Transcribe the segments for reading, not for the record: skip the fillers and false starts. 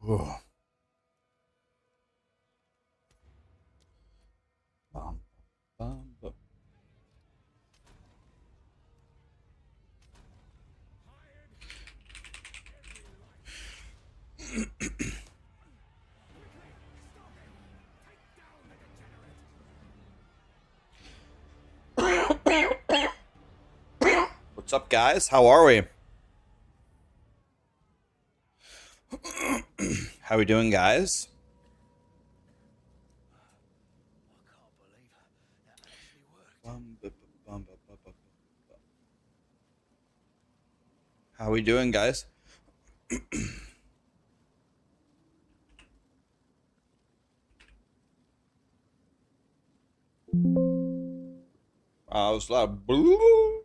Ugh. Bum, bum. What's up, guys? How are we? How we doing, guys? How we doing, guys? I was like, "Boo."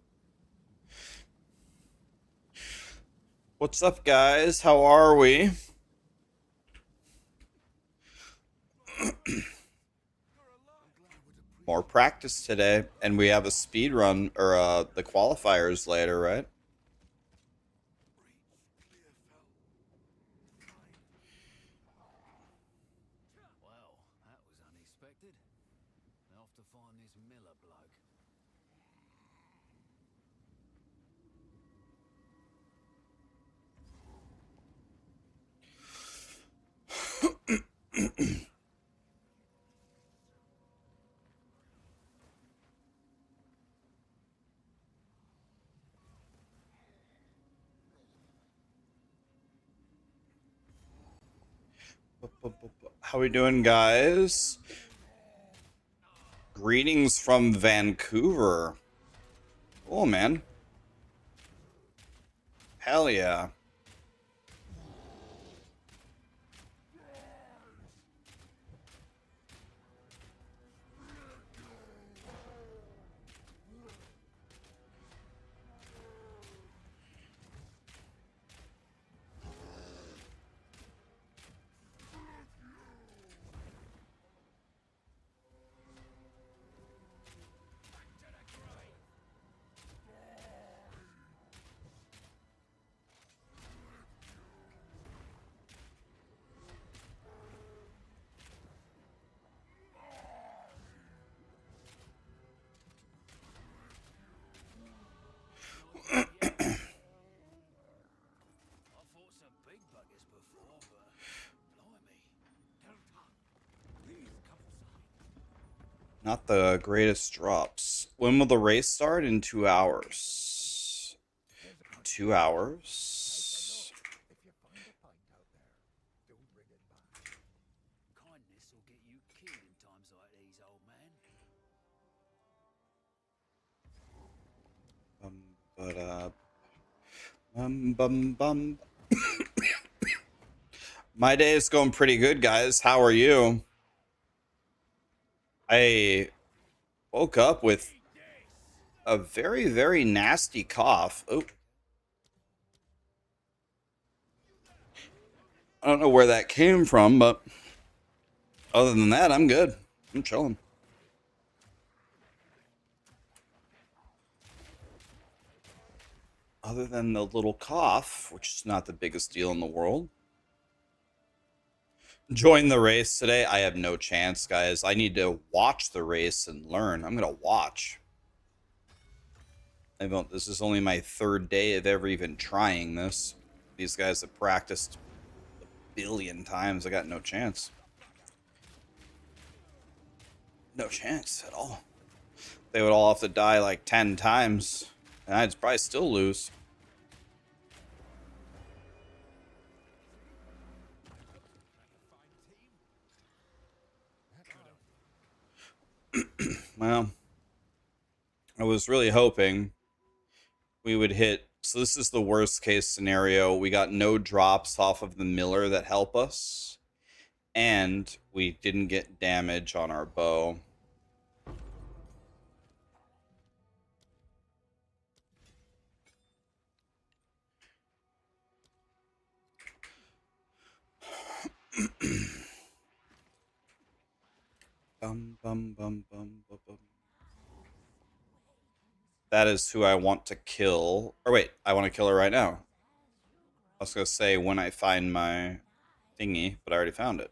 What's up, guys? How are we? More practice today, and we have a speed run or the qualifiers later, right? Well, that was unexpected. I'll have to find this Miller bloke. How we doing, guys? Greetings from Vancouver. Oh, man. Hell yeah. I fought some big buggers before, but blimey. Not the greatest drops. When will the race start? In 2 hours. 2 hours. Kindness will get you killed in times like these, old man. Bum. My day is going pretty good, guys. How are you? I woke up with a very, very nasty cough. Oh, I don't know where that came from, but other than that, I'm good. I'm chilling. Other than the little cough, which is not the biggest deal in the world. Join the race today. I have no chance, guys. I need to watch the race and learn. I'm gonna watch. This is only my third day of ever even trying this. These guys have practiced a billion times. I got no chance. No chance at all. They would all have to die like 10 times, and I'd probably still lose. Well, I was really hoping we would hit. So this is the worst case scenario. We got no drops off of the Miller that help us, and we didn't get damage on our bow. Bum. That is who I want to kill. Or wait, I want to kill her right now. I was going to say when I find my thingy, but I already found it.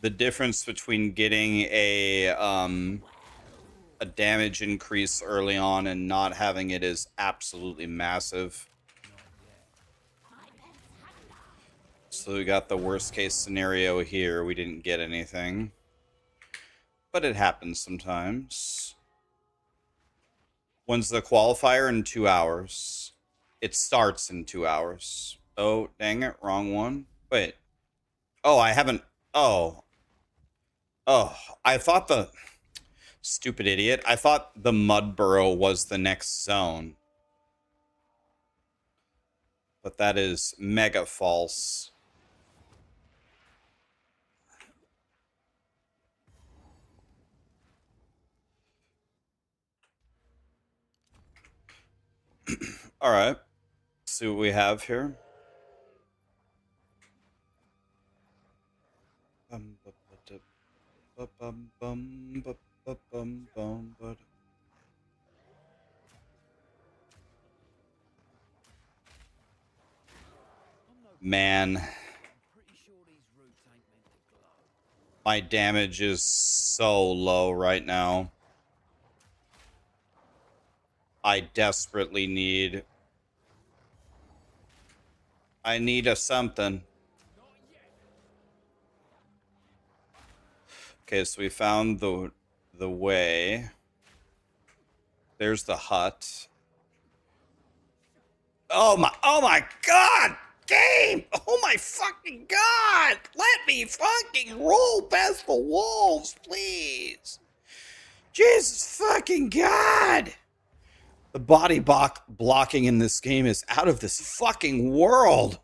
The difference between getting a damage increase early on and not having it is absolutely massive. So we got the worst case scenario here. We didn't get anything. But it happens sometimes. When's the qualifier? In 2 hours. It starts in 2 hours. Oh, dang it. Wrong one. Wait. Oh, I haven't. Oh. Oh, I thought the. Stupid idiot. I thought the Mud Burrow was the next zone. But that is mega false. All right. Let's see what we have here. Man, my damage is so low right now. I desperately need... I need a something. Okay, so we found the way. There's the hut. Oh my god! Game! Oh my fucking god! Let me fucking roll past the walls, please! Jesus fucking god! The body blocking in this game is out of this fucking world!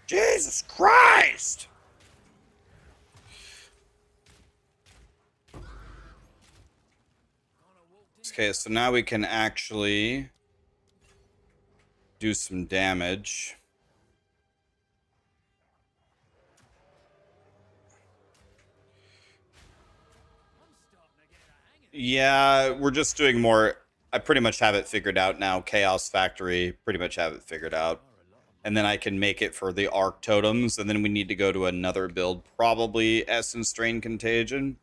Jesus Christ! Okay, so now we can actually do some damage. Yeah, we're just doing more. I pretty much have it figured out now. Chaos Factory, pretty much have it figured out. And then I can make it for the Arc Totems, and then we need to go to another build, probably Essence Drain Contagion.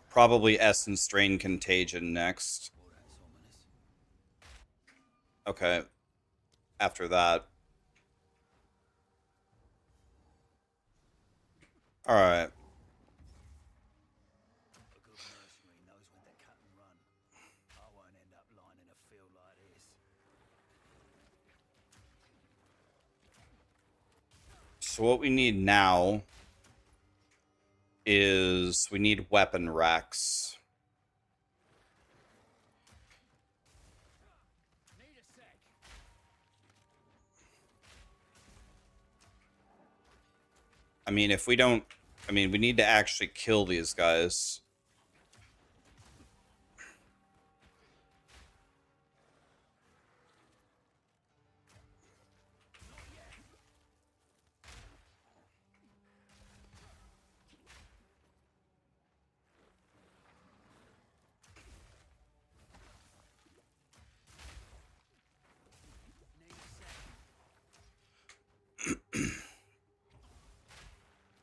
Probably Essence Drain Contagion next. Okay. After that. Alright. So what we need now is we need weapon racks. I mean, if we don't... I mean, we need to actually kill these guys.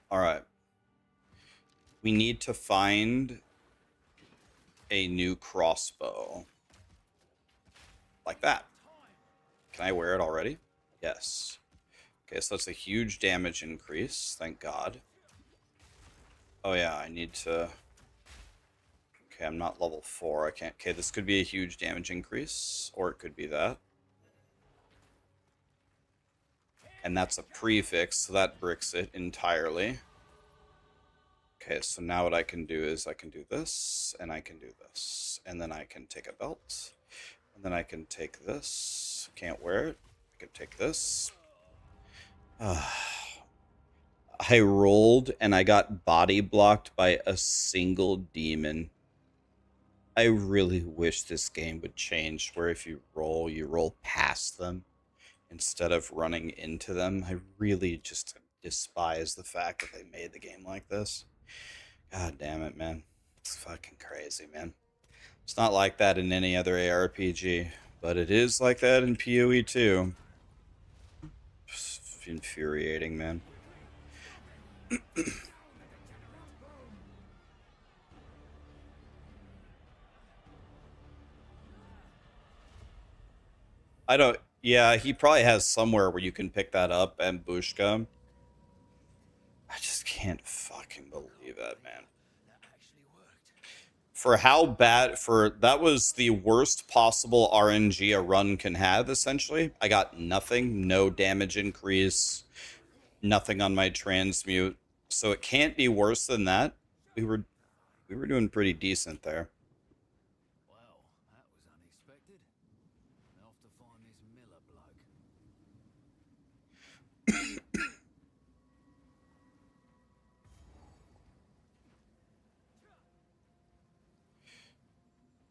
Alright. We need to find a new crossbow. Like that. Can I wear it already? Yes. Okay, so that's a huge damage increase. Thank God. Oh yeah, I need to... Okay, I'm not level 4. I can't... Okay, this could be a huge damage increase. Or it could be that. And that's a prefix, so that bricks it entirely. Okay, so now what I can do is I can do this, and I can do this. And then I can take a belt. And then I can take this. Can't wear it. I can take this. I rolled, and I got body blocked by a single demon. I really wish this game would change where if you roll past them instead of running into them. I really just despise the fact that they made the game like this. God damn it, man. It's fucking crazy, man. It's not like that in any other ARPG, but it is like that in POE2. It's infuriating, man. I don't... Yeah, he probably has somewhere where you can pick that up and Bushka. I just can't fucking believe that, man. That actually worked. For how bad... That was the worst possible RNG a run can have, essentially. I got nothing. No damage increase. Nothing on my transmute. So it can't be worse than that. We were doing pretty decent there. Well, that was unexpected. I'll have to find this Miller bloke.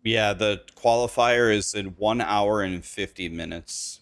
Yeah, the qualifier is in 1 hour and 50 minutes.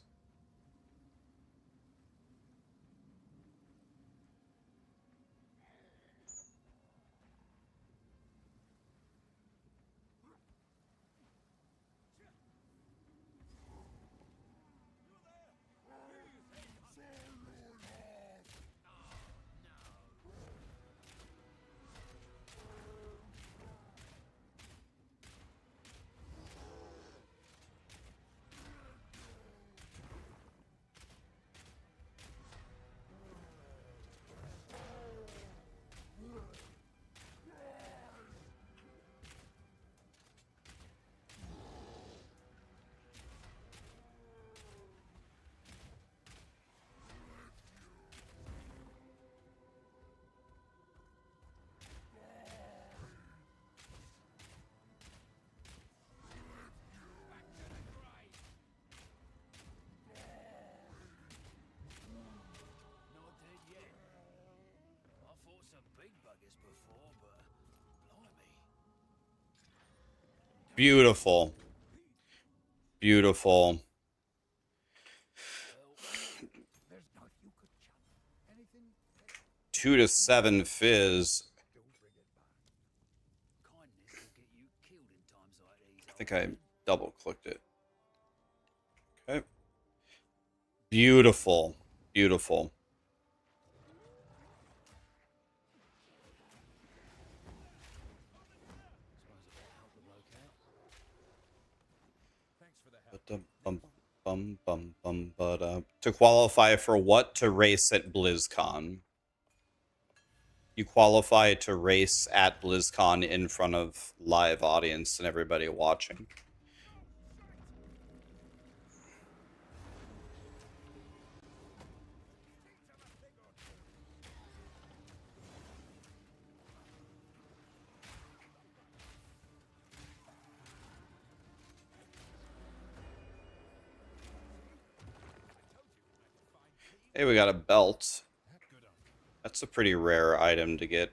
Not dead yet. I fought some big buggers before, but blimey. Beautiful. Beautiful. Well, there's not you could chum. Anything? 2 to 7 fizz. Don't bring it back. Kindness will get you killed in times like these. I think I double clicked it. Okay. Beautiful. Beautiful. Suppose it might help the bloke out. Thanks for the help. To qualify for what? To race at BlizzCon. You qualify to race at BlizzCon in front of live audience and everybody watching. Hey, we got a belt. That's a pretty rare item to get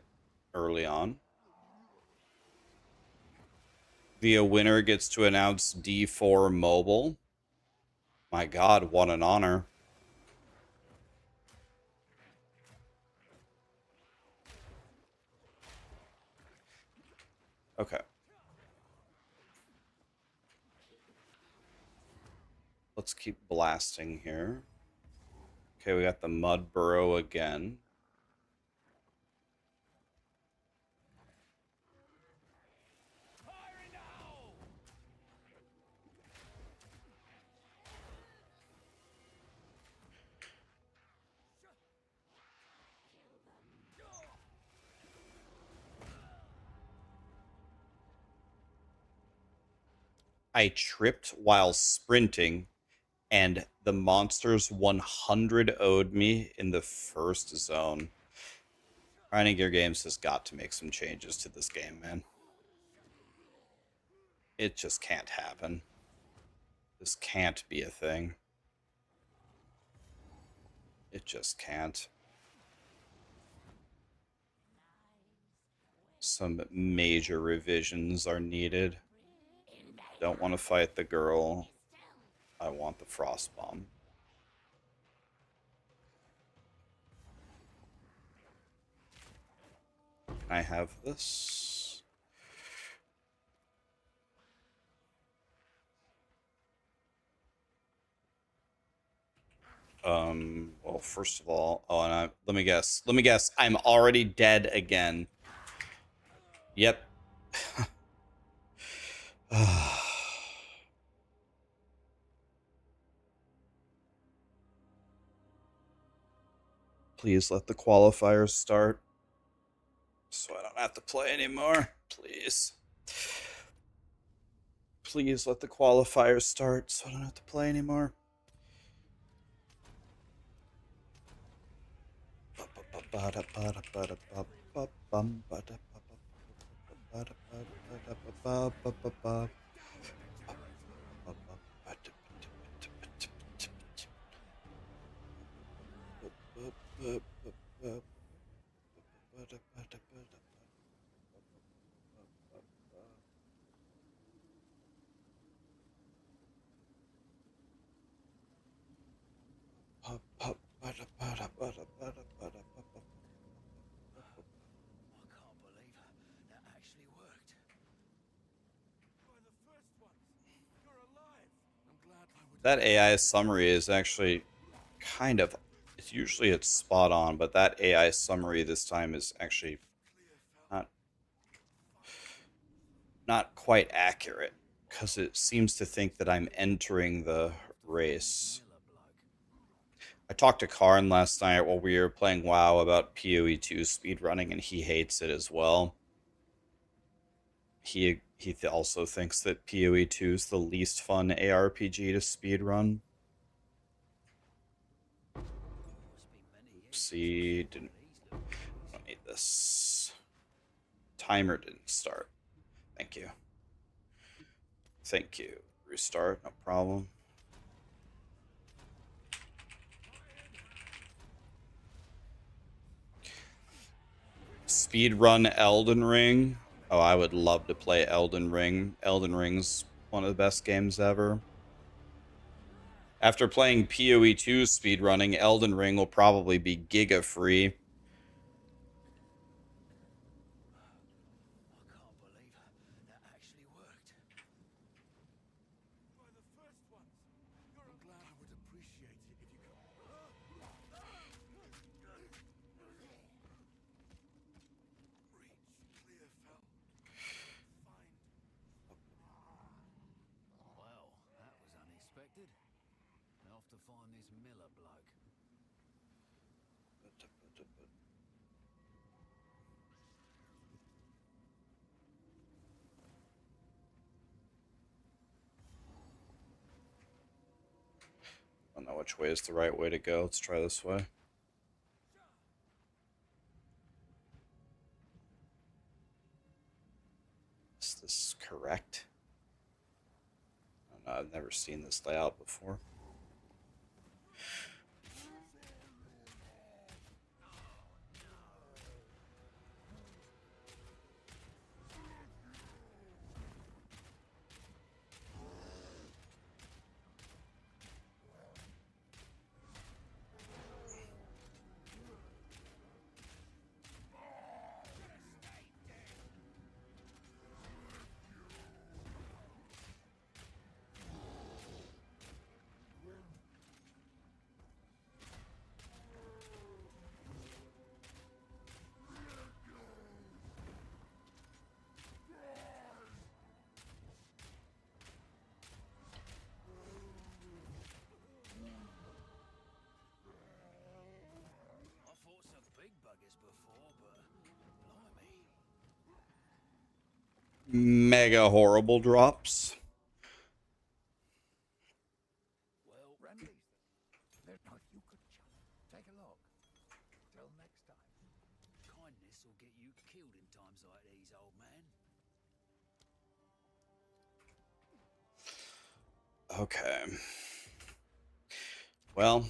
early on. The winner gets to announce D4 mobile. My God, what an honor. Okay. Let's keep blasting here. Okay, we got the mud burrow again. I tripped while sprinting, and the monsters 100 owed me in the first zone. Grinding Gear Games has got to make some changes to this game, man. It just can't happen. This can't be a thing. It just can't. Some major revisions are needed. Don't want to fight the girl. I want the frost bomb. Can I have this? Well, first of all, oh, and let me guess. Let me guess. I'm already dead again. Yep. Please let the qualifiers start so I don't have to play anymore. Please. Please let the qualifiers start so I don't have to play anymore. I can't believe that actually worked. You are the first ones. You're alive. I'm glad I would. That AI summary is actually kind of, it's usually it's spot on, but that AI summary this time is actually not not quite accurate because it seems to think that I'm entering the race. I talked to Karn last night while we were playing WoW about PoE2 speedrunning, and he hates it as well. He also thinks that PoE2 is the least fun ARPG to speedrun. Oopsie, don't need this. Timer didn't start. Thank you. Thank you. Restart, no problem. Speedrun Elden Ring. Oh, I would love to play Elden Ring. Elden Ring's one of the best games ever. After playing PoE2 speedrunning, Elden Ring will probably be giga free. I can't believe that actually worked. You are the first ones. I'm glad I would appreciate it if you could. Reach, clear, fell. Find. Well, that was unexpected. I'll have to find this Miller bloke. I don't know which way is the right way to go. Let's try this way. Is this correct? I don't know, I've never seen this layout before. I fought some big buggers before, but blimey. Mega horrible drops. This'll get you killed in times like these, old man. Okay. Well,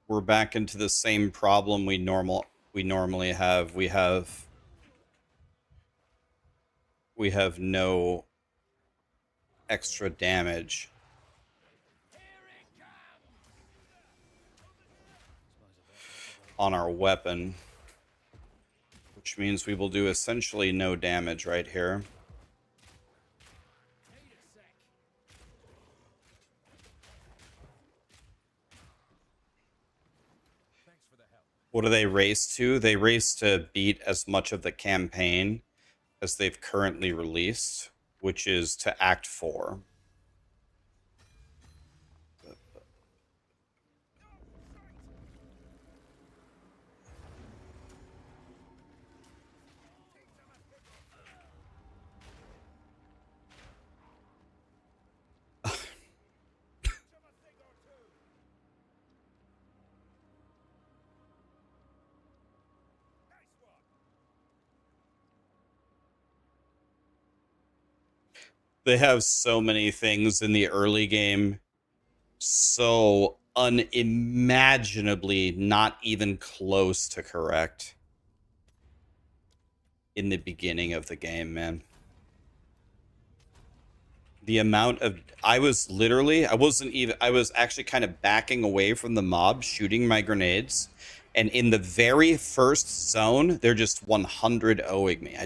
we're back into the same problem we normally have. We have no extra damage on our weapon, which means we will do essentially no damage right here. What do they race to? They race to beat as much of the campaign as they've currently released, which is to Act 4. They have so many things in the early game so unimaginably not even close to correct in the beginning of the game, man. The amount of I was actually kind of backing away from the mob, shooting my grenades, and in the very first zone they're just 100-0ing me.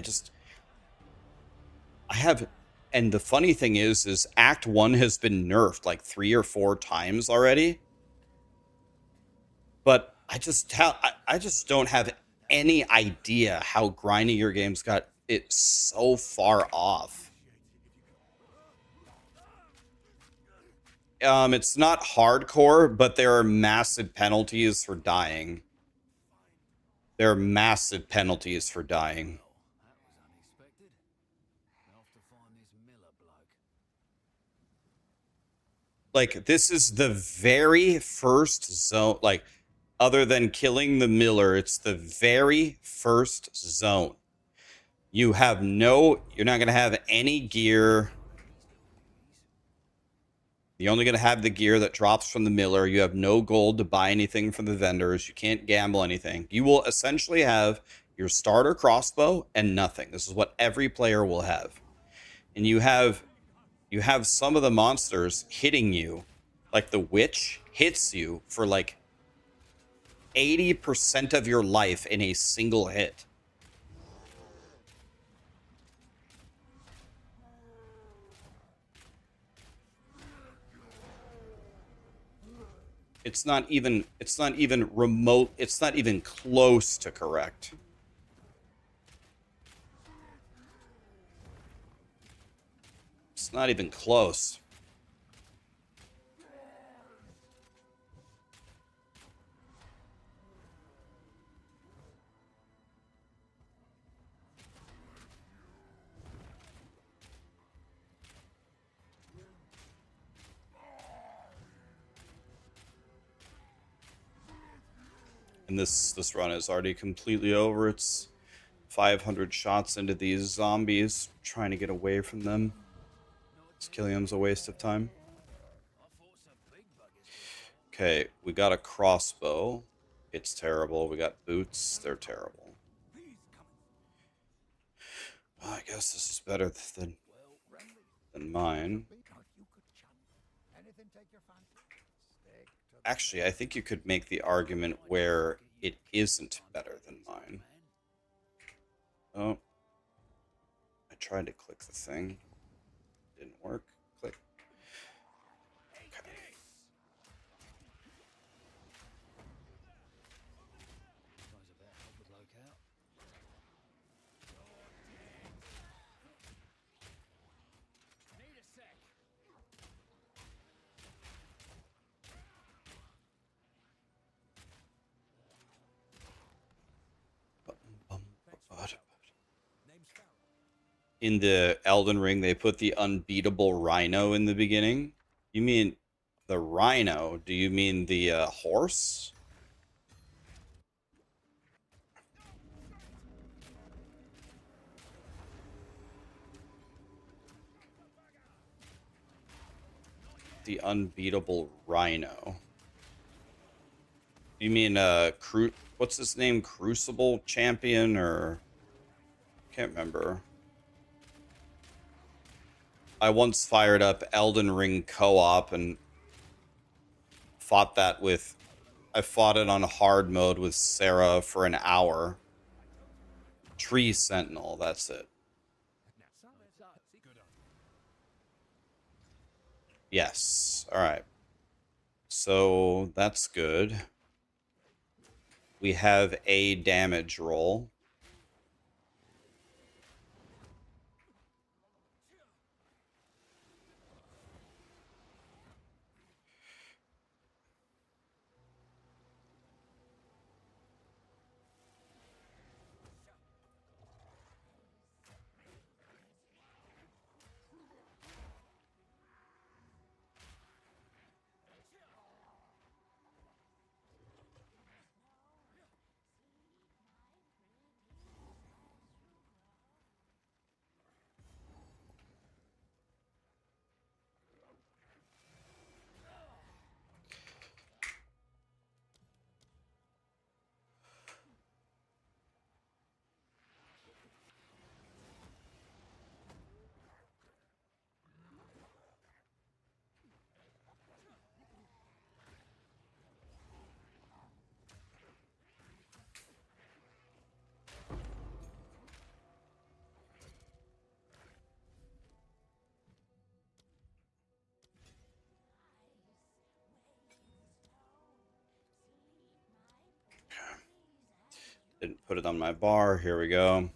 And the funny thing is Act 1 has been nerfed like 3 or 4 times already, but I just don't have any idea how grindy your games got it so far off. It's not hardcore, but there are massive penalties for dying. There are massive penalties for dying. That was unexpected. I'll have to find this Miller bloke. Like, this is the very first zone, like, other than killing the Miller, it's the very first zone. You're not going to have any gear. You're only going to have the gear that drops from the Miller. You have no gold to buy anything from the vendors. You can't gamble anything. You will essentially have your starter crossbow and nothing. This is what every player will have. And you have some of the monsters hitting you. Like the witch hits you for like 80% of your life in a single hit. It's not even remote. It's not even close to correct. It's not even close. And this run is already completely over. It's 500 shots into these zombies, trying to get away from them. This Killian's a waste of time. Okay, we got a crossbow. It's terrible. We got boots. They're terrible. Well, I guess this is better than mine. Actually, I think you could make the argument where it isn't better than mine. Oh. I tried to click the thing. Didn't work. Click. Okay. In the Elden Ring, they put the unbeatable rhino in the beginning. You mean the rhino? Do you mean the horse? The unbeatable Rhino. You mean what's his name? Crucible champion or can't remember. I once fired up Elden Ring co-op and fought that with I fought it on hard mode with Sarah for an hour. Tree Sentinel, that's it. Yes. All right. So that's good. We have a damage roll. Didn't put it on my bar. Here we go.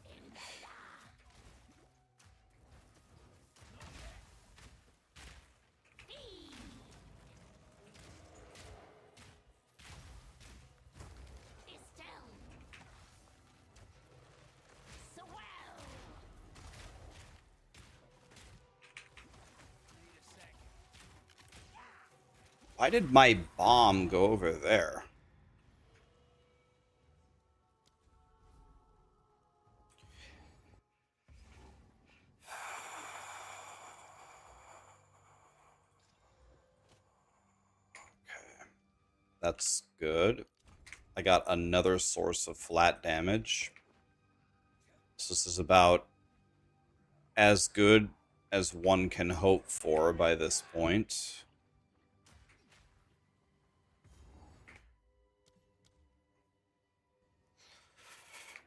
Why did my bomb go over there? Okay. That's good. I got another source of flat damage. So this is about as good as one can hope for by this point.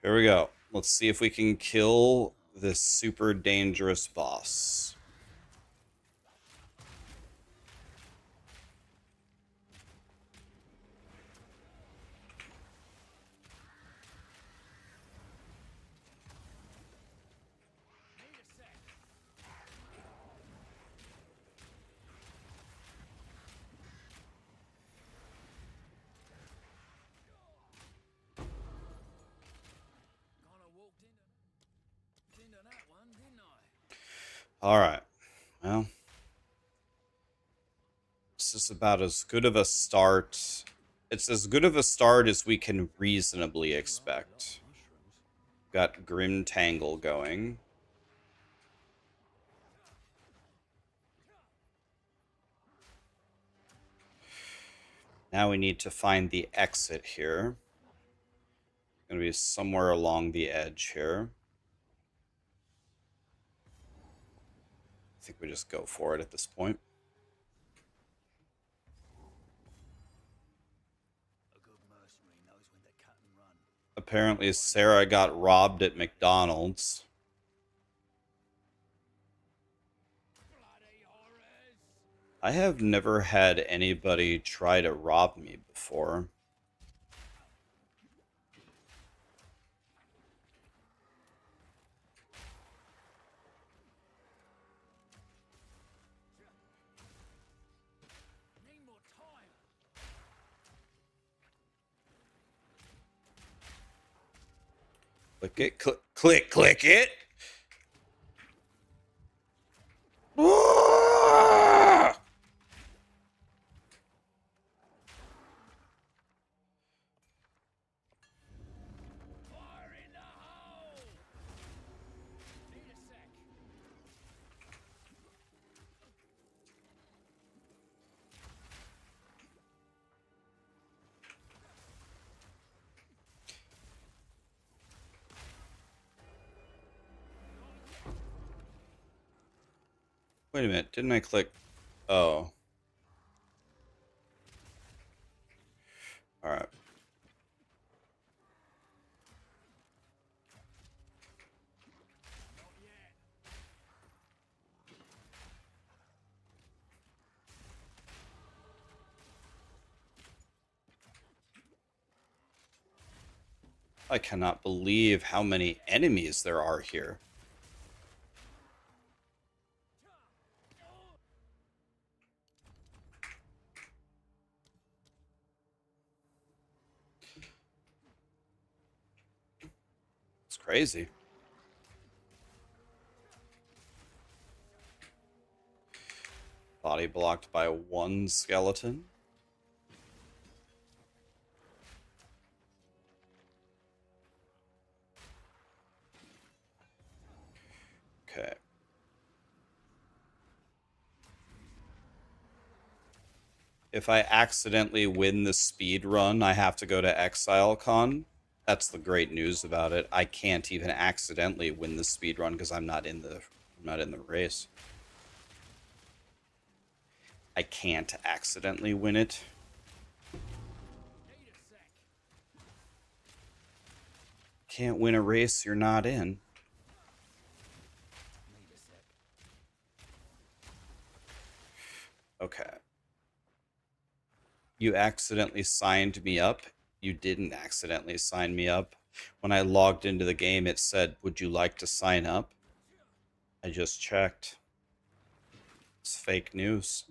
Here we go. Let's see if we can kill this super dangerous boss. All right. Well, this is about as good of a start. It's as good of a start as we can reasonably expect. Got Grim Tangle going. Now we need to find the exit here. Gonna be somewhere along the edge here. I think we just go for it at this point. Apparently Sarah got robbed at McDonald's. I have never had anybody try to rob me before. Click it, click it. Ah! Wait a minute, didn't I click? Oh. Alright. Not yet. I cannot believe how many enemies there are here. It's crazy. Body blocked by one skeleton. Okay. If I accidentally win the speed run, I have to go to Exile Con. That's the great news about it. I can't even accidentally win the speed run because I'm not in the race. I can't accidentally win it. Need a sec. Can't win a race you're not in. Need a sec. Okay. You accidentally signed me up. You didn't accidentally sign me up. When I logged into the game, it said, "Would you like to sign up?" I just checked. It's fake news.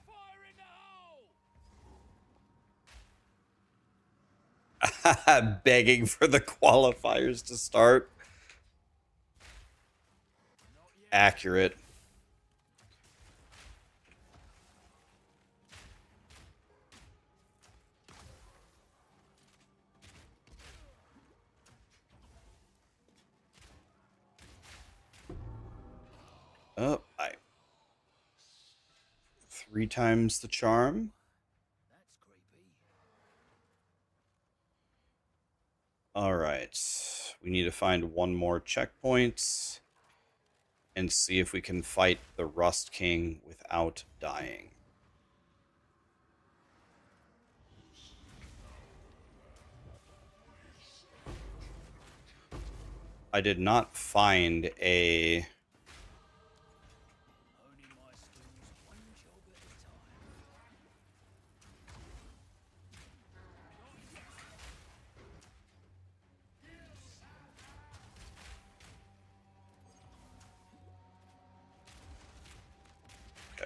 Fire in the hole! Begging for the qualifiers to start. Not yet. Accurate. Oh, I 3 times the charm. That's creepy. All right. We need to find one more checkpoint and see if we can fight the Rust King without dying. I did not find a... Honing my skills one job at a time. Okay. Need a sec.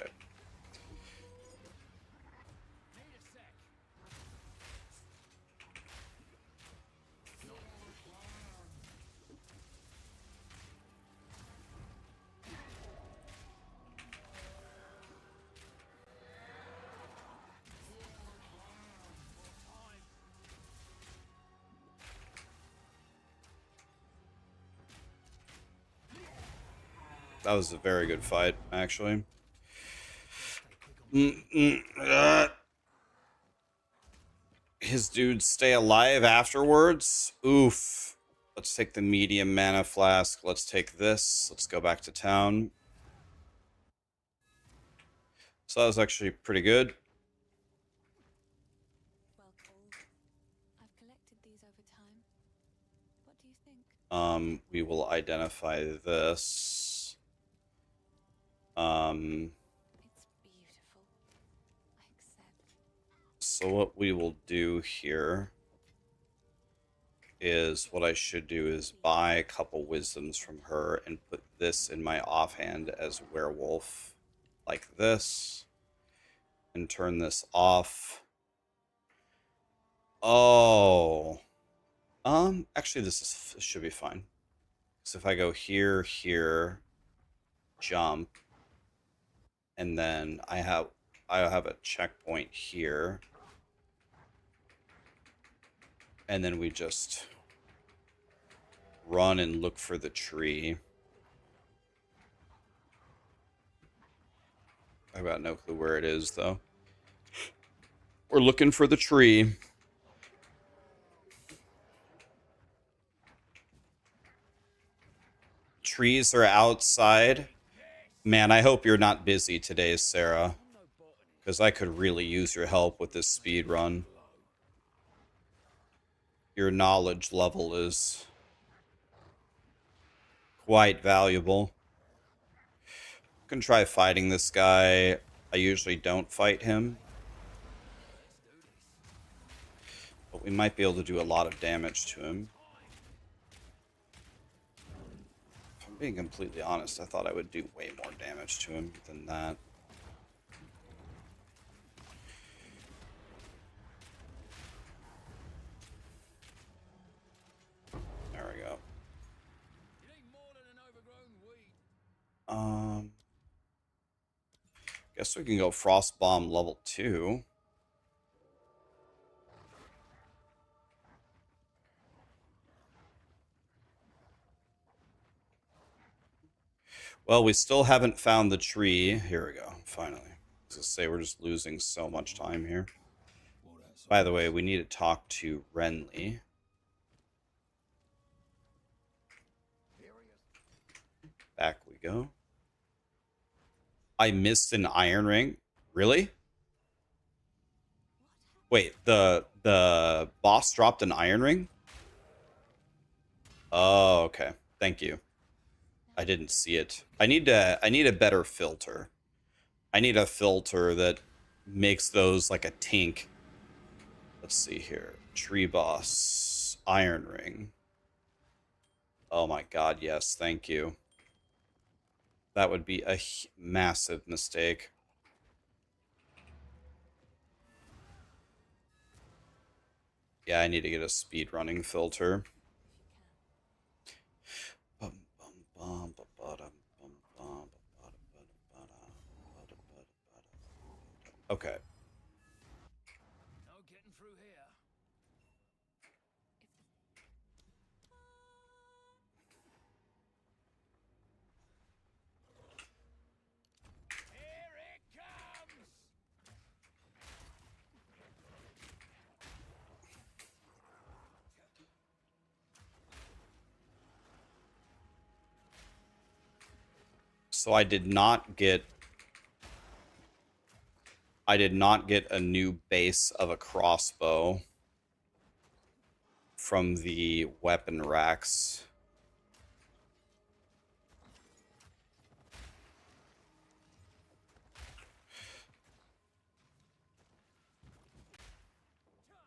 Time. That was a very good fight, actually. Stay quick on my His dudes stay alive afterwards? Oof. Let's take the medium mana flask. Let's take this. Let's go back to town. So that was actually pretty good. Well called. I've collected these over time. What do you think? We will identify this. It's beautiful. I accept. So what we will do here is what I should do is buy a couple wisdoms from her and put this in my offhand as werewolf, like this, and turn this off. Oh, actually this should be fine. So if I go here, here, jump, and then I have a checkpoint here, and then we just run and look for the tree. I've got no clue where it is, though. We're looking for the tree. trees are outside. Man, I hope you're not busy today, Sarah, I'm no botanist. because I could really use your help with this speed run. Glow. Your knowledge level is quite valuable. Can try fighting this guy. I usually don't fight him, Let's do this. but we might be able to do a lot of damage to him. If I'm being completely honest, I thought I would do way more damage to him than that. There we go. It ain't more than an overgrown weed. Guess we can go Frost Bomb level 2. Well, we still haven't found the tree. Here we go, finally. I was gonna say, we're just losing so much time here. Well, that's By the way, we need to talk to Renly. Back we go. I missed an iron ring. Really? Wait, the boss dropped an iron ring? Oh, okay. Thank you. I didn't see it. I need a better filter. I need a filter that makes those like a tink. Let's see here. Tree boss. Iron ring. Oh my god, yes, thank you. That would be a massive mistake. Yeah, I need to get a speed running filter. Okay. no getting through here. Here it comes. So I did not get a new base of a crossbow from the weapon racks.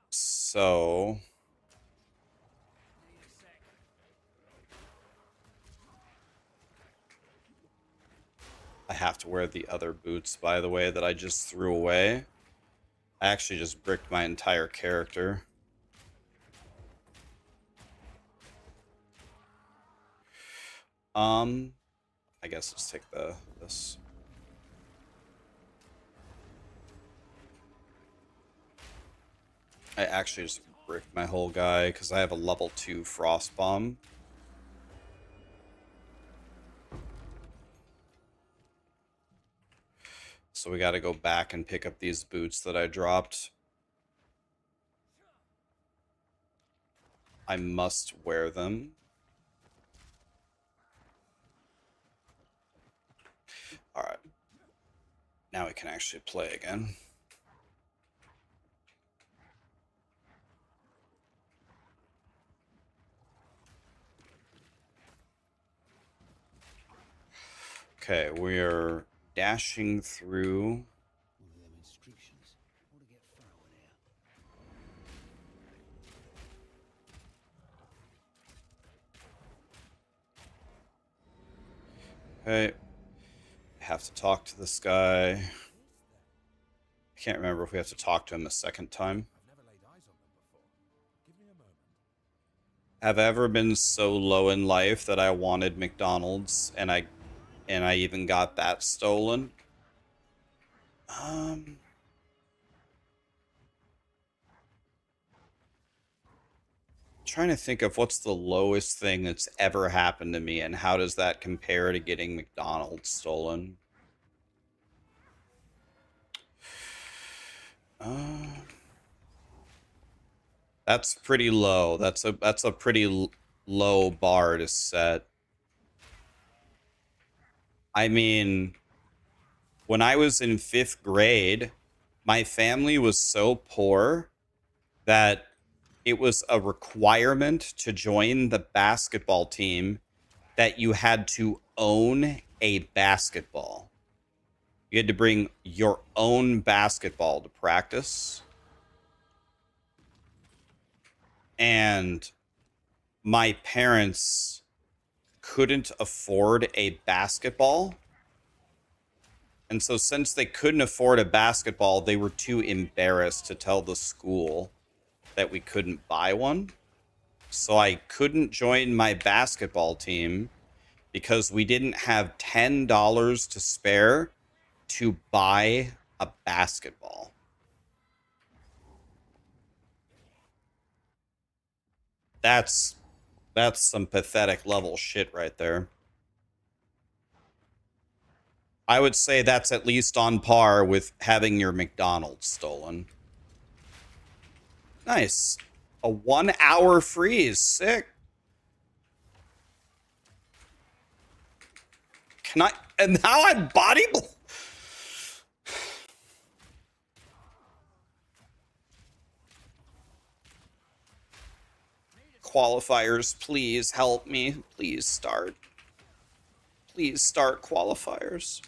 So Need a sec. I have to wear the other boots, by the way, that I just threw away. I actually just bricked my entire character. I guess let's take this. I actually just bricked my whole guy because I have a level 2 frost bomb. So we got to go back and pick up these boots that I dropped. I must wear them. All right. Now we can actually play again. Okay, we're dashing through. One of them inscriptions. I want to get through here. Okay. I have to talk to this guy. I can't remember if we have to talk to him a second time. I've never laid eyes on them before. Give me a moment. Have I ever been so low in life that I wanted McDonald's and I even got that stolen? Trying to think of what's the lowest thing that's ever happened to me and how does that compare to getting McDonald's stolen? That's pretty low. That's a pretty low bar to set. I mean, when I was in 5th grade, my family was so poor that it was a requirement to join the basketball team that you had to own a basketball. You had to bring your own basketball to practice. And my parents couldn't afford a basketball. And so, since they couldn't afford a basketball, they were too embarrassed to tell the school that we couldn't buy one. So, I couldn't join my basketball team because we didn't have $10 to spare to buy a basketball. That's some pathetic level shit right there. I would say that's at least on par with having your McDonald's stolen. Nice. A 1-hour freeze. Sick. Can I? And now I'm body. Qualifiers, please help me. Please start. Please start qualifiers.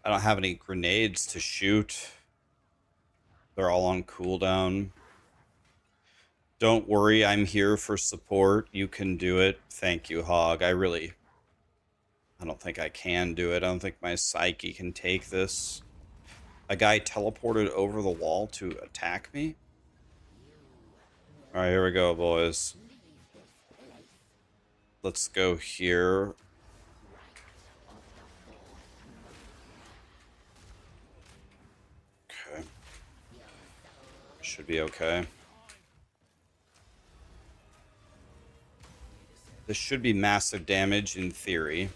I don't have any grenades to shoot. They're all on cooldown. Don't worry, I'm here for support. You can do it. Thank you, Hog. I don't think I can do it. I don't think my psyche can take this. A guy teleported over the wall to attack me? Alright, here we go, boys. Let's go here. Okay. Should be okay. This should be massive damage in theory.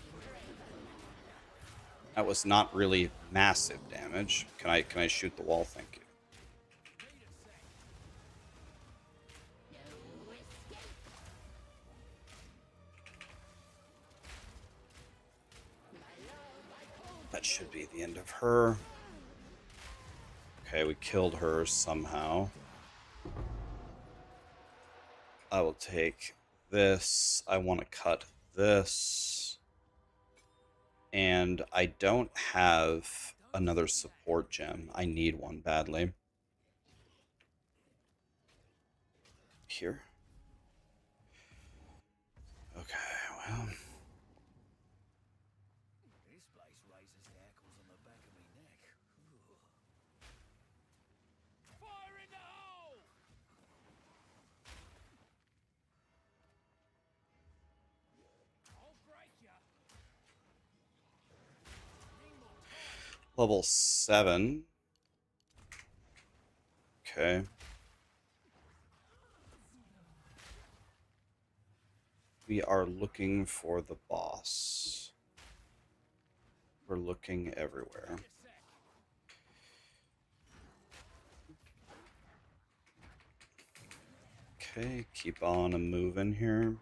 That was not really massive damage. Can I shoot the wall? Thank you. That should be the end of her. Okay, we killed her somehow. I will take this. I want to cut this. And I don't have another support gem. I need one badly. Here. Okay, well. This place raises the hackles on the back of my neck. Fire in the hole! I'll break ya. Level 7. Okay. We are looking for the boss. We're looking everywhere. Okay, keep on moving here.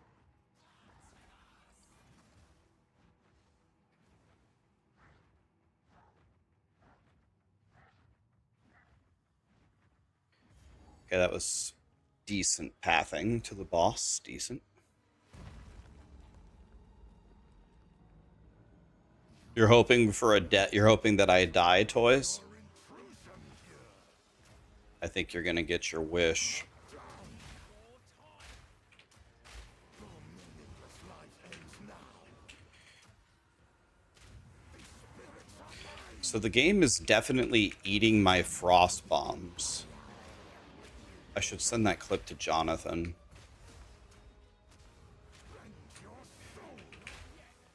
Okay, that was decent pathing to the boss. Decent. You're hoping for a death. You're hoping that I die, toys? I think you're gonna get your wish. So the game is definitely eating my frost bombs. I should send that clip to Jonathan.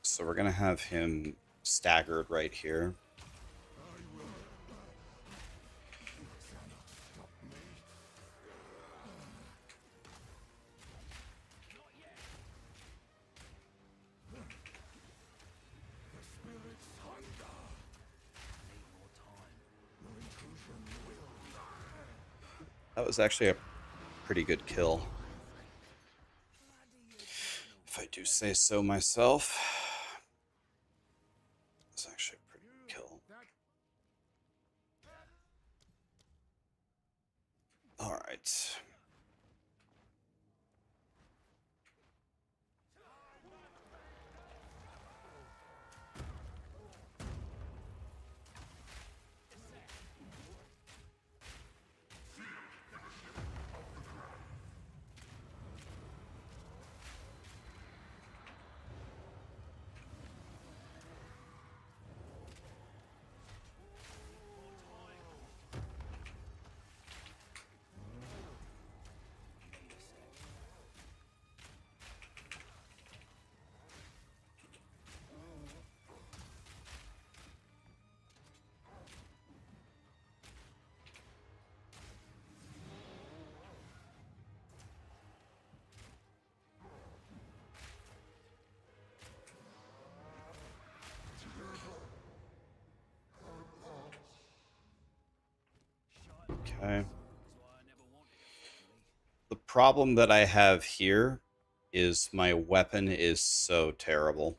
So we're gonna have him staggered right here. That was actually a pretty good kill, Bloody eternal. if I do say so myself. It's actually a pretty good kill. All right. Okay. The problem that I have here is my weapon is so terrible.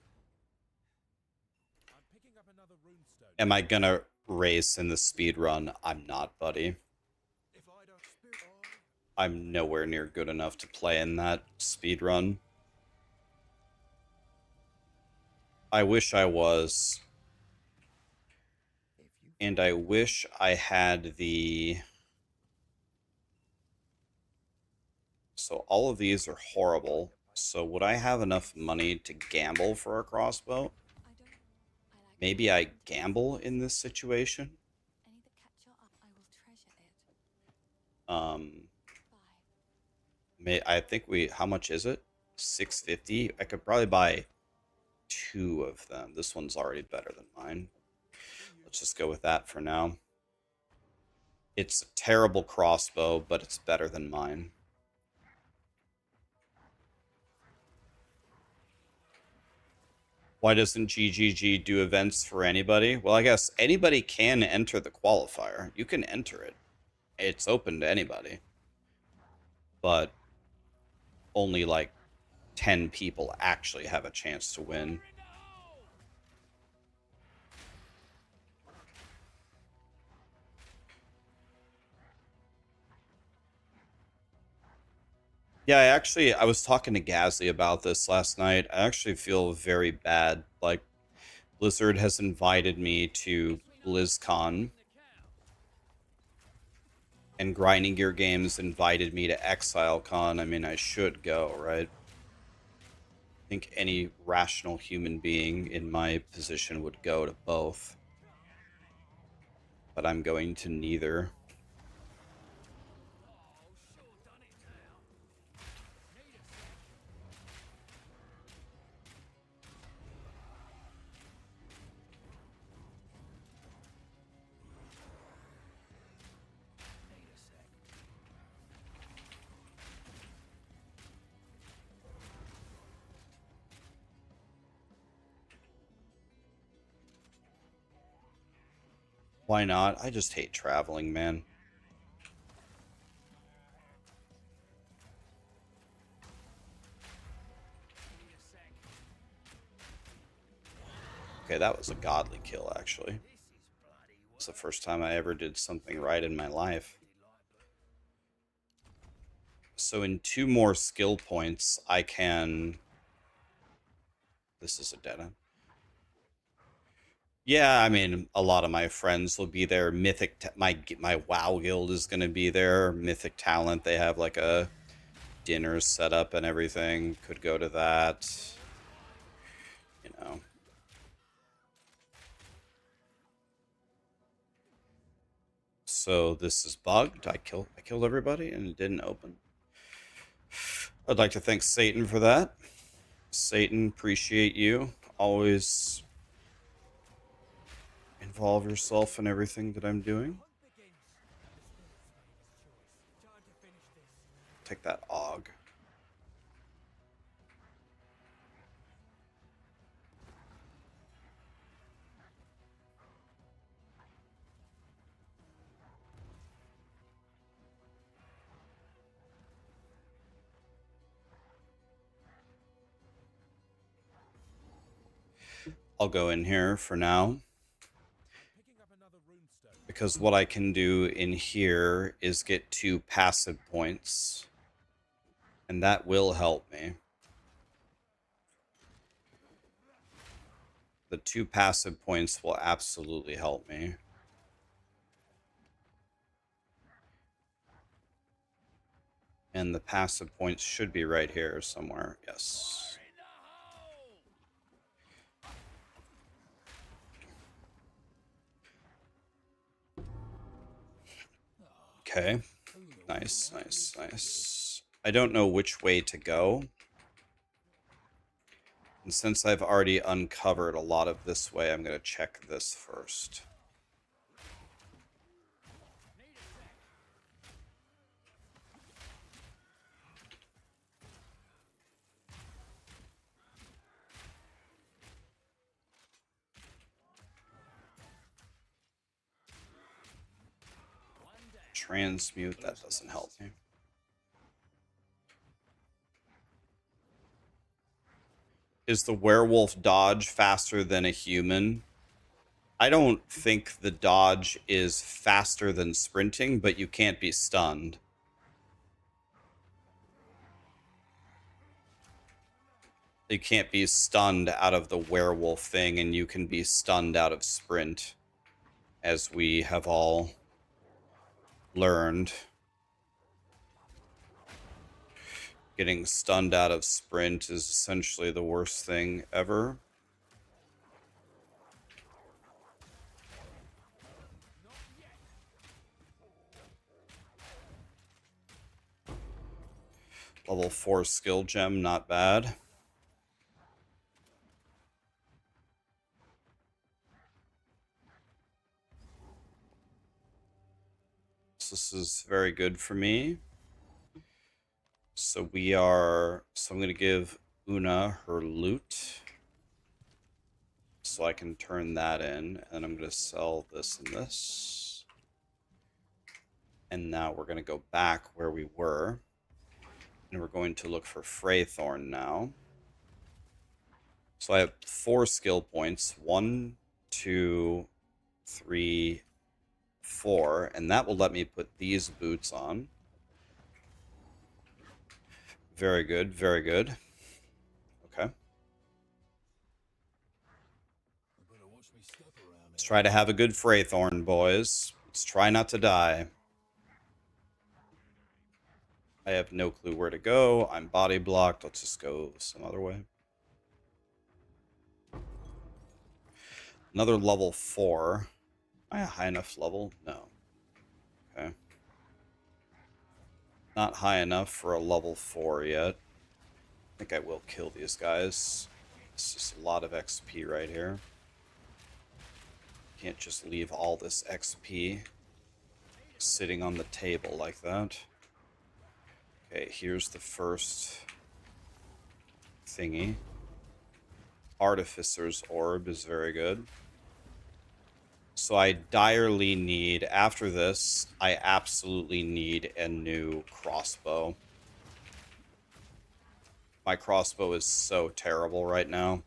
I'm picking up another runestone. Am I gonna race in the speed run? I'm not, buddy. If I don't I'm nowhere near good enough to play in that speed run. I wish I was. And I wish I had the... So all of these are horrible. So would I have enough money to gamble for a crossbow? I don't. I like Maybe I gamble in this situation. any that catch your eye. I will treasure it. Um, Bye. I think we... How much is it? 650. I could probably buy 2 of them. This one's already better than mine. Let's just go with that for now. It's a terrible crossbow, but it's better than mine. Why doesn't GGG do events for anybody? Well, I guess anybody can enter the qualifier. You can enter it. It's open to anybody. But only like 10 people actually have a chance to win. Yeah, I was talking to Gasly about this last night. I actually feel very bad. Like, Blizzard has invited me to BlizzCon, and Grinding Gear Games invited me to ExileCon. I mean, I should go, right? I think any rational human being in my position would go to both. But I'm going to neither. Why not? I just hate traveling, man. Okay, that was a godly kill, actually. It's the first time I ever did something right in my life. So in 2 more skill points, I can... This is a dead end. Yeah, I mean, a lot of my friends will be there. My WoW guild is going to be there. Mythic Talent, they have like a dinner set up and everything. Could go to that. You know. So this is bugged. I killed everybody and it didn't open. I'd like to thank Satan for that. Satan, appreciate you. Always involve yourself in everything that I'm doing. Take that AUG. I'll go in here for now. Because what I can do in here is get 2 passive points. And that will help me. The 2 passive points will absolutely help me. And the passive points should be right here somewhere. Yes. Okay. Nice, nice, nice. I don't know which way to go. And since I've already uncovered a lot of this way, I'm going to check this first. Transmute, that doesn't help me. Is the werewolf dodge faster than a human? I don't think the dodge is faster than sprinting, but you can't be stunned. You can't be stunned out of the werewolf thing, and you can be stunned out of sprint, as we have all learned. Getting stunned out of sprint is essentially the worst thing ever. Level 4 skill gem, not bad. So this is very good for me. So I'm going to give Una her loot. So I can turn that in, and I'm going to sell this and this. And now we're going to go back where we were. And we're going to look for Freythorn now. So I have 4 skill points. 1, 2, 3, 4. And that will let me put these boots on. Very good, very good. Okay. Let's try to have a good Freythorn, boys. Let's try not to die. I have no clue where to go. I'm body blocked. Let's just go some other way. Another level 4. Am I a high enough level? No. Okay. Not high enough for a level 4 yet. I think I will kill these guys. It's just a lot of XP right here. Can't just leave all this XP sitting on the table like that. Okay, here's the first thingy. Artificer's Orb is very good. So I direly need, after this, I absolutely need a new crossbow. My crossbow is so terrible right now.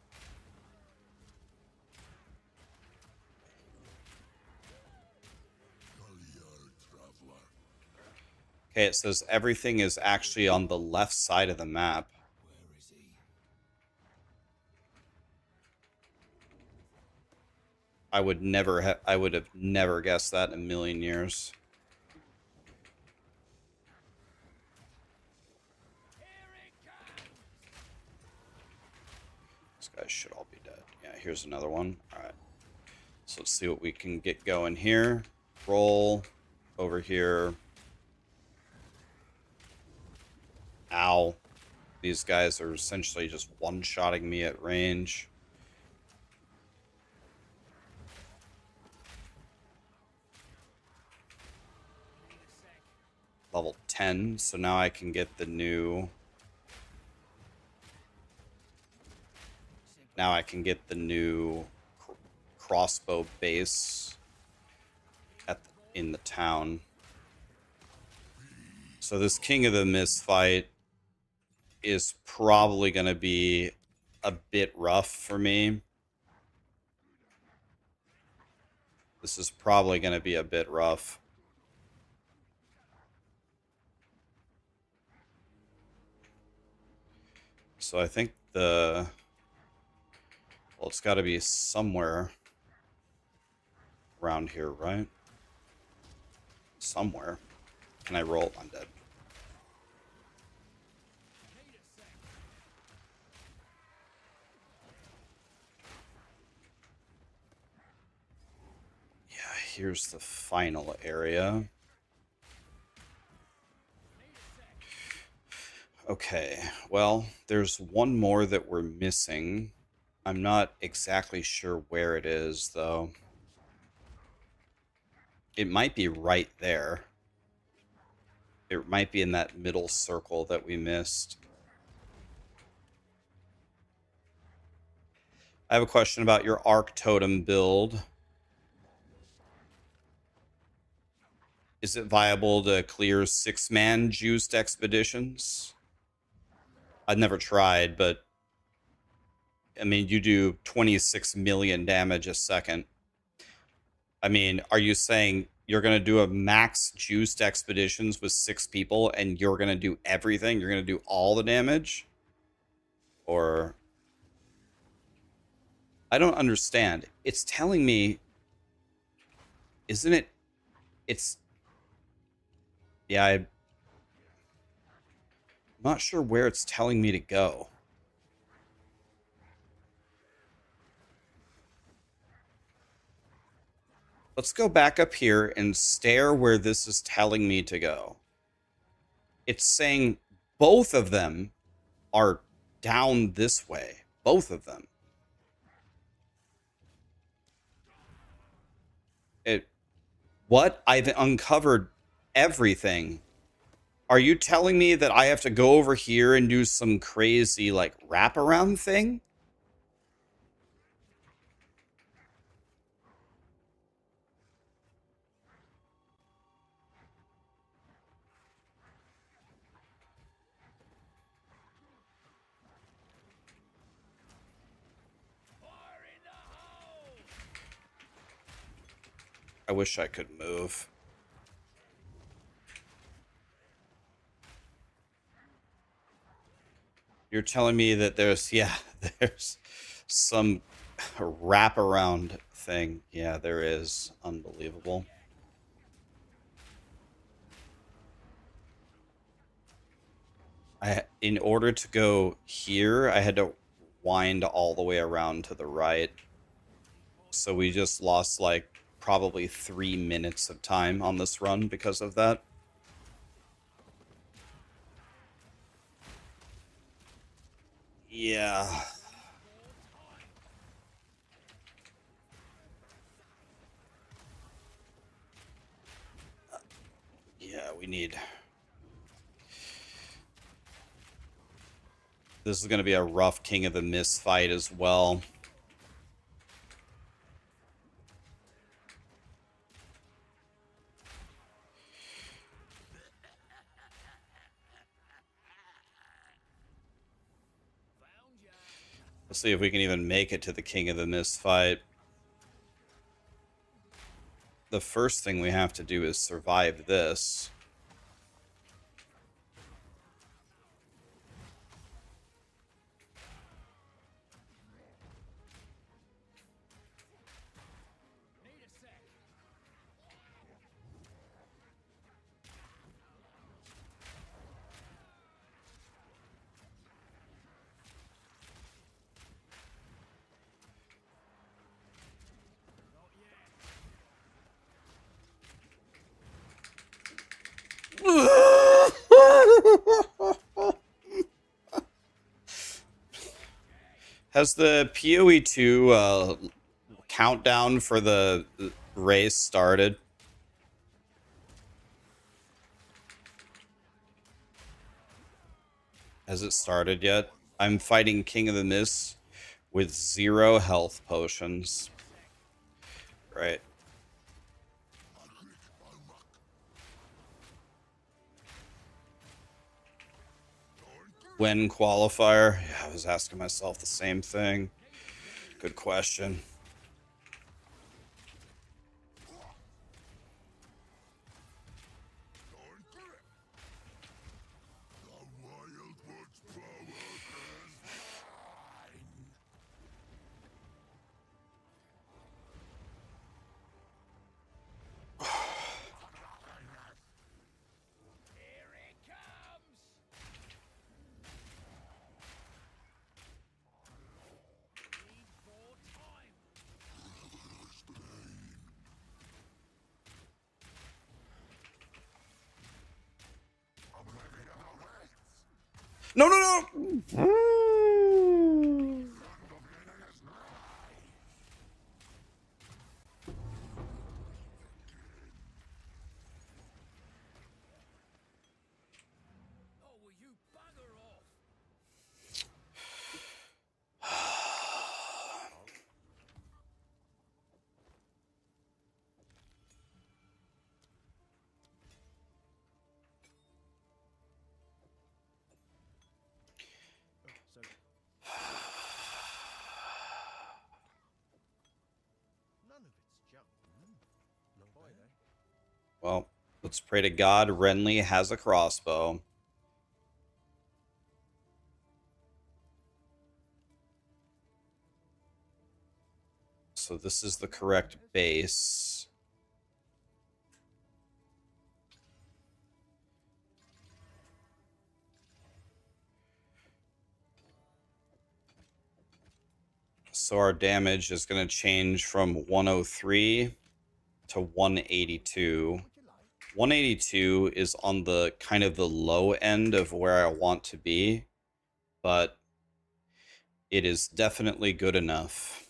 Okay, it says everything is actually on the left side of the map. Where is he? I would have never guessed that in a million years. These guys should all be dead. Yeah, here's another one. Alright. So let's see what we can get going here. Roll over here. Ow. These guys are essentially just one-shotting me at range. Level 10, so now I can get the new... Now I can get the new crossbow base in the town. So this King of the Mist fight is probably going to be a bit rough for me. This is probably going to be a bit rough. So I think well, it's got to be somewhere around here, right? Somewhere. Can I roll? I'm dead. Yeah, here's the final area. Okay, well, there's one more that we're missing. I'm not exactly sure where it is, though. It might be right there. It might be in that middle circle that we missed. I have a question about your Arc Totem build. Is it viable to clear 6-man juiced expeditions? I've never tried, but I mean, you do 26 million damage a second. I mean, are you saying you're going to do a max juiced expeditions with 6 people and you're going to do everything? You're going to do all the damage? Or I don't understand. It's telling me, isn't it? It's, yeah, I'm not sure where it's telling me to go. Let's go back up here and stare where this is telling me to go. It's saying both of them are down this way. Both of them. What? I've uncovered everything. Are you telling me that I have to go over here and do some crazy, like, wraparound thing? I wish I could move. You're telling me that there's, yeah, there's some wraparound thing. Yeah, there is. Unbelievable. In order to go here, I had to wind all the way around to the right. So we just lost like probably 3 minutes of time on this run because of that. Yeah. Yeah, we need... This is going to be a rough King of the Mist fight as well. Let's see if we can even make it to the King of the Mist fight. The first thing we have to do is survive this. Has the POE2 countdown for the race started? Has it started yet? I'm fighting King of the Mist with 0 health potions. Right. When qualifier? Yeah, I was asking myself the same thing. Good question. No, no, no! Oh, will you bugger off? So none of it's junk. No boy, eh? Well, let's pray to God Renly has a crossbow. So this is the correct base. So our damage is going to change from 103 to 182. 182 is on the kind of the low end of where I want to be, but it is definitely good enough.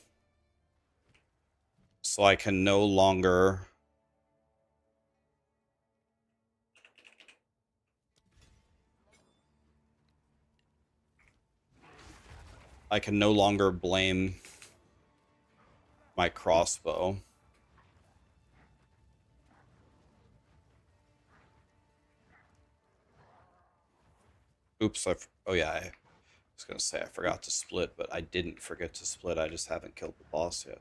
So I can no longer blame my crossbow. Oops, oh yeah, I was going to say I forgot to split, but I didn't forget to split. I just haven't killed the boss yet.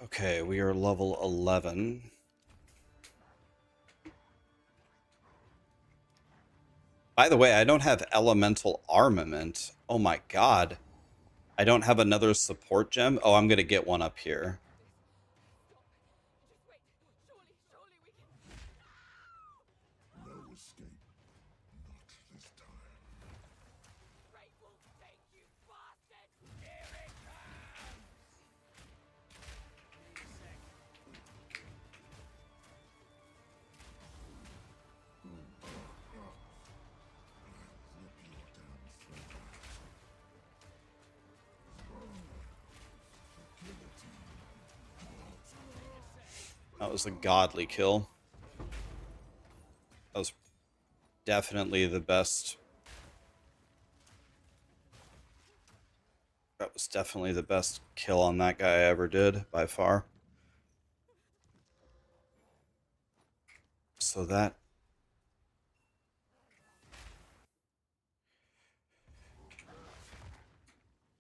Okay, we are level 11. By the way, I don't have elemental armament. Oh my god. I don't have another support gem. Oh, I'm going to get one up here. Just wait. Surely we can. No escape. Not this time. Great Wolf take you, bastard! Here it comes! Rip your damn throat out. That was a godly kill. That was definitely the best. That was definitely the best kill on that guy I ever did, by far. So that...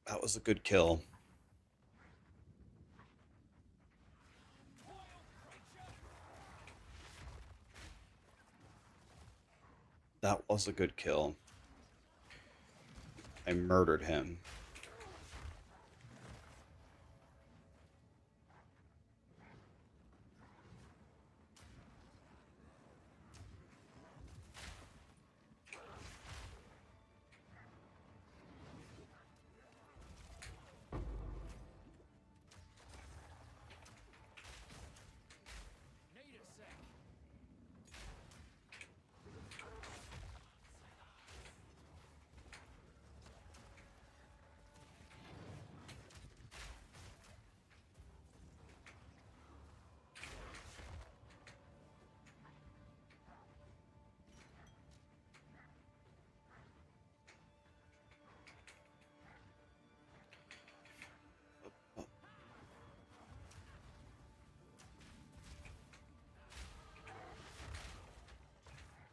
that was a good kill. That was a good kill. I murdered him. Need a sec.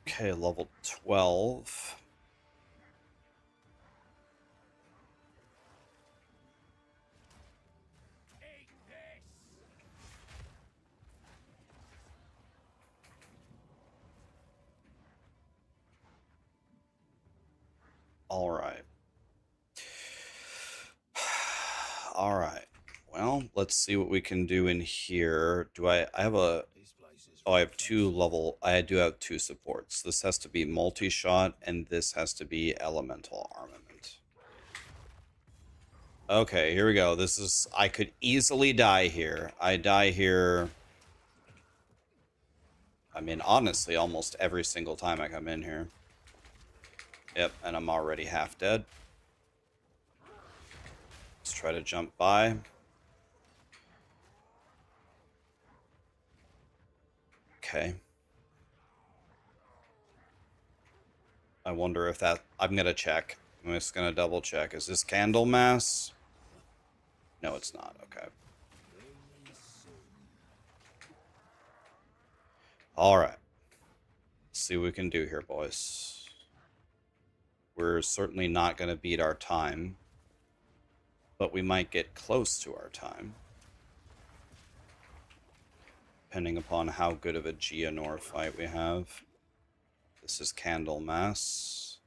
Okay, level 12. Eat this. All right. All right. Well, let's see what we can do in here. Do I have a... This place is oh, I have two level... I do have two supports. This has to be multi-shot, and this has to be elemental armament. Okay, here we go. This is... I could easily die here. I die here... I mean, honestly, almost every single time I come in here. Yep, and I'm already half dead. Let's try to jump by. Okay. I wonder if that... I'm gonna check. I'm just gonna double check. Is this candle mass? No, it's not. Okay. Alright. Let's see what we can do here, boys. We're certainly not gonna beat our time. But we might get close to our time. Depending upon how good of a Geonor fight we have. This is Candle Mass.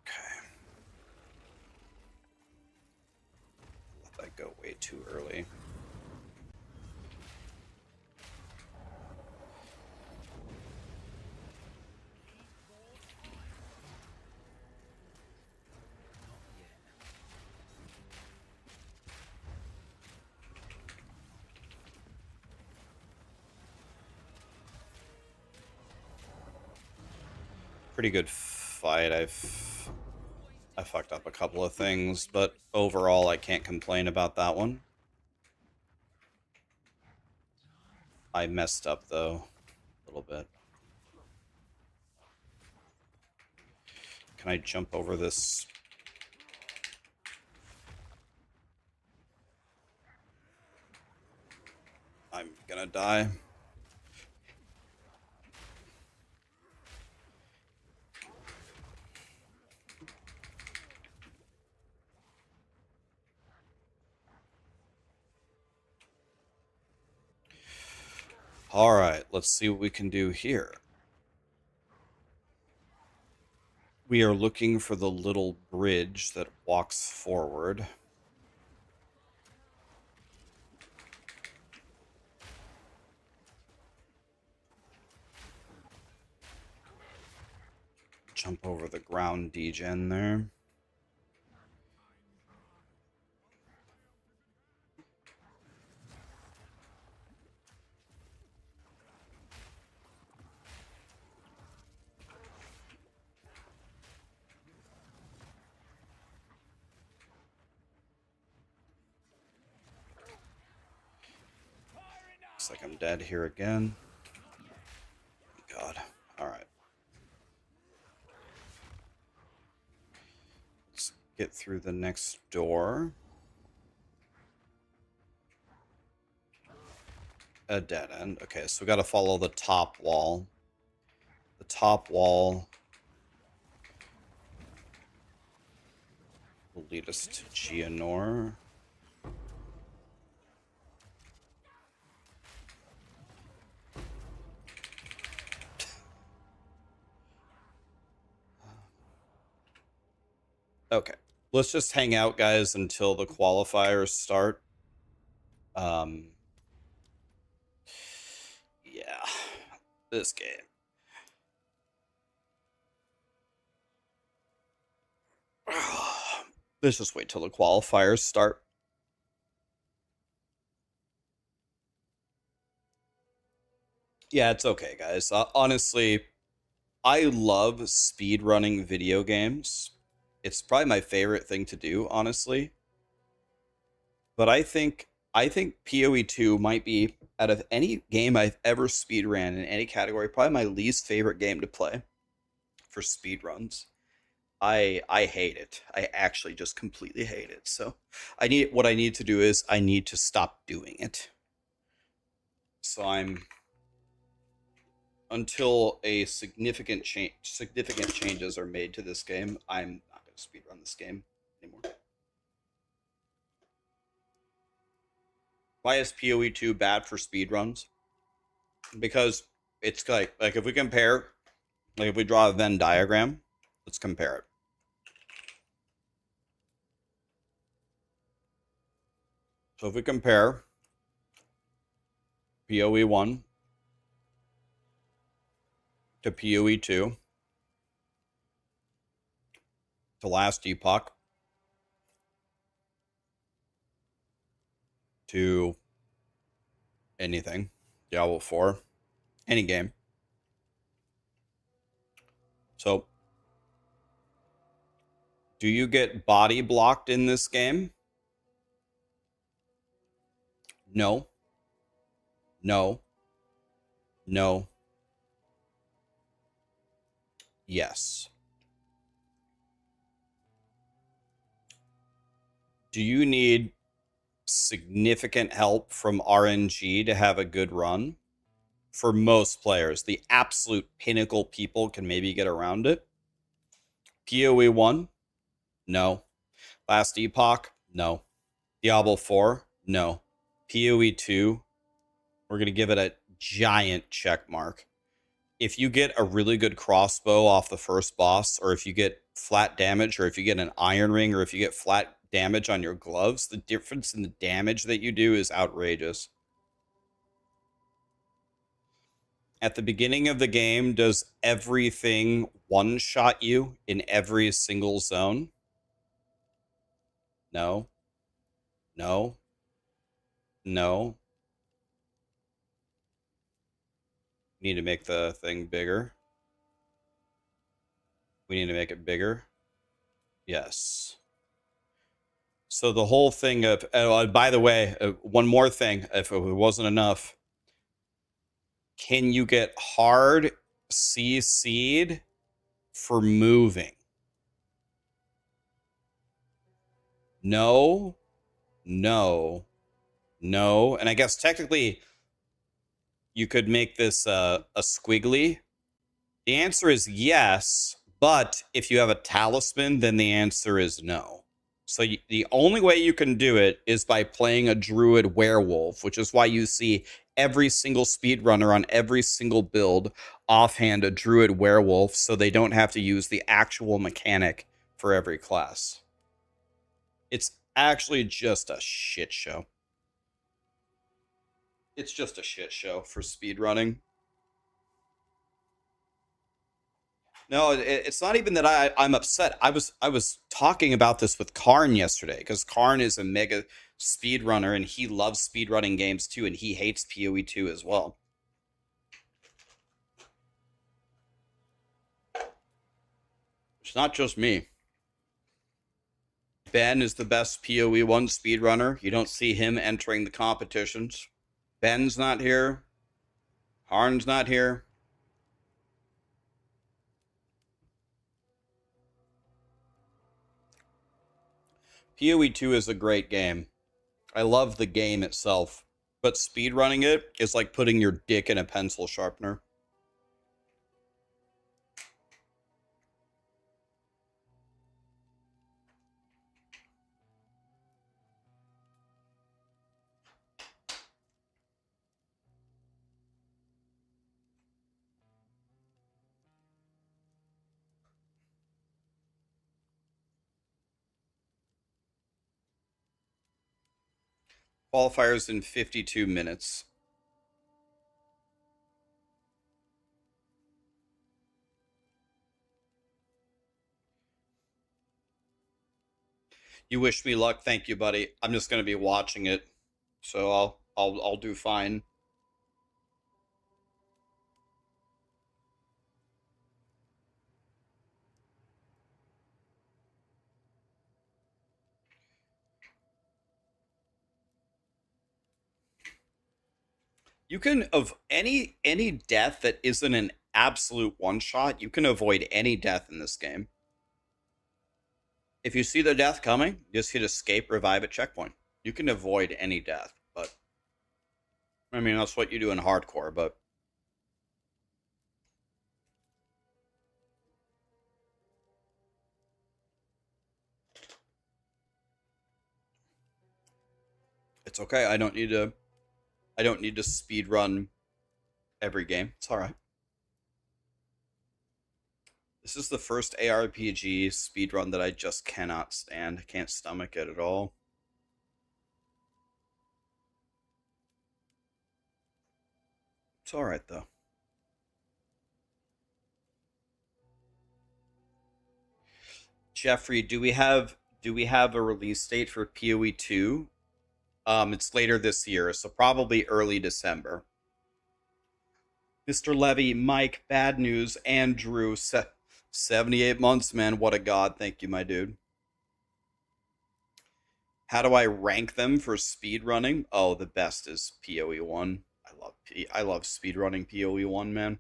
Okay. Let that go way too early. Pretty good fight. I fucked up a couple of things, but overall I can't complain about that one. I messed up though a little bit. Can I jump over this? I'm gonna die. Alright, let's see what we can do here. We are looking for the little bridge that walks forward. Jump over the ground degen there. Looks like I'm dead here again. God. Alright. Let's get through the next door. A dead end. Okay, so we gotta follow the top wall. The top wall will lead us to Geonor. Okay, let's just hang out, guys, until the qualifiers start. Yeah, this game. Let's just wait till the qualifiers start. Yeah, it's okay, guys. Honestly, I love speedrunning video games. It's probably my favorite thing to do, honestly. But I think POE2 might be, out of any game I've ever speedran in any category, probably my least favorite game to play for speedruns. I hate it. I actually just completely hate it. So what I need to do is I need to stop doing it. So until a significant changes are made to this game, I'm not going to speedrun this game anymore. Why is PoE2 bad for speedruns? Because it's like if we compare, like if we draw a Venn diagram, let's compare it. So if we compare PoE1 to POE2 to last Epoch to anything, Diablo 4, any game. So, do you get body blocked in this game? No. No. No. Yes. Do you need significant help from RNG to have a good run? For most players, the absolute pinnacle people can maybe get around it. PoE 1? No. Last Epoch? No. Diablo 4? No. PoE 2? We're going to give it a giant check mark. If you get a really good crossbow off the first boss, or if you get flat damage, or if you get an iron ring, or if you get flat damage on your gloves, the difference in the damage that you do is outrageous. At the beginning of the game, does everything one-shot you in every single zone? No. No. No. We need to make the thing bigger. We need to make it bigger. Yes. So the whole thing of, by the way, one more thing, if it wasn't enough, can you get hard CC'd for moving? No, no, no. And I guess technically you could make this a squiggly. The answer is yes, but if you have a talisman, then the answer is no. So the only way you can do it is by playing a druid werewolf, which is why you see every single speedrunner on every single build offhand a druid werewolf, so they don't have to use the actual mechanic for every class. It's actually just a shit show. It's just a shit show for speedrunning. No, it's not even that I'm upset. I was talking about this with Karn yesterday because Karn is a mega speedrunner and he loves speedrunning games too, and he hates PoE2 as well. It's not just me. Ben is the best PoE1 speedrunner. You don't see him entering the competitions. Ben's not here. Karn's not here. PoE2 is a great game. I love the game itself, but speedrunning it is like putting your dick in a pencil sharpener. Qualifiers in 52 minutes. You wish me luck. Thank you, buddy. I'm just gonna be watching it, so I'll do fine. You can of any death that isn't an absolute one shot. You can avoid any death in this game. If you see the death coming, just hit escape, revive at checkpoint. You can avoid any death, but I mean that's what you do in hardcore. But it's okay. I don't need to. I don't need to speed run every game. It's all right. This is the first ARPG speedrun that I just cannot stand. I can't stomach it at all. It's all right though. Jeffrey, do we have a release date for POE2? It's later this year, so probably early December. Mr. Levy, Mike, bad news, Andrew, 78 months, man. What a god. Thank you, my dude. How do I rank them for speed running? Oh, the best is POE1. I love speed running POE1, man.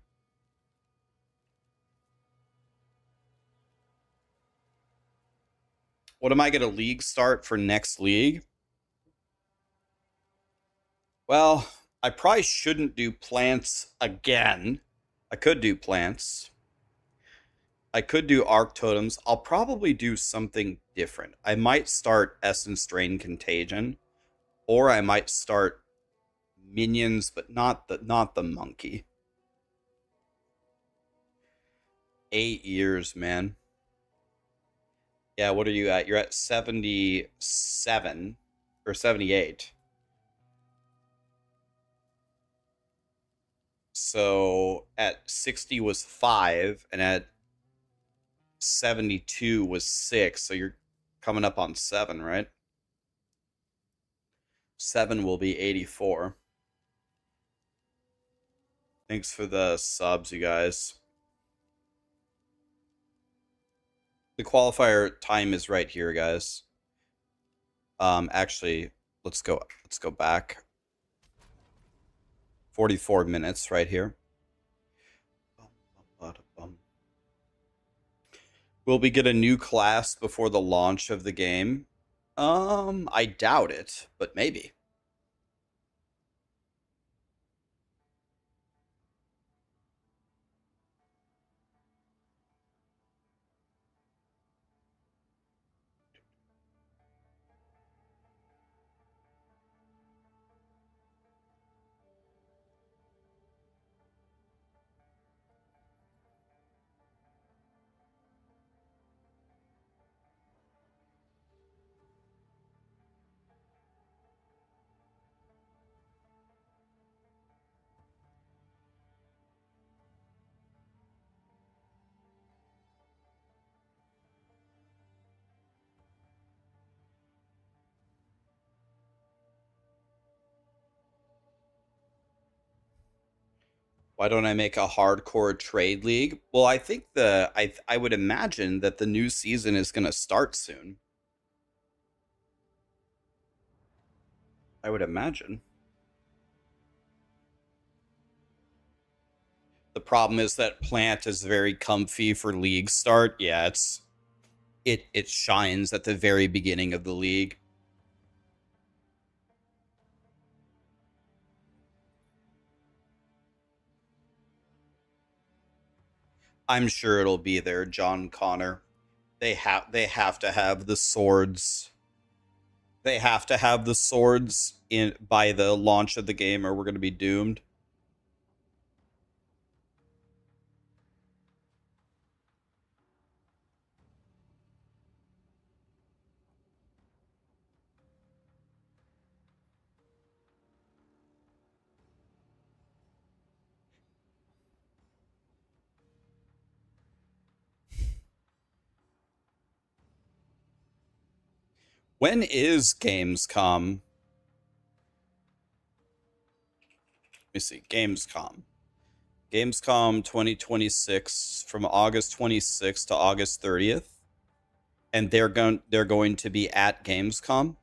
What am I going to league start for next league? Well, I probably shouldn't do plants again. I could do plants. I could do arc totems. I'll probably do something different. I might start Essence Drain Contagion, or I might start minions, but not the monkey. 8 years, man. Yeah, what are you at? You're at 77 or 78. So at 60 was 5, and at 72 was 6. So you're coming up on 7, right? 7 will be 84. Thanks for the subs, you guys. The qualifier time is right here, guys. Actually, let's go back. 44 minutes right here. Will we get a new class before the launch of the game? I doubt it, but maybe. Why don't I make a hardcore trade league? Well, I think I would imagine that the new season is going to start soon. I would imagine. The problem is that plant is very comfy for league start. Yeah, it shines at the very beginning of the league. I'm sure it'll be there, John Connor. They have to have the swords. They have to have the swords in by the launch of the game, or we're going to be doomed. When is Gamescom? Let me see. Gamescom 2026 from August 26th to August 30th. And they're going to be at Gamescom.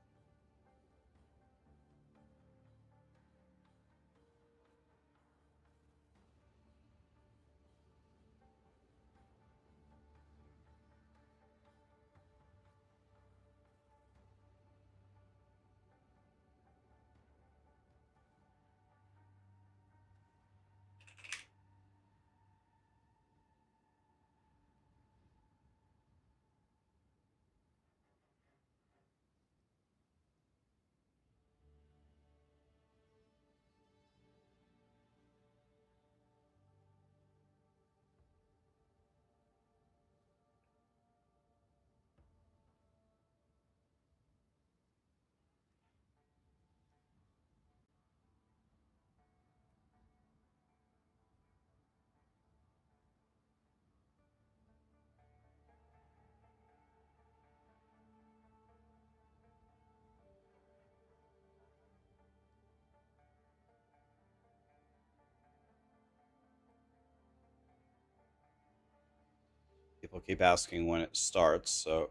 People keep asking when it starts, so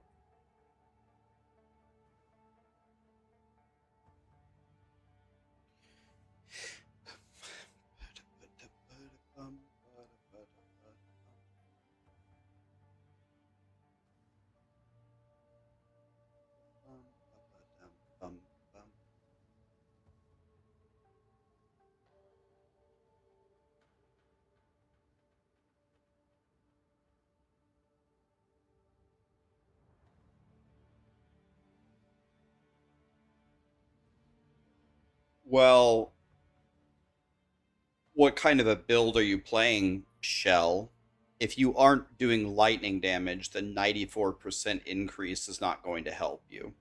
well, what kind of a build are you playing, Shell? If you aren't doing lightning damage, the 94% increase is not going to help you.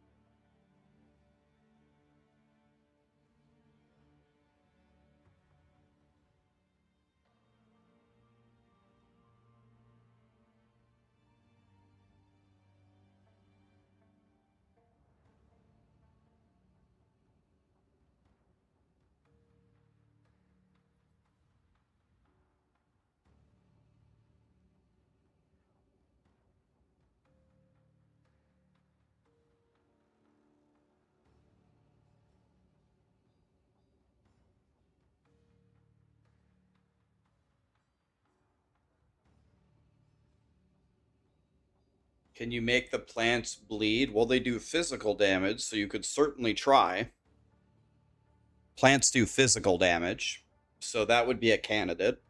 Can you make the plants bleed? Well, they do physical damage, so you could certainly try. Plants do physical damage, so that would be a candidate.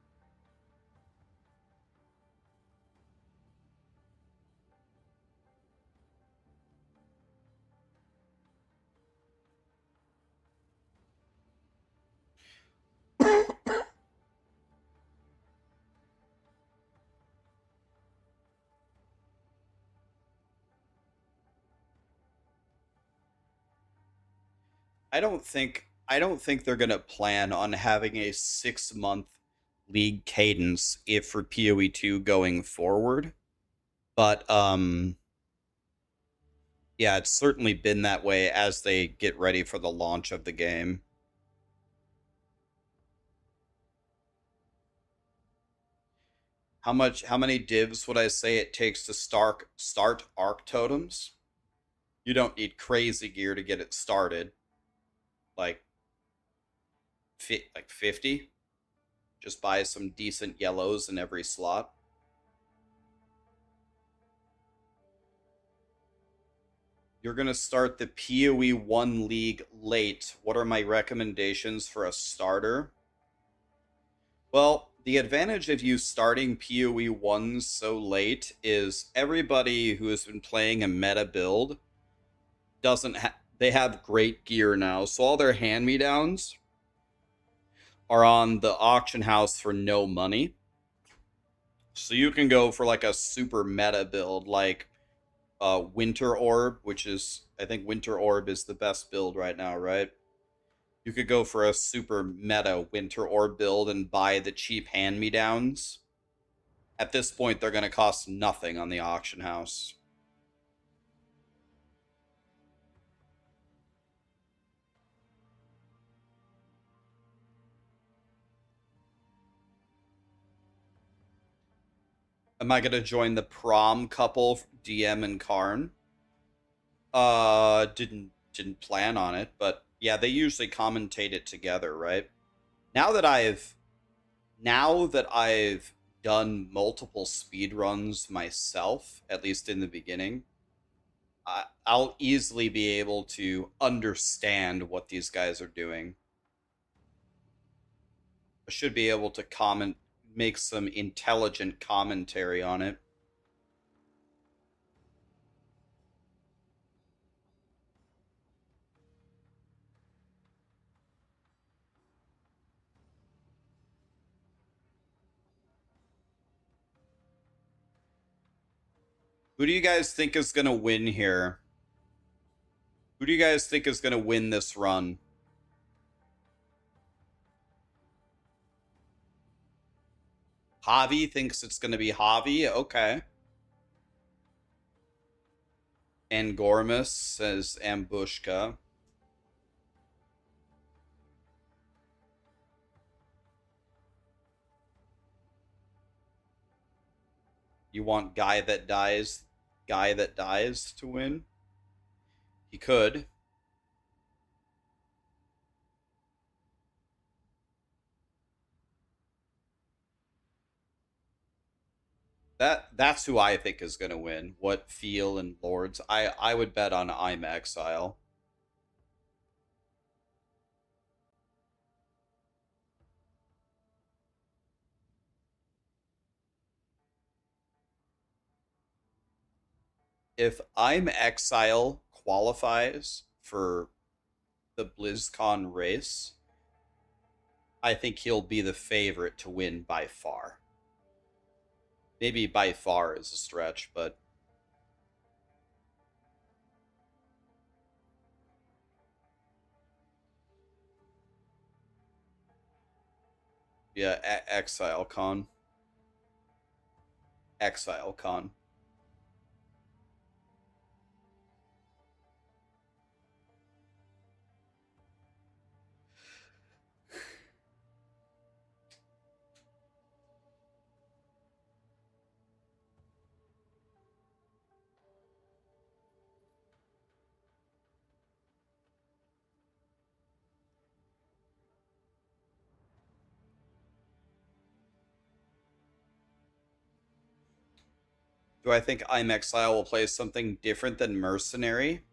I don't think they're gonna plan on having a 6 month league cadence if for PoE2 going forward. But yeah, it's certainly been that way as they get ready for the launch of the game. How many divs would I say it takes to start arc totems? You don't need crazy gear to get it started. Like like 50. Just buy some decent yellows in every slot. You're going to start the PoE1 League late. What are my recommendations for a starter? Well, the advantage of you starting PoE1 so late is everybody who has been playing a meta build doesn't they have great gear now. So all their hand-me-downs are on the auction house for no money. So you can go for like a super meta build like Winter Orb, which is I think Winter Orb is the best build right now, right? You could go for a super meta Winter Orb build and buy the cheap hand-me-downs. At this point, they're going to cost nothing on the auction house. Am I going to join the prom couple, DM and Karn? Didn't plan on it, but yeah, they usually commentate it together, right? Now that I've now that I've done multiple speed runs myself, at least in the beginning, I'll easily be able to understand what these guys are doing. I should be able to make some intelligent commentary on it. Who do you guys think is going to win here? Who do you guys think is going to win this run? Javi thinks it's going to be Javi. Okay. And Gormus says Ambushka. You want guy that dies to win? He could. That's who I think is going to win. What Feel and Lords? I would bet on I'm Exile. If I'm Exile qualifies for the BlizzCon race, I think he'll be the favorite to win by far. Maybe by far is a stretch, but yeah, Exile Con. Exile Con. Do I think I'm Exile will play something different than Mercenary?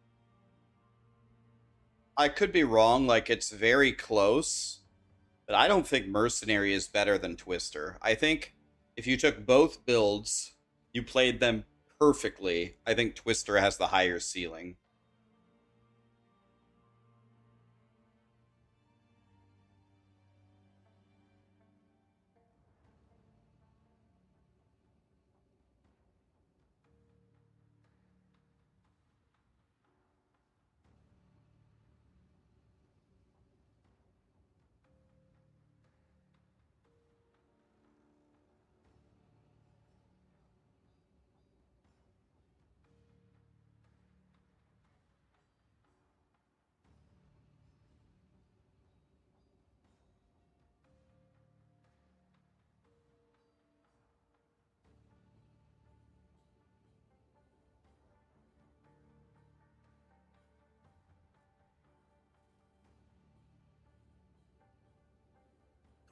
I could be wrong, like it's very close, but I don't think Mercenary is better than Twister. I think if you took both builds, you played them perfectly, I think Twister has the higher ceiling.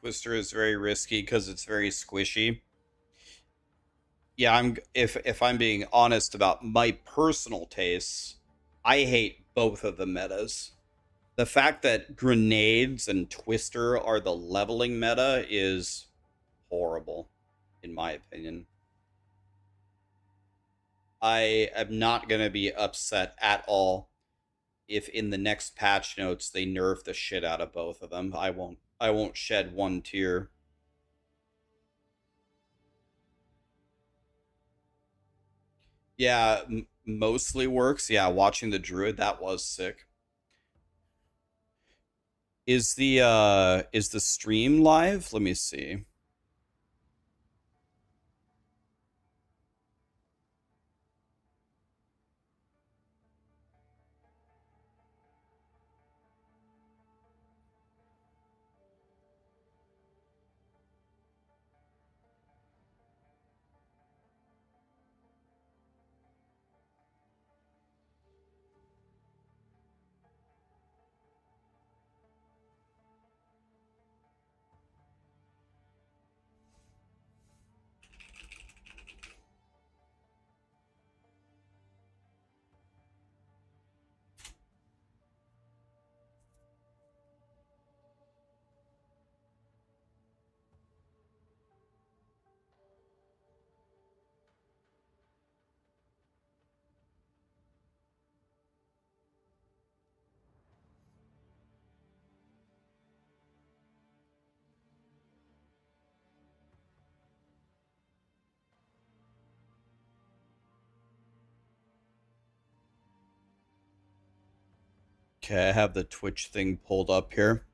Twister is very risky because it's very squishy. Yeah, I'm if I'm being honest about my personal tastes, I hate both of the metas. The fact that grenades and Twister are the leveling meta is horrible, in my opinion. I am not going to be upset at all if in the next patch notes they nerf the shit out of both of them. I won't shed one tear. Yeah, mostly works. Yeah, watching the druid, that was sick. Is the stream live? Let me see. Okay, I have the Twitch thing pulled up here.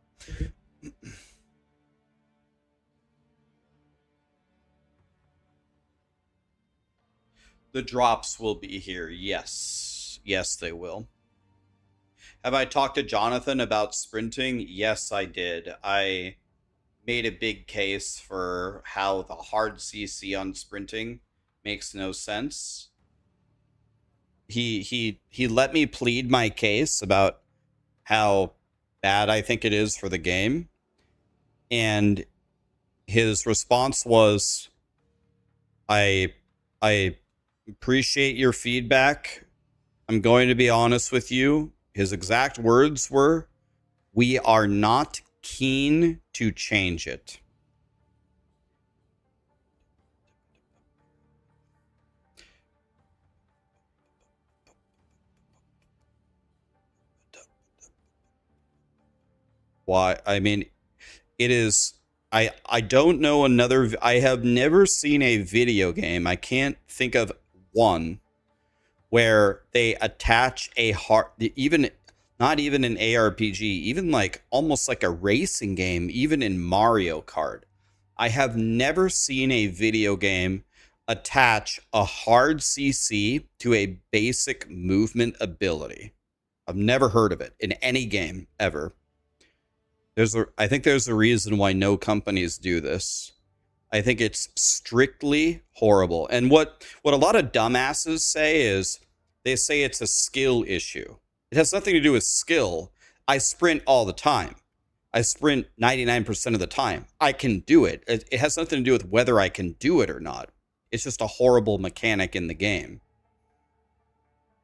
The drops will be here. Yes. Yes, they will. Have I talked to Jonathan about sprinting? Yes, I did. I made a big case for how the hard CC on sprinting makes no sense. He let me plead my case about how bad I think it is for the game, and his response was, I I appreciate your feedback. I'm going to be honest with you. His exact words were, "We are not keen to change it." Why? I mean, it is. I don't know another. I have never seen a video game. I can't think of one where they attach a hard, even not even an ARPG, even like almost like a racing game, even in Mario Kart. I have never seen a video game attach a hard CC to a basic movement ability. I've never heard of it in any game ever. I think there's a reason why no companies do this. I think it's strictly horrible. And what a lot of dumbasses say is they say it's a skill issue. It has nothing to do with skill. I sprint all the time. I sprint 99% of the time. I can do it. It has nothing to do with whether I can do it or not. It's just a horrible mechanic in the game.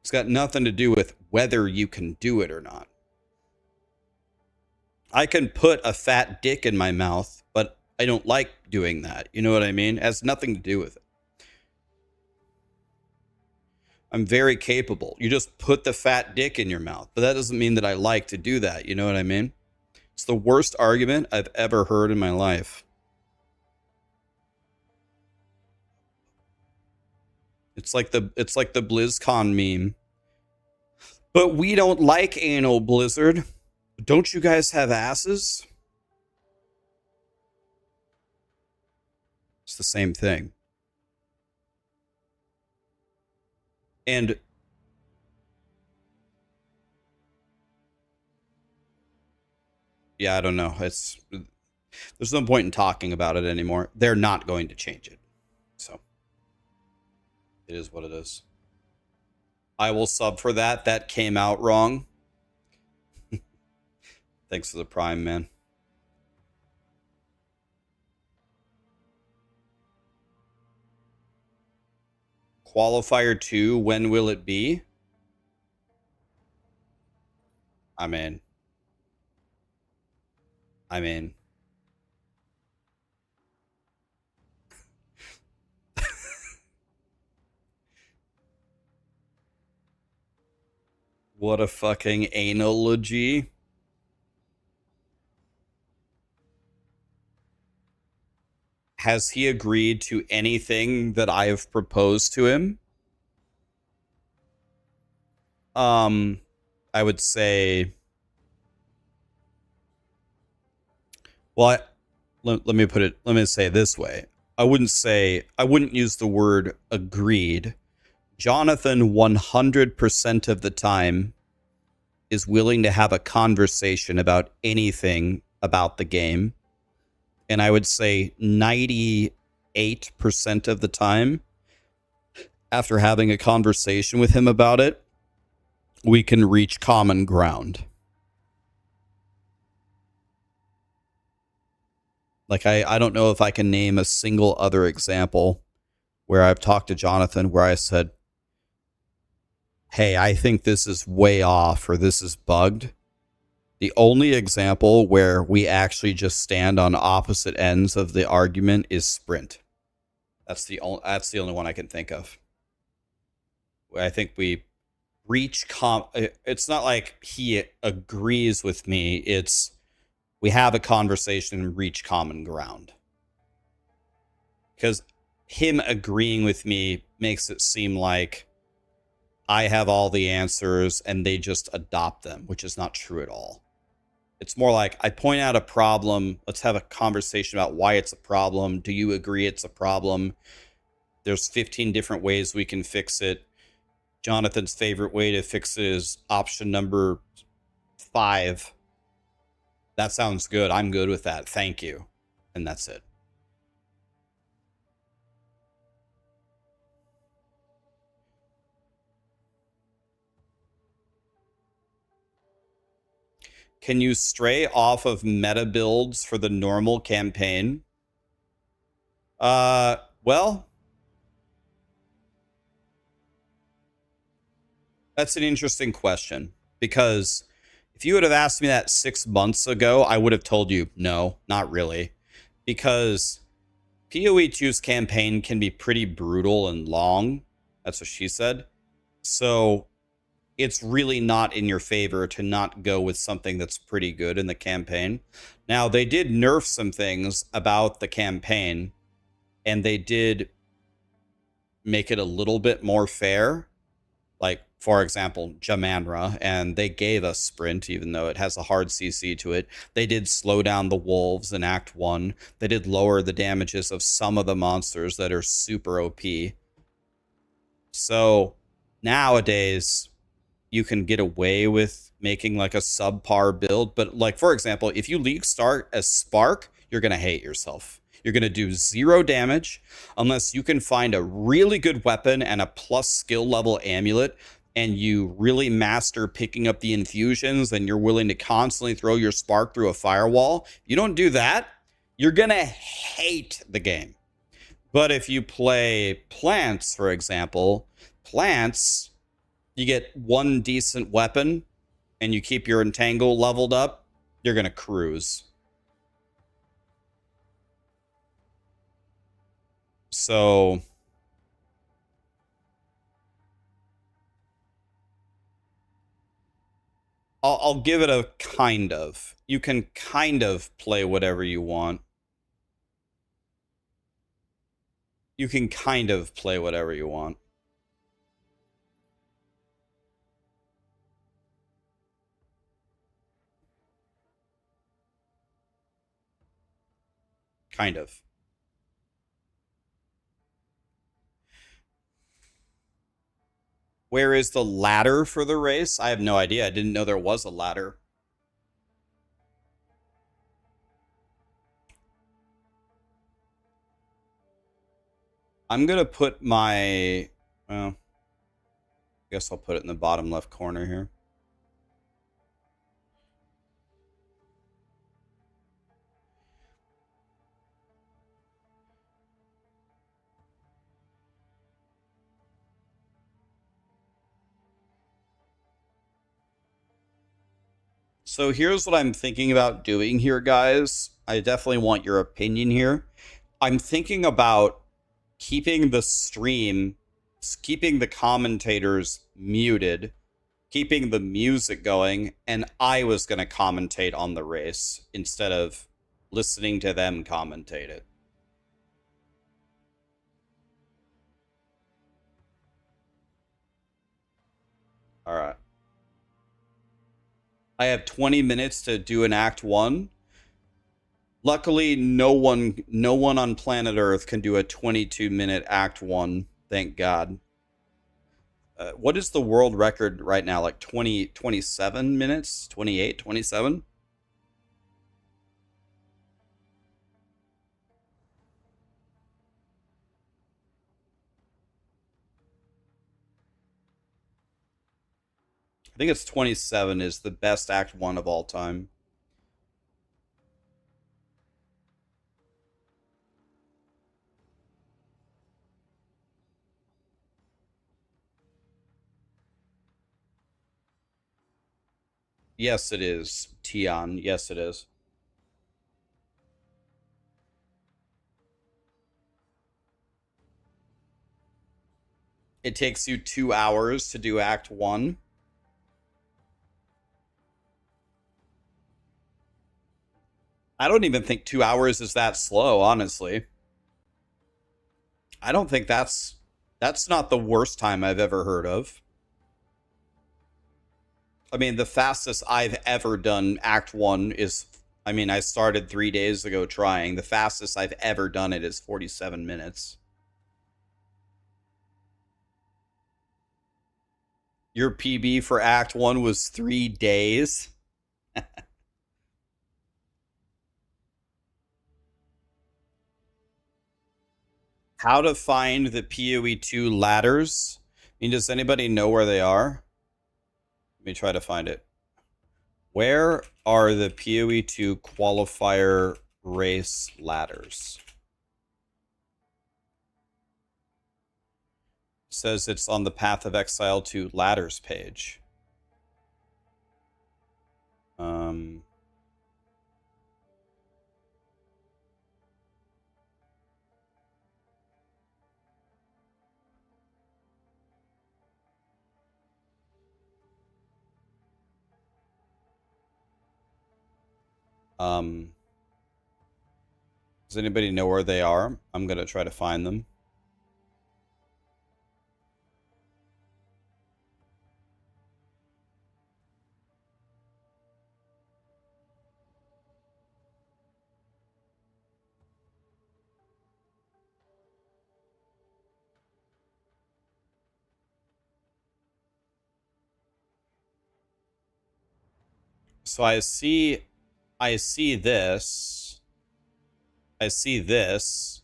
It's got nothing to do with whether you can do it or not. I can put a fat dick in my mouth, but I don't like doing that. You know what I mean? It has nothing to do with it. I'm very capable. You just put the fat dick in your mouth, but that doesn't mean that I like to do that. You know what I mean? It's the worst argument I've ever heard in my life. It's like the BlizzCon meme. But we don't like anal, Blizzard. Don't you guys have asses? It's the same thing. And yeah, I don't know. There's no point in talking about it anymore. They're not going to change it. So it is what it is. I will sub for that. That came out wrong. Thanks for the prime, man. Qualifier 2, when will it be? I'm in. What a fucking analogy. Has he agreed to anything that I have proposed to him? I would say, well, let me say it this way. I wouldn't use the word agreed. Jonathan 100% of the time is willing to have a conversation about anything about the game. And I would say 98% of the time, after having a conversation with him about it, we can reach common ground. Like, I don't know if I can name a single other example where I've talked to Jonathan where I said, hey, I think this is way off or this is bugged. The only example where we actually just stand on opposite ends of the argument is Sprint. That's the only one I can think of. I think we reach it's not like he agrees with me. It's we have a conversation and reach common ground. Because him agreeing with me makes it seem like I have all the answers and they just adopt them, which is not true at all. It's more like I point out a problem. Let's have a conversation about why it's a problem. Do you agree it's a problem? There's 15 different ways we can fix it. Jonathan's favorite way to fix it is option number 5. That sounds good. I'm good with that. Thank you. And that's it. Can you stray off of meta builds for the normal campaign? Well, that's an interesting question, because if you would have asked me that 6 months ago, I would have told you no, not really, because POE2's campaign can be pretty brutal and long. That's what she said. So it's really not in your favor to not go with something that's pretty good in the campaign. Now, they did nerf some things about the campaign, and they did make it a little bit more fair. Like, for example, Jamanra, and they gave us sprint, even though it has a hard CC to it. They did slow down the wolves in Act 1. They did lower the damages of some of the monsters that are super OP. So nowadays, you can get away with making like a subpar build. But like, for example, if you league start as Spark, you're going to hate yourself. You're going to do 0 damage unless you can find a really good weapon and a plus skill level amulet, and you really master picking up the infusions, and you're willing to constantly throw your Spark through a firewall. If you don't do that, you're going to hate the game. But if you play plants, for example, plants, you get one decent weapon and you keep your entangle leveled up, you're going to cruise. So I'll give it a kind of. You can kind of play whatever you want. You can kind of play whatever you want. Kind of. Where is the ladder for the race? I have no idea. I didn't know there was a ladder. I'm going to put my... Well, I guess I'll put it in the bottom left corner here. So here's what I'm thinking about doing here, guys. I definitely want your opinion here. I'm thinking about keeping the stream, keeping the commentators muted, keeping the music going, and I was going to commentate on the race instead of listening to them commentate it. All right. I have 20 minutes to do an Act 1. Luckily, no one on planet Earth can do a 22-minute Act 1. Thank God. What is the world record right now? Like 27 minutes? 28, 27? I think it's 27 is the best Act 1 of all time. Yes, it is, Tion. Yes, it is. It takes you 2 hours to do Act 1. I don't even think 2 hours is that slow, honestly. I don't think that's not the worst time I've ever heard of. I mean, the fastest I've ever done Act 1 is, I mean, I started 3 days ago trying. The fastest I've ever done it is 47 minutes. Your PB for Act 1 was 3 days? How to find the POE2 ladders? I mean, does anybody know where they are? Let me try to find it. Where are the POE2 qualifier race ladders? It says it's on the Path of Exile to ladders page. Does anybody know where they are? I'm gonna try to find them. So I see this. I see this.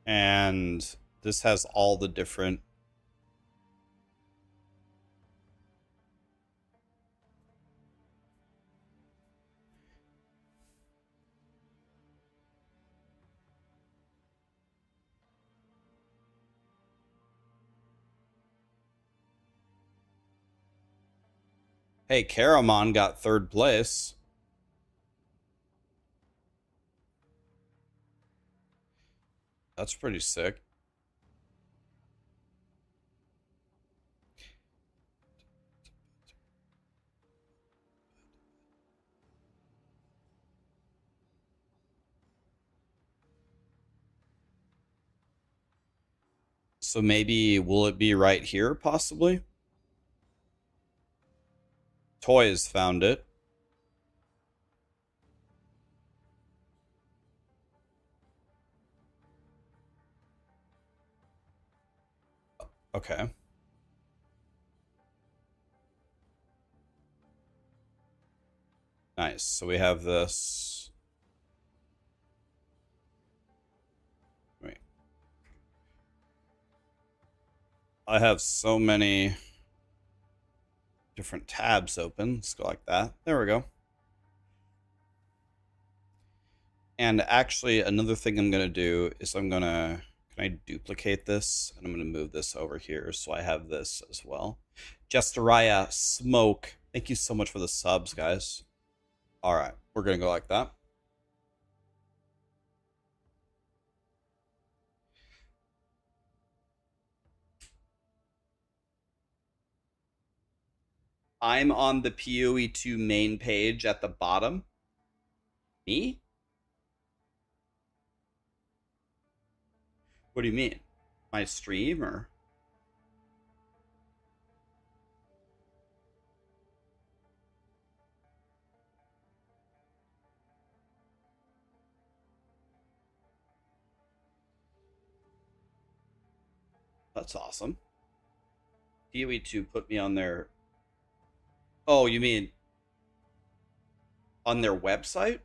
And this has all the different. Hey, Caramon got 3rd place. That's pretty sick. So maybe, will it be right here, possibly? Toys found it. Okay. Nice. So we have this. Wait. I have so many different tabs open. Let's go like that. There we go. And actually, another thing I'm going to do is can I duplicate this? And I'm going to move this over here so I have this as well. Jestariah Smoke. Thank you so much for the subs, guys. All right. We're going to go like that. I'm on the POE2 main page at the bottom. Me? What do you mean? My stream or? That's awesome. POE2 put me on their. Oh, you mean on their website?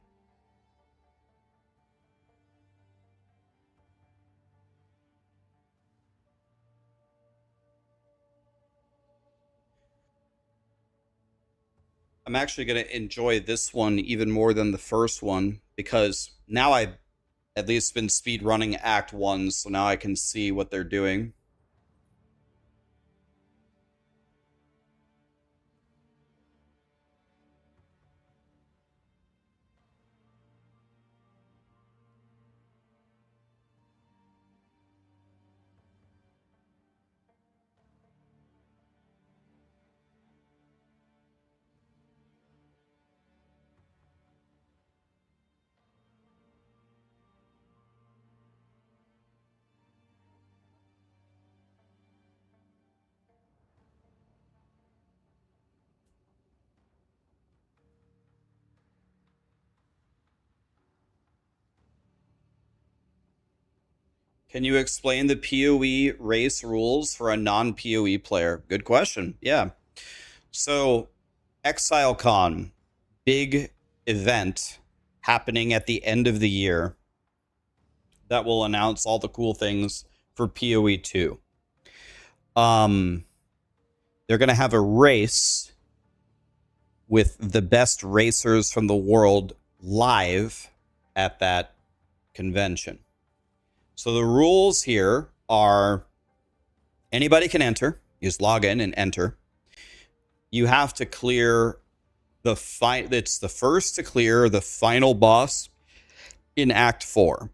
I'm actually going to enjoy this one even more than the first one because now I've at least been speed running Act 1, so now I can see what they're doing. Can you explain the PoE race rules for a non-PoE player? Good question. Yeah. So, ExileCon, big event happening at the end of the year that will announce all the cool things for PoE2. They're going to have a race with the best racers from the world live at that convention. So the rules here are anybody can enter. You just log in and enter. You have to clear the fight. It's the first to clear the final boss in Act 4.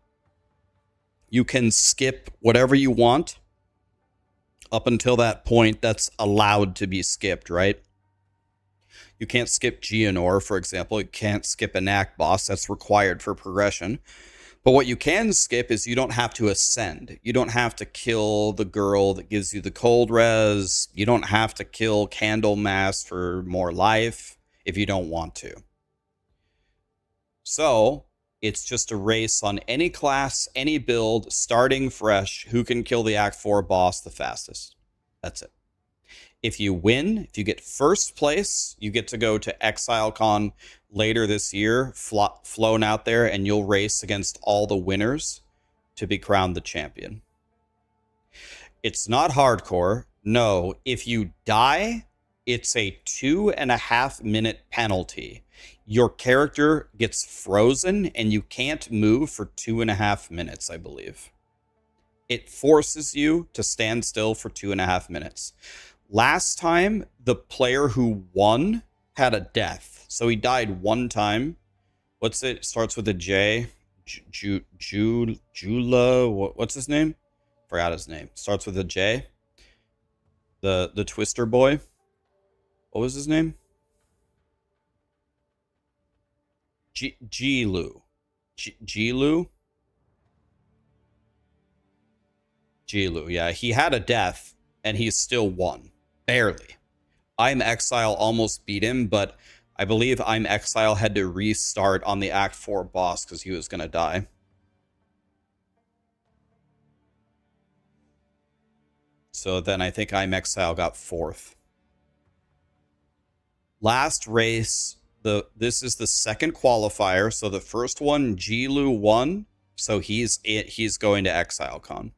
You can skip whatever you want up until that point that's allowed to be skipped, right? You can't skip Geonor, for example. You can't skip an Act boss. That's required for progression. But what you can skip is you don't have to ascend. You don't have to kill the girl that gives you the cold res. You don't have to kill Candlemas for more life if you don't want to. So it's just a race on any class, any build, starting fresh, who can kill the Act 4 boss the fastest. That's it. If you win, if you get first place, you get to go to ExileCon later this year, flown out there, and you'll race against all the winners to be crowned the champion. It's not hardcore. No, if you die, it's a 2.5 minute penalty. Your character gets frozen and you can't move for 2.5 minutes, I believe. It forces you to stand still for 2.5 minutes. Last time, the player who won had a death. So he died one time. What's it? Starts with a J. Jula. What's his name? Forgot his name. Starts with a J. The Twister boy. What was his name? Jilu. Jilu. Jilu. Yeah, he had a death and he still won. Barely. I'm Exile almost beat him, but I believe I'm Exile had to restart on the Act 4 boss because he was going to die. So then I think I'm Exile got 4th. Last race, this is the second qualifier. So the first one, Jilu won. So he's going to ExileCon.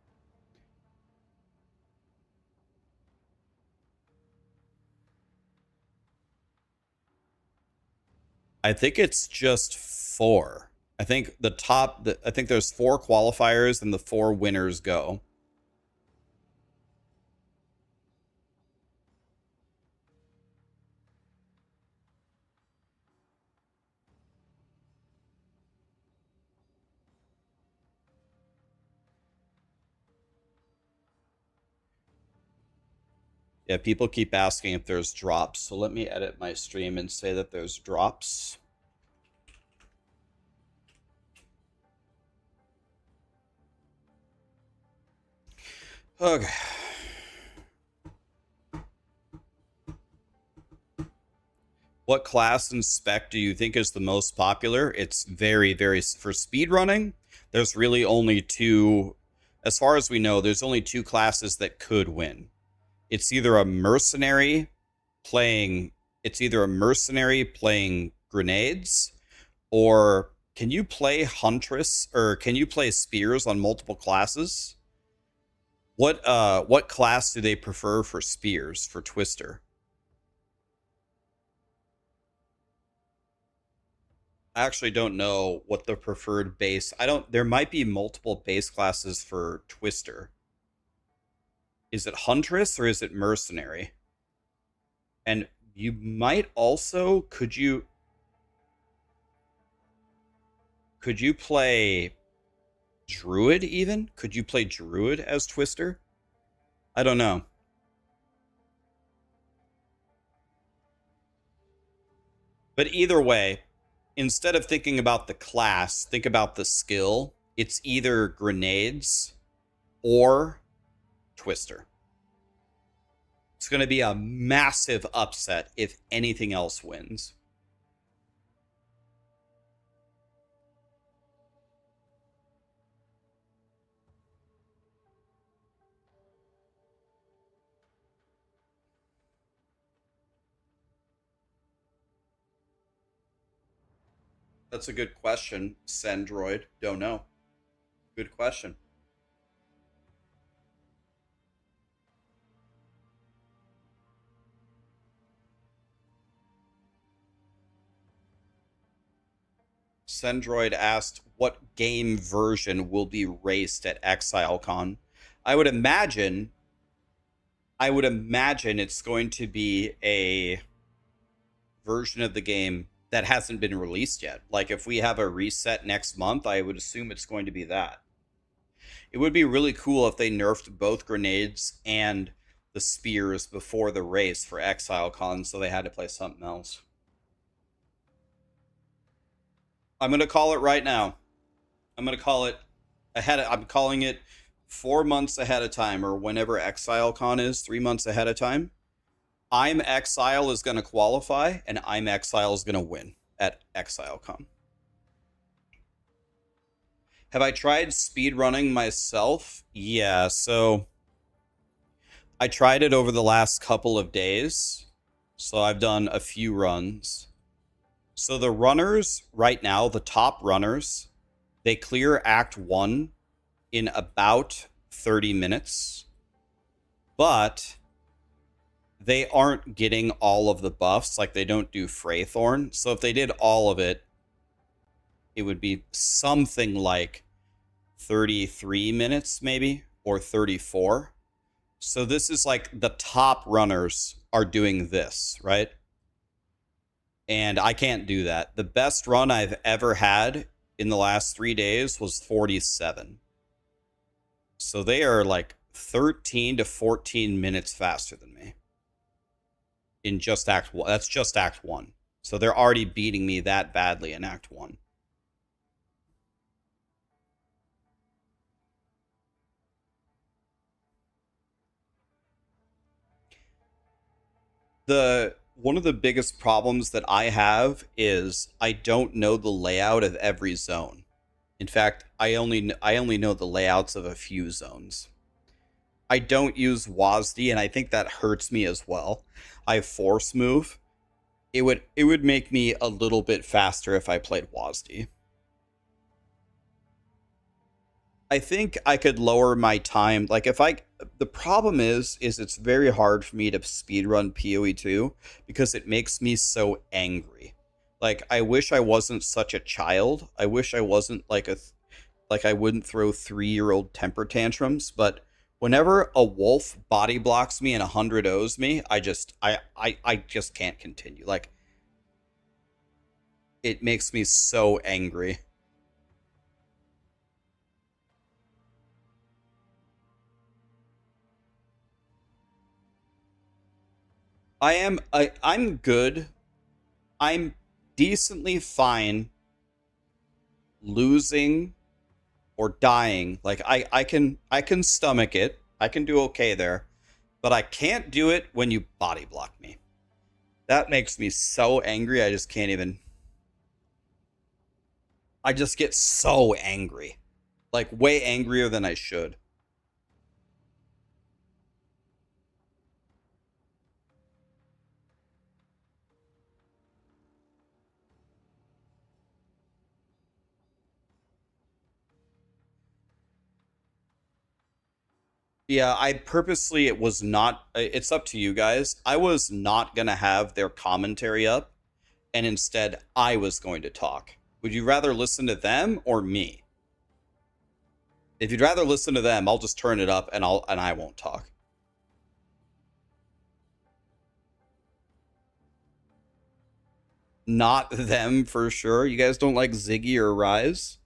I think it's just 4. I think I think there's 4 qualifiers and the 4 winners go. Yeah, people keep asking if there's drops. So let me edit my stream and say that there's drops. Okay. What class and spec do you think is the most popular? It's very, very... For speedrunning, there's really only 2... As far as we know, there's only 2 classes that could win. It's either a mercenary playing... It's either a mercenary playing grenades, or can you play Huntress, or can you play spears on multiple classes? What class do they prefer for spears for Twister? I actually don't know what the preferred base. There might be multiple base classes for Twister. Is it Huntress or is it Mercenary? And you might also, could you play Druid even? Could you play Druid as Twister? I don't know. But either way, instead of thinking about the class, think about the skill. It's either grenades or Twister. It's going to be a massive upset if anything else wins. That's a good question, Sendroid. Don't know. Good question. Sendroid asked what game version will be raced at ExileCon. I would imagine it's going to be a version of the game that hasn't been released yet. Like if we have a reset next month, I would assume it's going to be that. It would be really cool if they nerfed both grenades and the spears before the race for ExileCon, so they had to play something else. I'm going to call it right now. I'm going to call it I'm calling it 4 months ahead of time, or whenever ExileCon is, 3 months ahead of time. I'm Exile is going to qualify, and I'm Exile is going to win at ExileCon. Have I tried speedrunning myself? Yeah, so I tried it over the last couple of days. So I've done a few runs. So the runners right now, the top runners, they clear Act 1 in about 30 minutes. But they aren't getting all of the buffs. Like they don't do Freythorn. So if they did all of it, it would be something like 33 minutes maybe, or 34. So this is like the top runners are doing this, right? And I can't do that. The best run I've ever had in the last 3 days was 47. So they are like 13 to 14 minutes faster than me in just Act 1. That's just Act 1. So they're already beating me that badly in Act 1. One of the biggest problems that I have is I don't know the layout of every zone. In fact, I only know the layouts of a few zones. I don't use WASD, and I think that hurts me as well. I force move. It would make me a little bit faster if I played WASD. I think I could lower my time. Like if I, the problem is it's very hard for me to speedrun POE2 because it makes me so angry. Like I wish I wasn't such a child. I wish I wasn't like I wouldn't throw 3-year-old temper tantrums. But whenever a wolf body blocks me and 100 O's me, I just can't continue. Like it makes me so angry. I'm good. I'm decently fine losing or dying. Like I can stomach it. I can do okay there. But I can't do it when you body block me. That makes me so angry. I just can't even, I just get so angry. Like way angrier than I should. Yeah, I purposely, it was not, it's up to you guys. I was not going to have their commentary up, and instead I was going to talk. Would you rather listen to them or me? If you'd rather listen to them, I'll just turn it up and I won't talk. Not them for sure. You guys don't like Ziggy or Rise?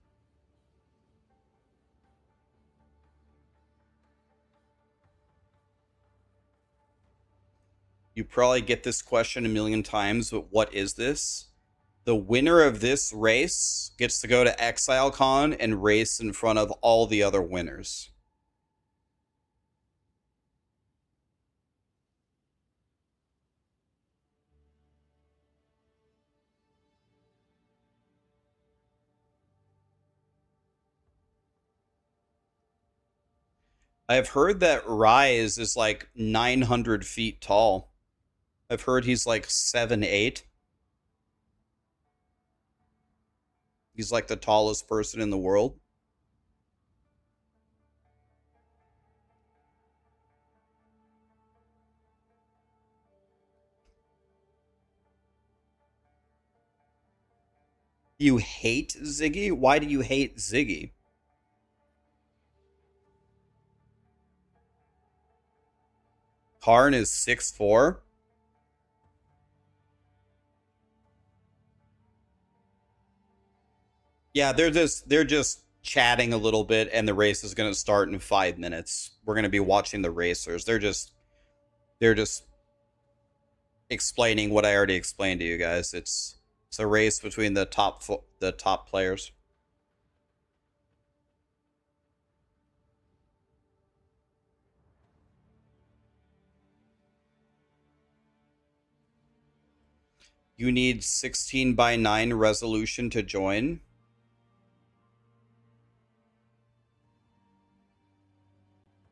You probably get this question a million times, but what is this? The winner of this race gets to go to ExileCon and race in front of all the other winners. I've heard that Rise is like 900 feet tall. I've heard he's like 7'8". He's like the tallest person in the world. You hate Ziggy? Why do you hate Ziggy? Karn is 6'4". Yeah, they're just chatting a little bit, and the race is going to start in 5 minutes. We're going to be watching the racers. They're just explaining what I already explained to you guys. It's a race between the top players. You need 16:9 resolution to join.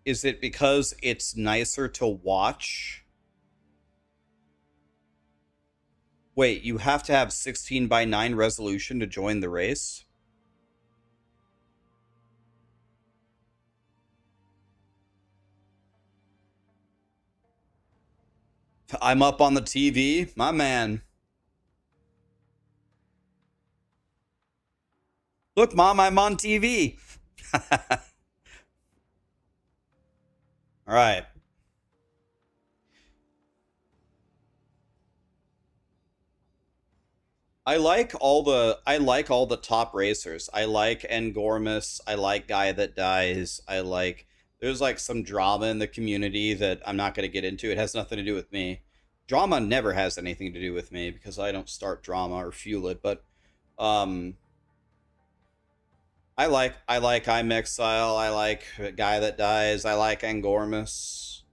Is it because it's nicer to watch? Wait, you have to have 16:9 resolution to join the race? I'm up on the TV, my man. Look, Mom, I'm on TV. All right. I like all the top racers. I like Engormus. I like Guy That Dies. There's like some drama in the community that I'm not going to get into. It has nothing to do with me. Drama never has anything to do with me because I don't start drama or fuel it. But um, I like I'm Exile. I like Guy That Dies. I like Engormus.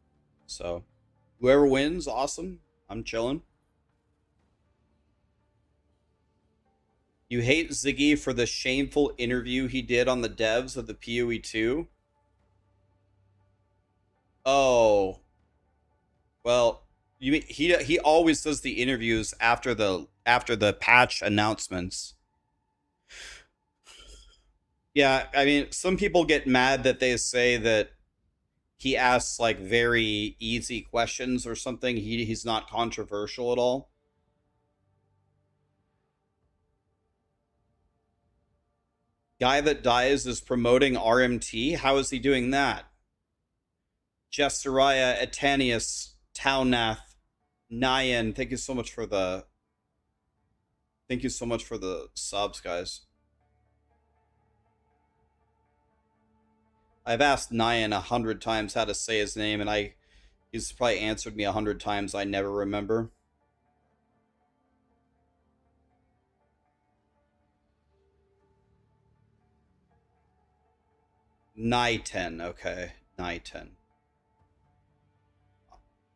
So whoever wins, awesome. I'm chilling. You hate Ziggy for the shameful interview he did on the devs of the POE2? Oh, well, he always does the interviews after the patch announcements. Yeah, I mean, some people get mad that they say that he asks like very easy questions or something. He's not controversial at all. Guy That Dies is promoting RMT. How is he doing that? Jessariah, Etanius, Townath, Nyan, thank you so much for the subs, guys. I've asked Nyan 100 times how to say his name, and he's probably answered me 100 times. I never remember. Niten, okay, Niten.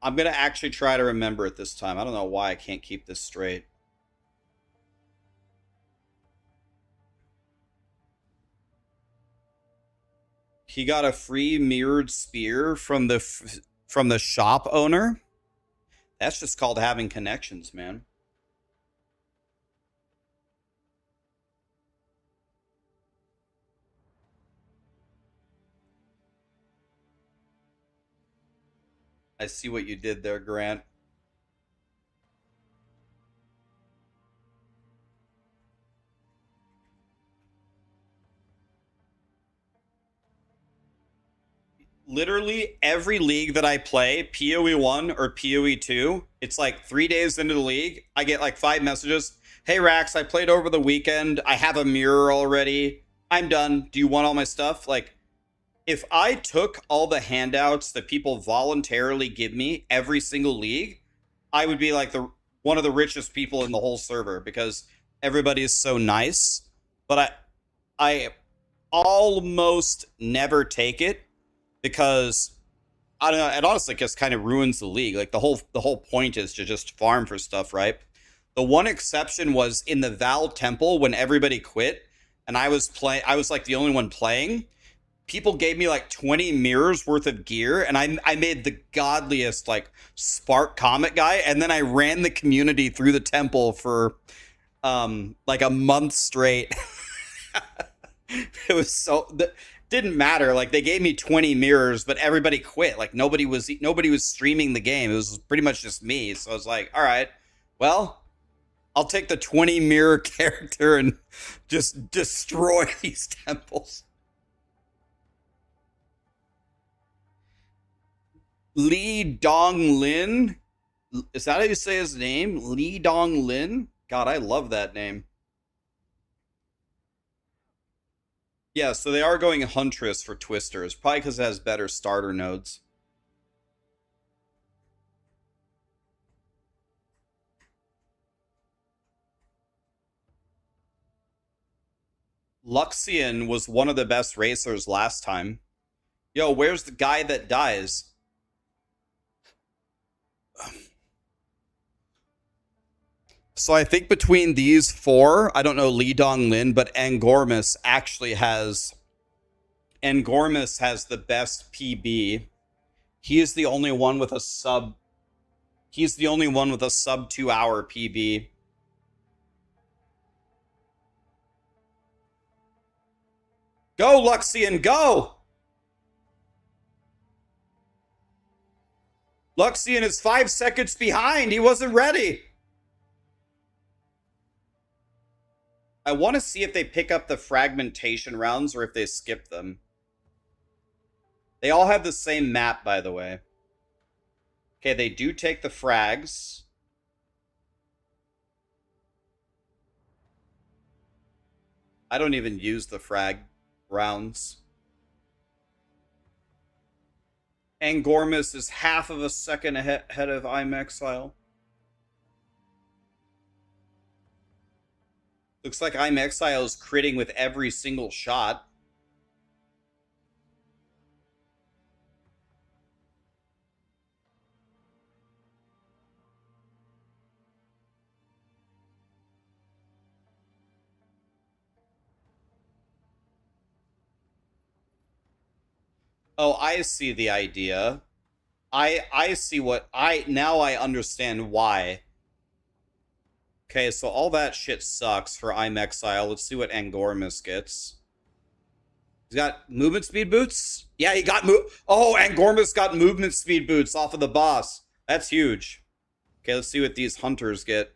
I'm gonna actually try to remember it this time. I don't know why I can't keep this straight. He got a free mirrored spear from the shop owner. That's just called having connections, man. I see what you did there, Grant. Literally every league that I play, POE1 or POE2, it's like 3 days into the league, I get like 5 messages. Hey, Rax, I played over the weekend. I have a mirror already. I'm done. Do you want all my stuff? Like, if I took all the handouts that people voluntarily give me every single league, I would be like one of the richest people in the whole server because everybody is so nice. But I almost never take it because I don't know. It honestly just kind of ruins the league. Like the whole point is to just farm for stuff, right? The one exception was in the Val Temple when everybody quit, and I was playing. I was like the only one playing. People gave me like 20 mirrors worth of gear, and I made the godliest like Spark Comet guy, and then I ran the community through the temple for like a month straight. It was didn't matter. Like they gave me 20 mirrors, but everybody quit. Like nobody was streaming the game. It was pretty much just me. So I was like, all right, well, I'll take the 20 mirror character and just destroy these temples. Lee Dong Lin? Is that how you say his name? Lee Dong Lin? God, I love that name. Yeah, so they are going Huntress for Twisters, probably because it has better starter nodes. Luxian was one of the best racers last time. Yo, where's the guy that dies? So I think between these four, I don't know Lee Dong Lin, but Angormus actually has. Angormus has the best PB. He is the only one with a sub. He's the only one with a sub 2 hour PB. Go, Luxian, go! Luxian is 5 seconds behind. He wasn't ready. I want to see if they pick up the fragmentation rounds or if they skip them. They all have the same map, by the way. Okay, they do take the frags. I don't even use the frag rounds. Angormus is half of a second ahead of Exile. Looks like Exile is critting with every single shot. Oh, I see the idea. I see what now I understand why. Okay, so all that shit sucks for Exile. Let's see what Angormus gets. He's got movement speed boots? Yeah, he got Oh, Angormus got movement speed boots off of the boss. That's huge. Okay, let's see what these hunters get.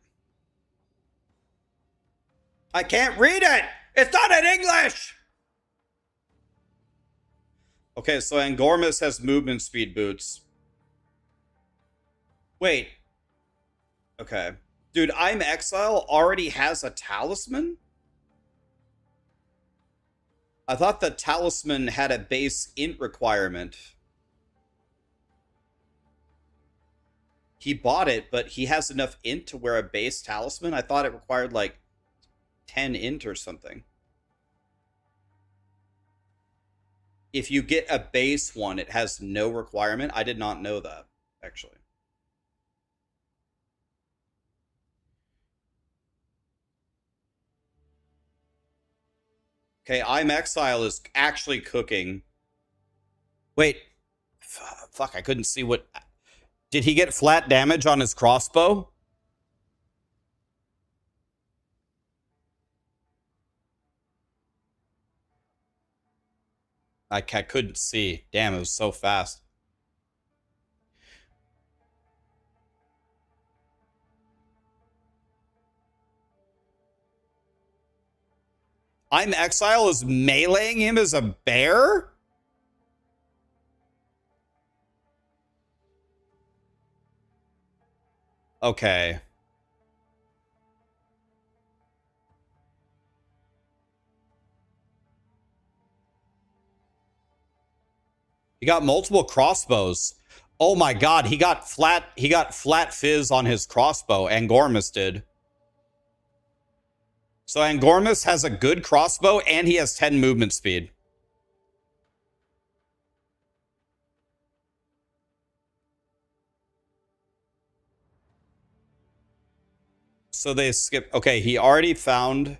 I can't read it! It's not in English! Okay, so Angormus has movement speed boots. Wait. Okay. Dude, Exile already has a talisman? I thought the talisman had a base int requirement. He bought it, but he has enough int to wear a base talisman? I thought it required like 10 int or something. If you get a base one, it has no requirement. I did not know that, actually. Okay, Exile is actually cooking. Wait. Fuck, I couldn't see what... Did he get flat damage on his crossbow? I couldn't see. Damn, it was so fast. Exile is meleeing him as a bear? Okay. He got multiple crossbows. Oh my god, he got flat fizz on his crossbow. Angormus did. So Angormus has a good crossbow and he has 10 movement speed. So they skip. Okay, he already found.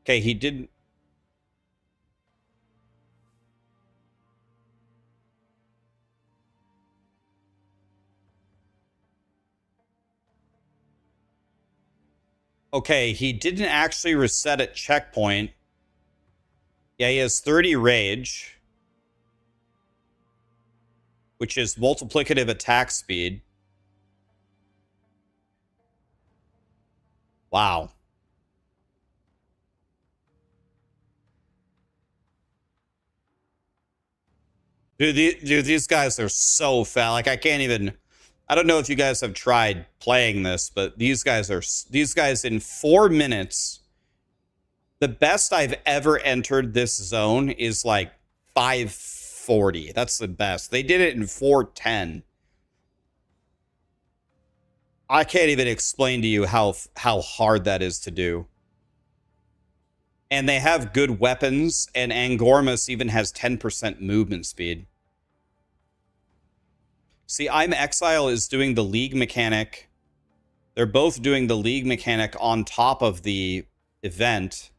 Okay, he didn't. Okay, he didn't actually reset at checkpoint. Yeah, he has 30 rage, which is multiplicative attack speed. Wow. Dude, these guys are so fat. Like, I can't even. I don't know if you guys have tried playing this, but these guys in 4 minutes. The best I've ever entered this zone is like 540. That's the best. They did it in 410. I can't even explain to you how hard that is to do. And they have good weapons, and Angormus even has 10% movement speed. See, I'm Exile is doing the league mechanic. They're both doing the league mechanic on top of the event.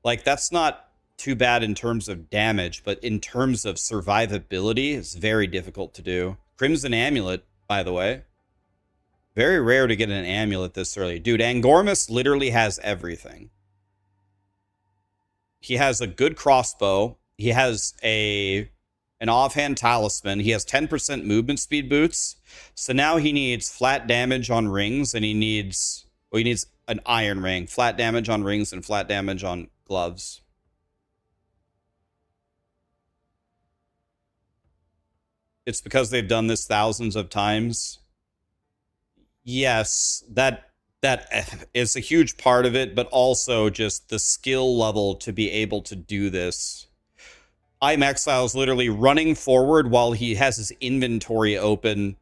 Like, that's not too bad in terms of damage, but in terms of survivability, it's very difficult to do. Crimson Amulet, by the way. Very rare to get an amulet this early. Dude, Angormus literally has everything. He has a good crossbow. He has an offhand talisman. He has 10% movement speed boots. So now he needs flat damage on rings, and he needs an iron ring. Flat damage on rings and flat damage on gloves. It's because they've done this thousands of times. Yes, that is a huge part of it, but also just the skill level to be able to do this. I'm Exile's literally running forward while he has his inventory open,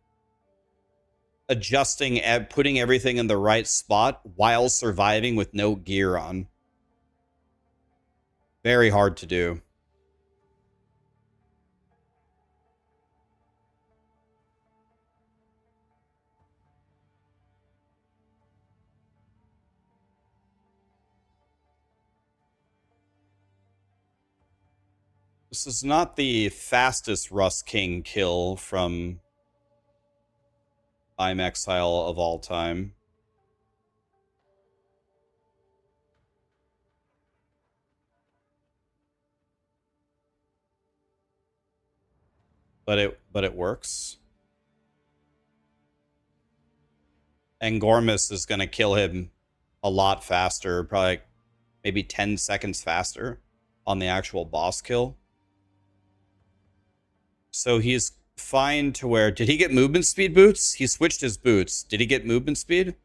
adjusting, putting everything in the right spot while surviving with no gear on. Very hard to do. This is not the fastest Rust King kill from I'm Exile of all time. But it works. Angormus is going to kill him a lot faster, probably like maybe 10 seconds faster on the actual boss kill. So he's fine to where... Did he get movement speed boots? He switched his boots. Did he get movement speed?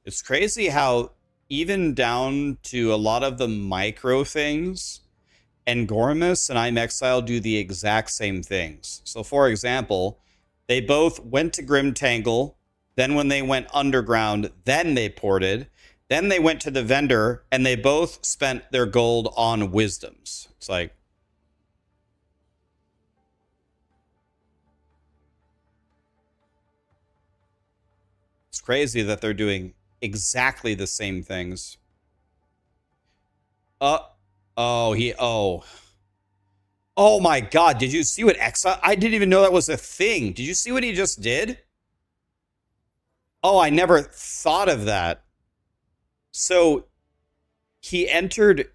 It's crazy how even down to a lot of the micro things, Angormus and I'm Exile do the exact same things. So for example, they both went to Grimtangle, then when they went underground, then they ported, then they went to the vendor, and they both spent their gold on wisdoms. It's like, it's crazy that they're doing exactly the same things. Oh my god, did you see what Exile? I didn't even know that was a thing. Did you see what he just did? Oh, I never thought of that. So he entered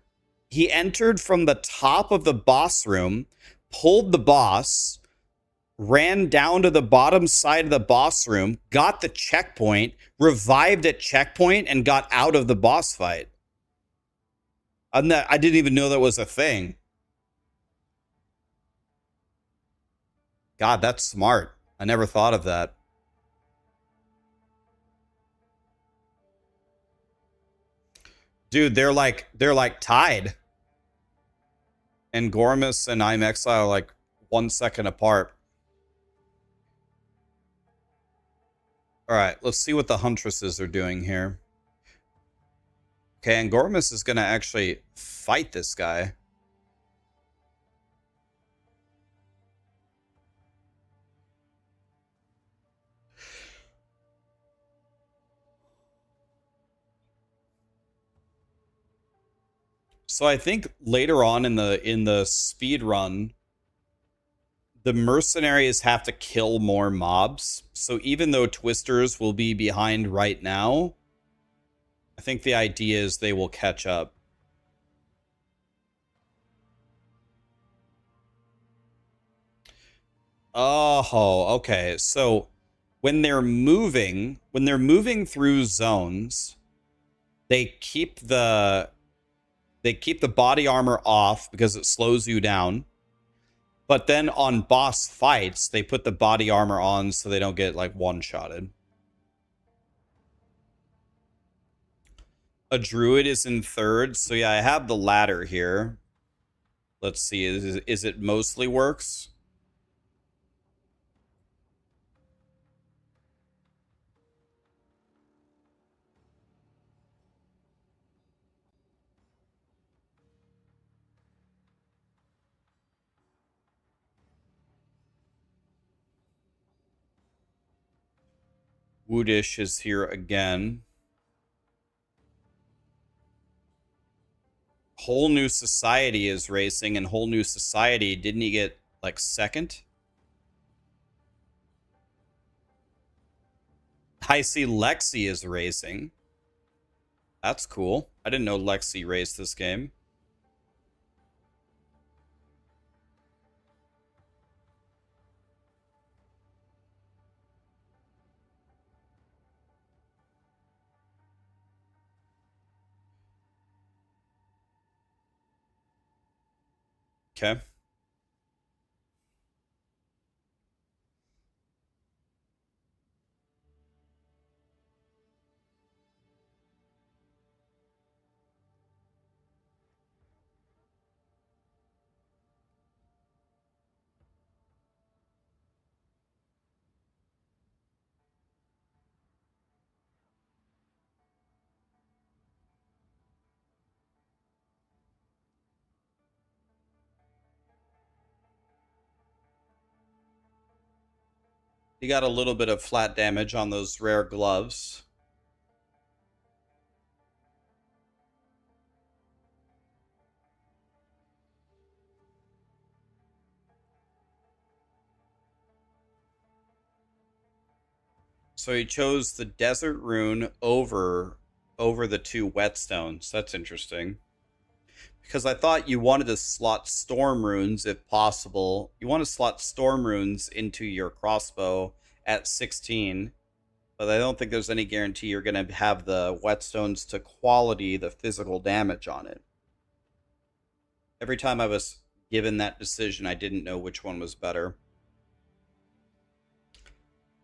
from the top of the boss room, pulled the boss, ran down to the bottom side of the boss room, got the checkpoint, revived at checkpoint, and got out of the boss fight. I didn't even know that was a thing. God, that's smart. I never thought of that. Dude, they're like tied. And Gormus and I'm Exile are like 1 second apart. All right, let's see what the Huntresses are doing here. Okay, and Gormus is going to actually fight this guy. So I think later on in the speed run, the mercenaries have to kill more mobs. So even though twisters will be behind right now, I think the idea is they will catch up. Oh, okay. So when they're moving through zones, they keep the body armor off because it slows you down. But then on boss fights, they put the body armor on so they don't get like one-shotted. A druid is in third, so yeah, I have the ladder here. Let's see, is it mostly works? Woodish is here again. Whole New Society is racing, and Whole New Society, didn't he get like second? I see Lexi is racing. That's cool. I didn't know Lexi raced this game. Okay. He got a little bit of flat damage on those rare gloves. So he chose the desert rune over the two whetstones. That's interesting. Because I thought you wanted to slot storm runes if possible. You want to slot storm runes into your crossbow at 16, but I don't think there's any guarantee you're going to have the whetstones to quality the physical damage on it. Every time I was given that decision, I didn't know which one was better.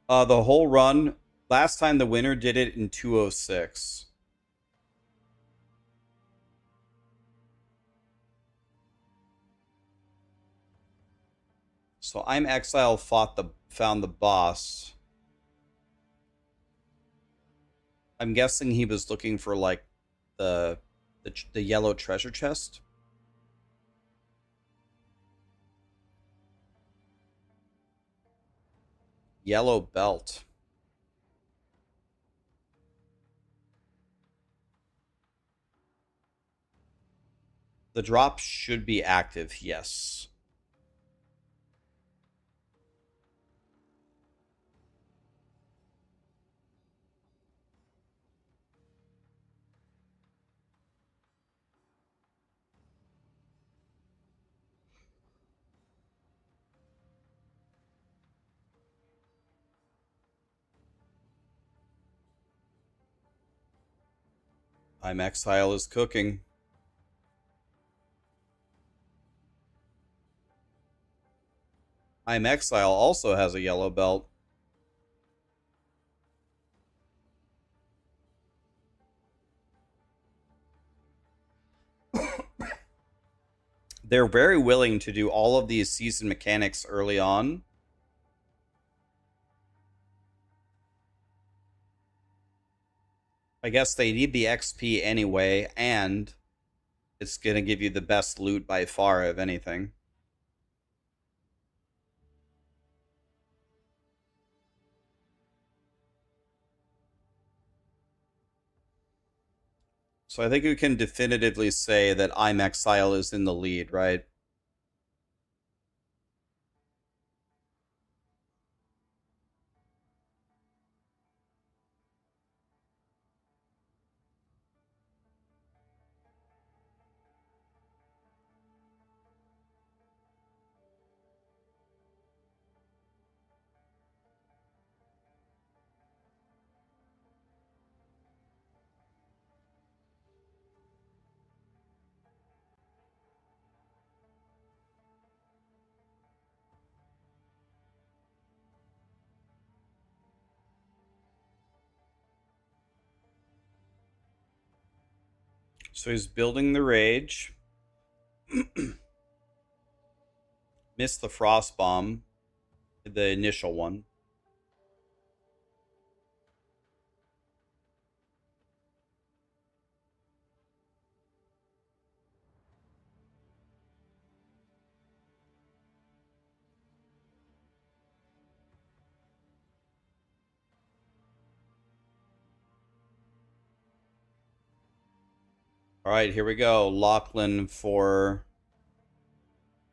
The whole run, last time the winner did it in 206. So I'm Exile found the boss. I'm guessing he was looking for like the the yellow treasure chest. Yellow belt. The drop should be active, yes. I'm Exile is cooking. I'm Exile also has a yellow belt. They're very willing to do all of these season mechanics early on. I guess they need the XP anyway, and it's going to give you the best loot by far of anything. So I think we can definitively say that I'm Exile is in the lead, right? So he's building the rage. Missed the frost bomb, the initial one. All right, here we go. Lachlan for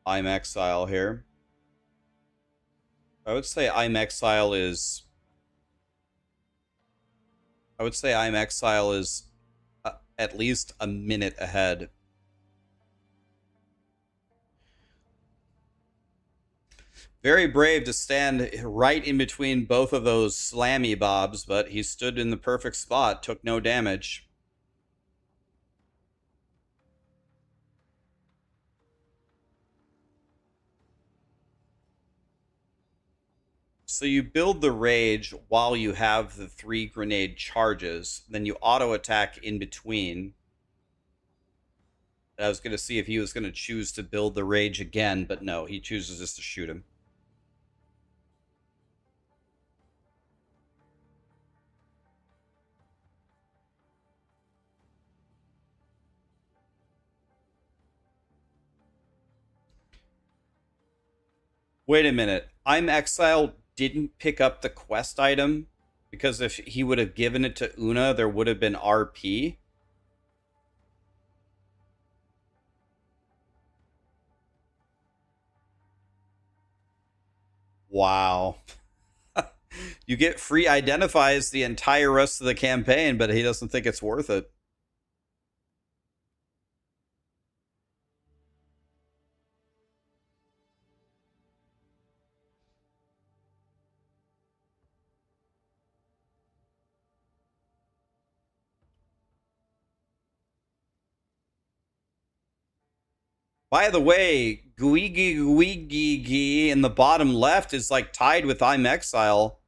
I'm Exile here. I would say I'm Exile is. I would say I'm Exile is at least a minute ahead. Very brave to stand right in between both of those slammy bobs, but he stood in the perfect spot, took no damage. So you build the rage while you have the 3 grenade charges, then you auto attack in between. I was going to see if he was going to choose to build the rage again, but no, he chooses just to shoot him. Wait a minute. I'm Exile didn't pick up the quest item because if he would have given it to Una, there would have been RP. Wow. You get free identifies the entire rest of the campaign, but he doesn't think it's worth it. By the way, Guigi in the bottom left is like tied with I'm Exile.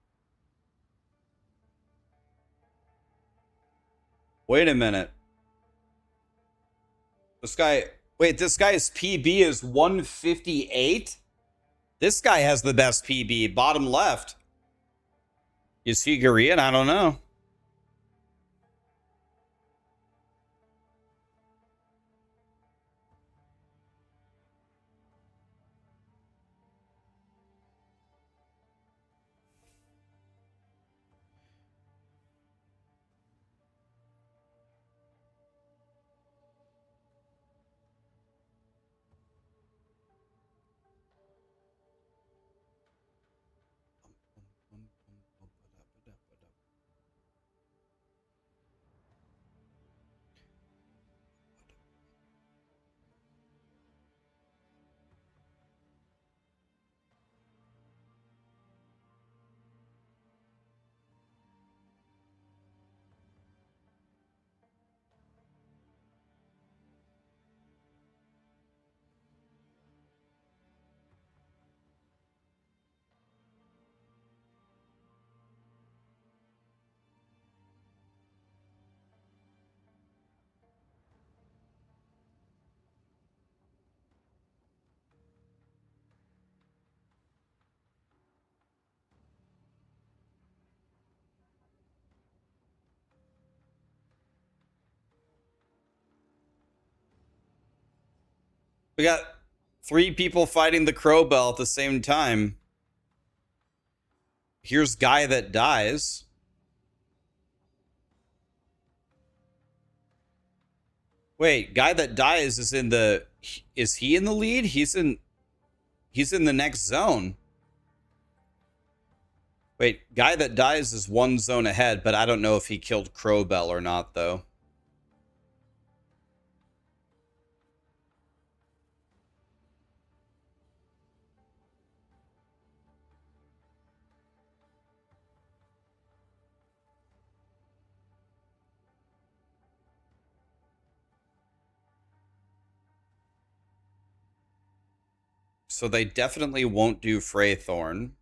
Wait a minute. This guy's PB is 158? This guy has the best PB, bottom left. Is he Korean? I don't know. We got 3 people fighting the Crow Bell at the same time. Here's guy that dies. Wait, guy that dies is in the. Is he in the lead? He's in the next zone. Wait, guy that dies is one zone ahead, but I don't know if he killed Crowbell or not, though. So they definitely won't do Freythorn.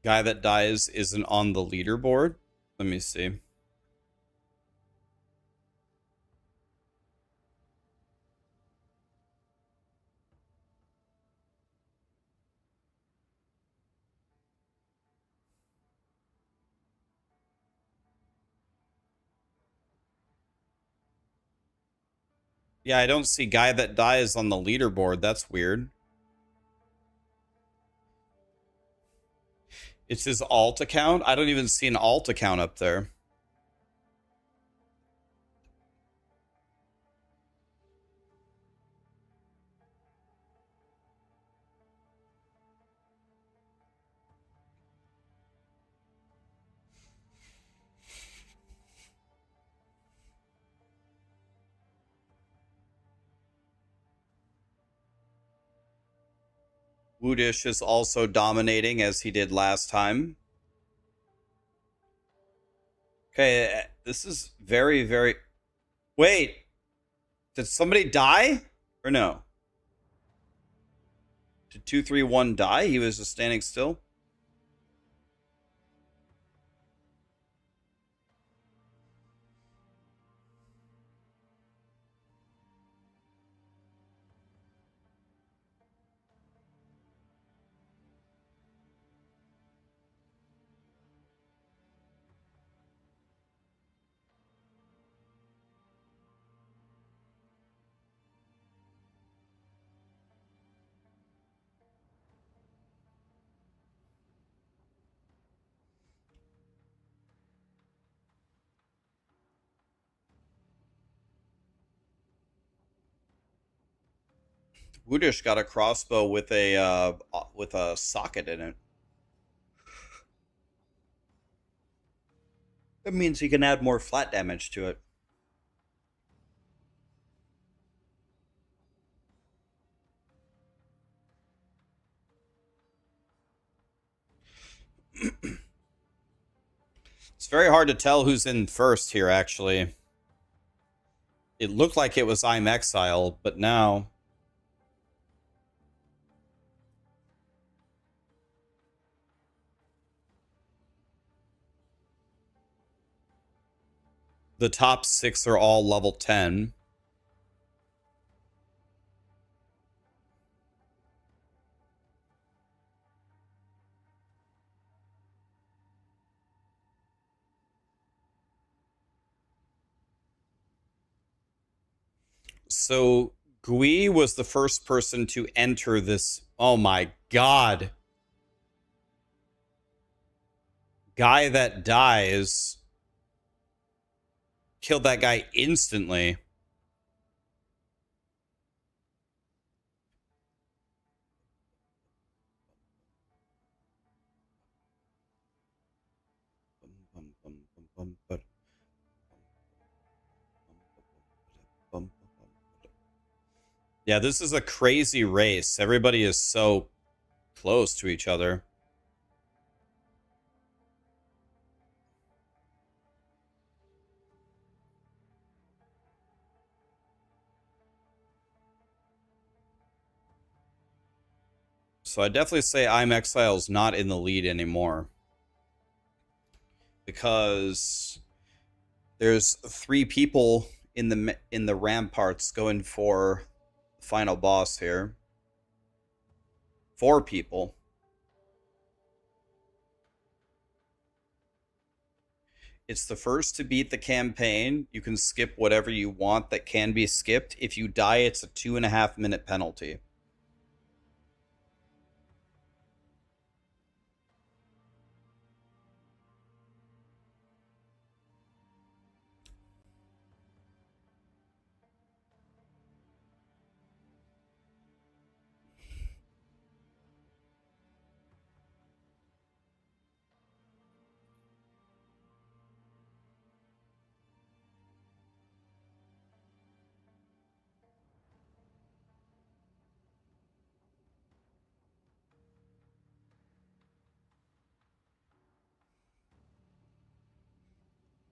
Guy that dies isn't on the leaderboard. Let me see. Yeah, I don't see guy that dies on the leaderboard. That's weird. It's his alt account? I don't even see an alt account up there. Woodish is also dominating as he did last time. Okay, this is very, very... Wait, did somebody die? Or no? Did 231 die? He was just standing still? Woodish got a crossbow with a socket in it. That means he can add more flat damage to it. It's very hard to tell who's in first here, actually. It looked like it was I'm Exile, but now... The top 6 are all level 10. So Gui was the first person to enter this. Oh my god. Guy that dies killed that guy instantly. Yeah, this is a crazy race. Everybody is so close to each other. So I definitely say I'm Exile's not in the lead anymore. Because there's 3 people in the ramparts going for the final boss here. 4 people. It's the first to beat the campaign. You can skip whatever you want that can be skipped. If you die, it's a 2.5-minute penalty.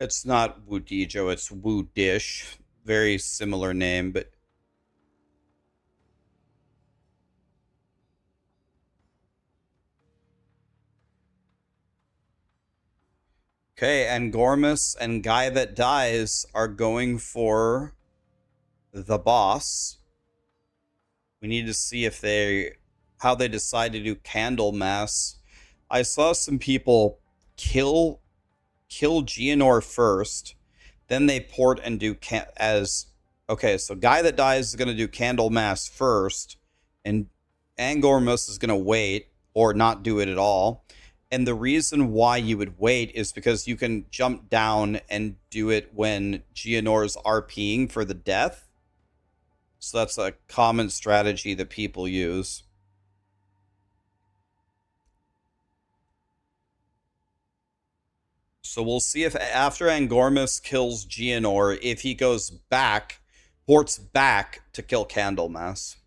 It's not Wudijo, it's Wudish. Very similar name, but okay, and Gormus and Guy That Dies are going for the boss. We need to see if they how they decide to do Candlemas. I saw some people kill Geonor first, then they port and do as okay. So Guy That Dies is going to do Candlemas first, and Angormus is going to wait or not do it at all. And the reason why you would wait is because you can jump down and do it when Geonor's RPing for the death. So that's a common strategy that people use. So we'll see if after Angormus kills Geonor, if he goes back, ports back to kill Candlemas.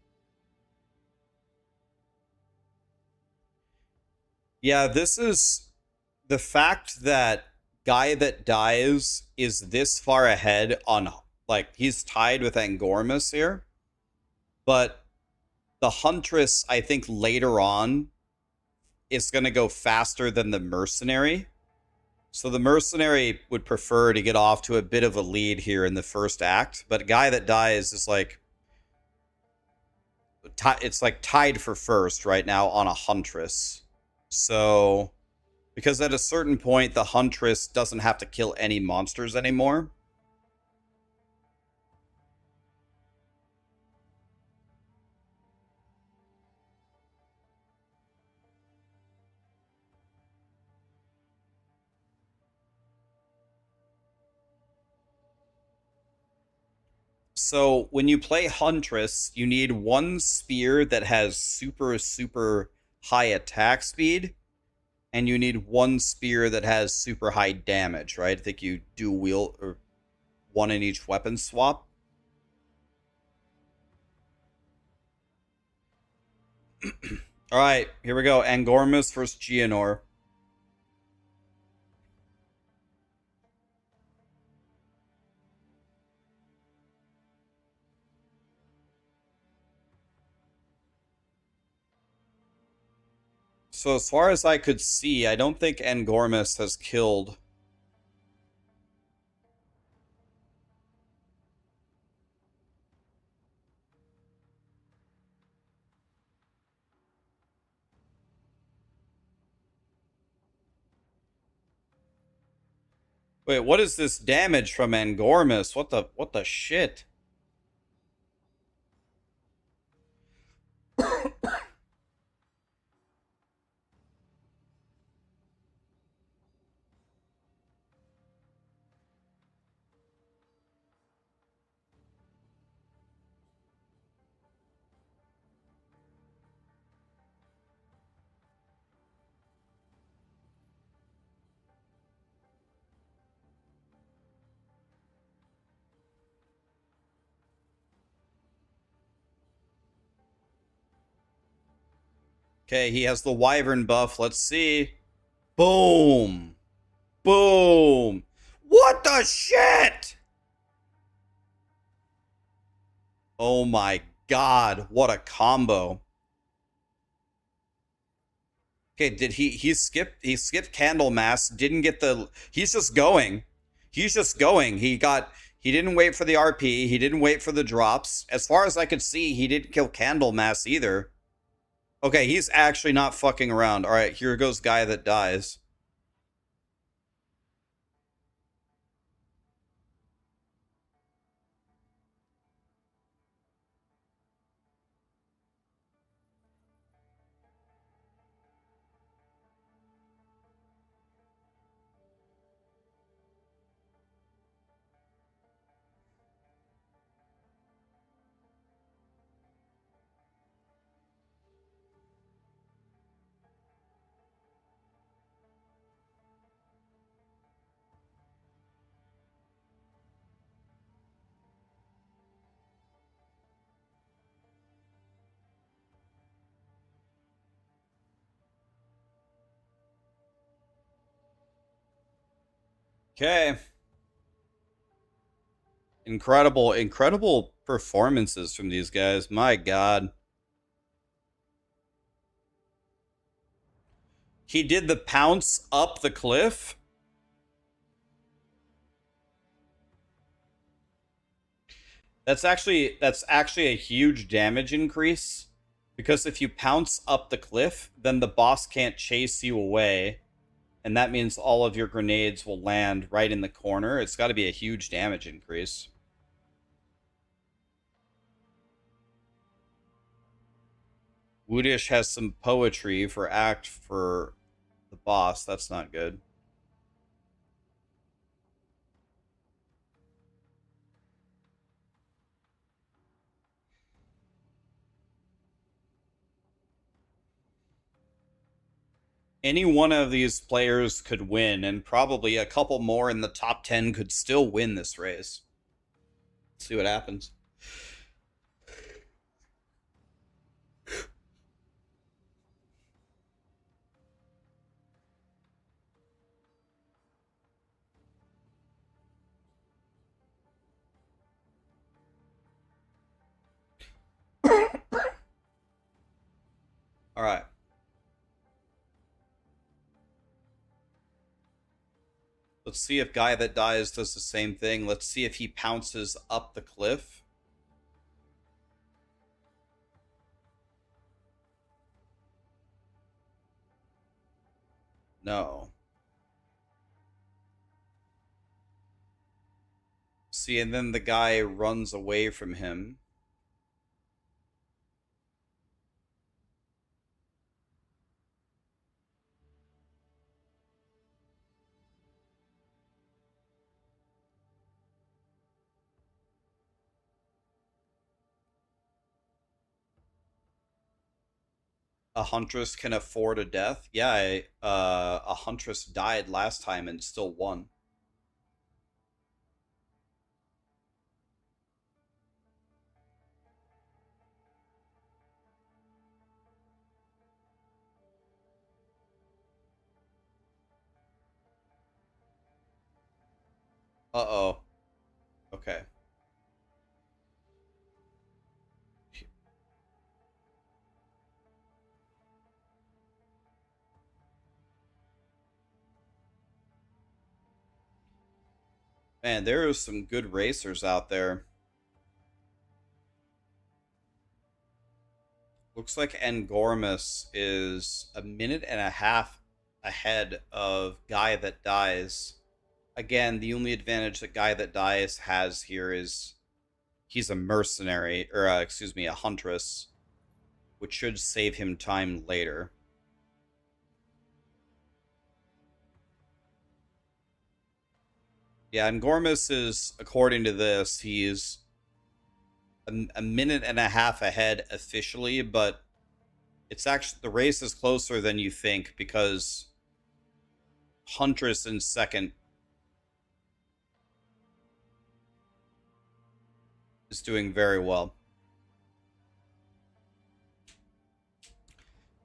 Yeah, this is the fact that Guy That Dies is this far ahead on, like, he's tied with Angormus here. But the Huntress, I think later on, is going to go faster than the Mercenary. So the Mercenary would prefer to get off to a bit of a lead here in the first act, but Guy That Dies is like it's like tied for first right now on a Huntress. So because at a certain point the Huntress doesn't have to kill any monsters anymore. So when you play Huntress, you need one spear that has super high attack speed, and you need one spear that has super high damage, right? I think you do wheel or one in each weapon swap. All right, here we go. Angormus versus Geonor. So as far as I could see, I don't think Angormus has killed. Wait, what is this damage from Angormus? What the shit? Okay, he has the Wyvern buff. Let's see. Boom. Boom. What the shit? Oh my god, what a combo. Okay, did he skipped Candlemas, didn't get the he's just going. He's just going. He didn't wait for the RP, he didn't wait for the drops. As far as I could see, he didn't kill Candlemas either. Okay, he's actually not fucking around. All right, here goes Guy That Dies. Okay. Incredible performances from these guys. My God. He did the pounce up the cliff. That's actually a huge damage increase, because if you pounce up the cliff, then the boss can't chase you away, and that means all of your grenades will land right in the corner. It's got to be a huge damage increase. Woodish has some poetry for act for the boss. That's not good. Any one of these players could win, and probably a couple more in the top 10 could still win this race. Let's see what happens. All right. Let's see if Guy That Dies does the same thing. Let's see if he pounces up the cliff. No. See, and then the guy runs away from him. A huntress can afford a death. Yeah, a huntress died last time and still won. Uh-oh. Okay. Man, there are some good racers out there. Looks like Angormus is a minute and a half ahead of Guy That Dies. Again, the only advantage that Guy That Dies has here is he's a mercenary, or excuse me, a huntress, which should save him time later. Yeah, and Gormus is, according to this, he's a minute and a half ahead officially, but it's actually, the race is closer than you think, because Huntress in second is doing very well.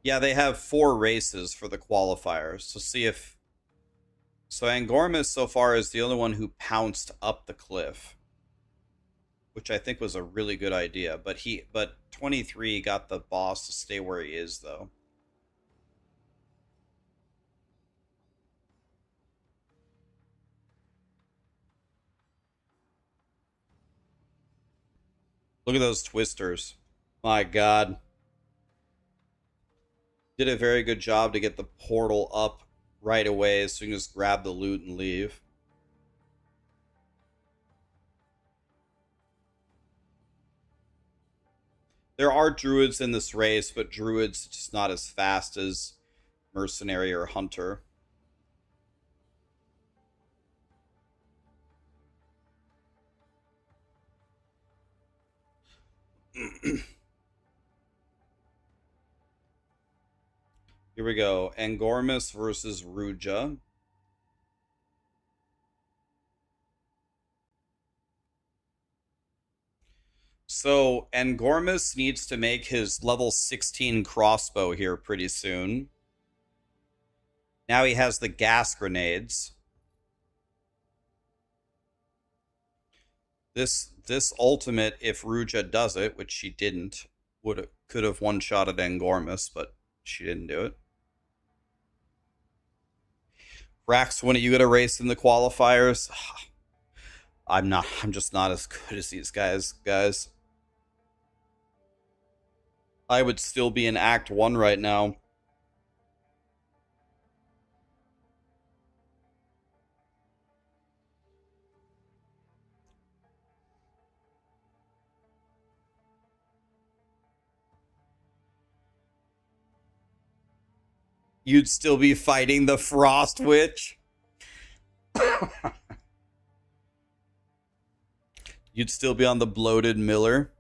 Yeah, they have 4 races for the qualifiers. So see if... So Angormus so far is the only one who pounced up the cliff, which I think was a really good idea. But 23 got the boss to stay where he is, though. Look at those twisters. My God. Did a very good job to get the portal up right away, so you can just grab the loot and leave. There are druids in this race, but druids just not as fast as mercenary or hunter. Here we go. Angormus versus Ruja. So Angormus needs to make his level 16 crossbow here pretty soon. Now he has the gas grenades. This ultimate, if Ruja does it, which she didn't, could have one shot at Angormus, but she didn't do it. Rax, when are you gonna race in the qualifiers? I'm not. I'm just not as good as these guys. I would still be in Act 1 right now. You'd still be fighting the Frost Witch. You'd still be on the bloated Miller.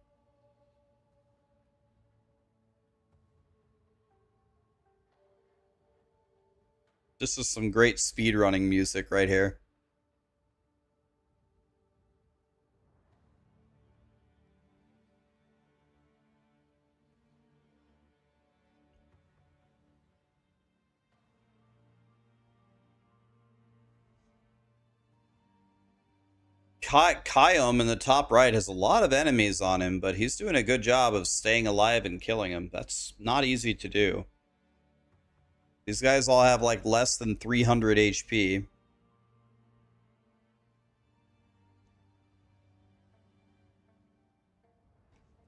This is some great speedrunning music right here. Kyom in the top right has a lot of enemies on him, but he's doing a good job of staying alive and killing him. That's not easy to do. These guys all have like less than 300 HP.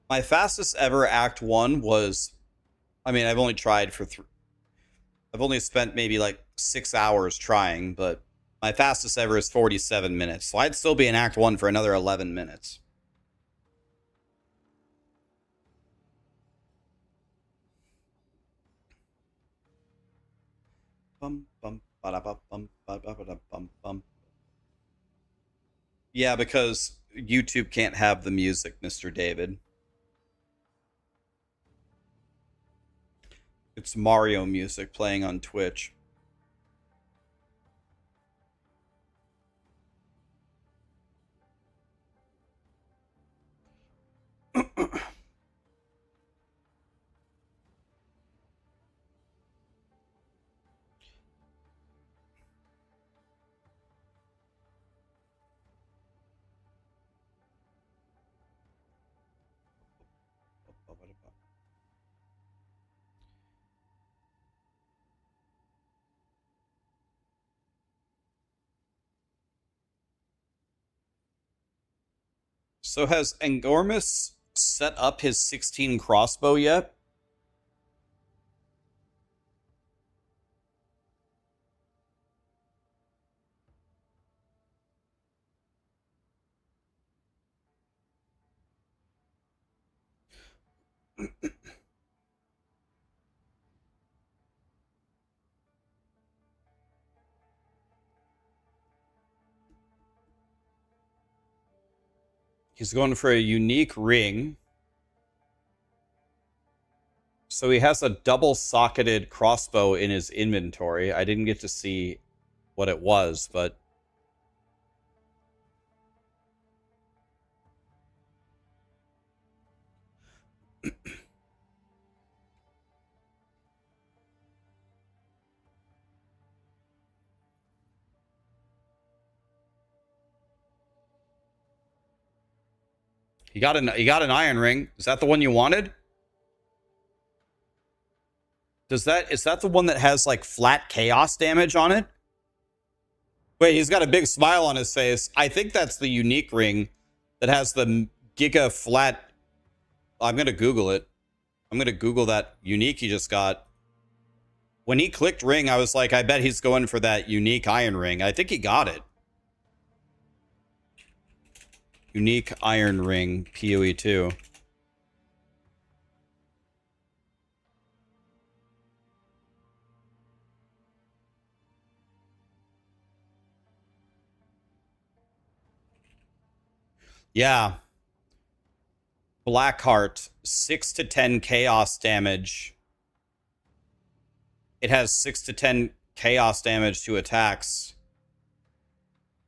My fastest ever Act 1 was, I mean, I've only tried for I've only spent maybe like 6 hours trying, but my fastest ever is 47 minutes. So I'd still be in Act 1 for another 11 minutes. Yeah, because YouTube can't have the music, Mr. David. It's Mario music playing on Twitch. So has Angormus set up his 16 crossbow yet? He's going for a unique ring. So he has a double socketed crossbow in his inventory. I didn't get to see what it was, but he got an iron ring. Is that the one you wanted? Is that the one that has like flat chaos damage on it? Wait, he's got a big smile on his face. I think that's the unique ring that has the giga flat. I'm gonna Google it. I'm gonna Google that unique he just got. When he clicked ring, I was like, I bet he's going for that unique iron ring. I think he got it. Unique iron ring, POE2. Yeah. Blackheart, 6 to 10 chaos damage. It has 6 to 10 chaos damage to attacks.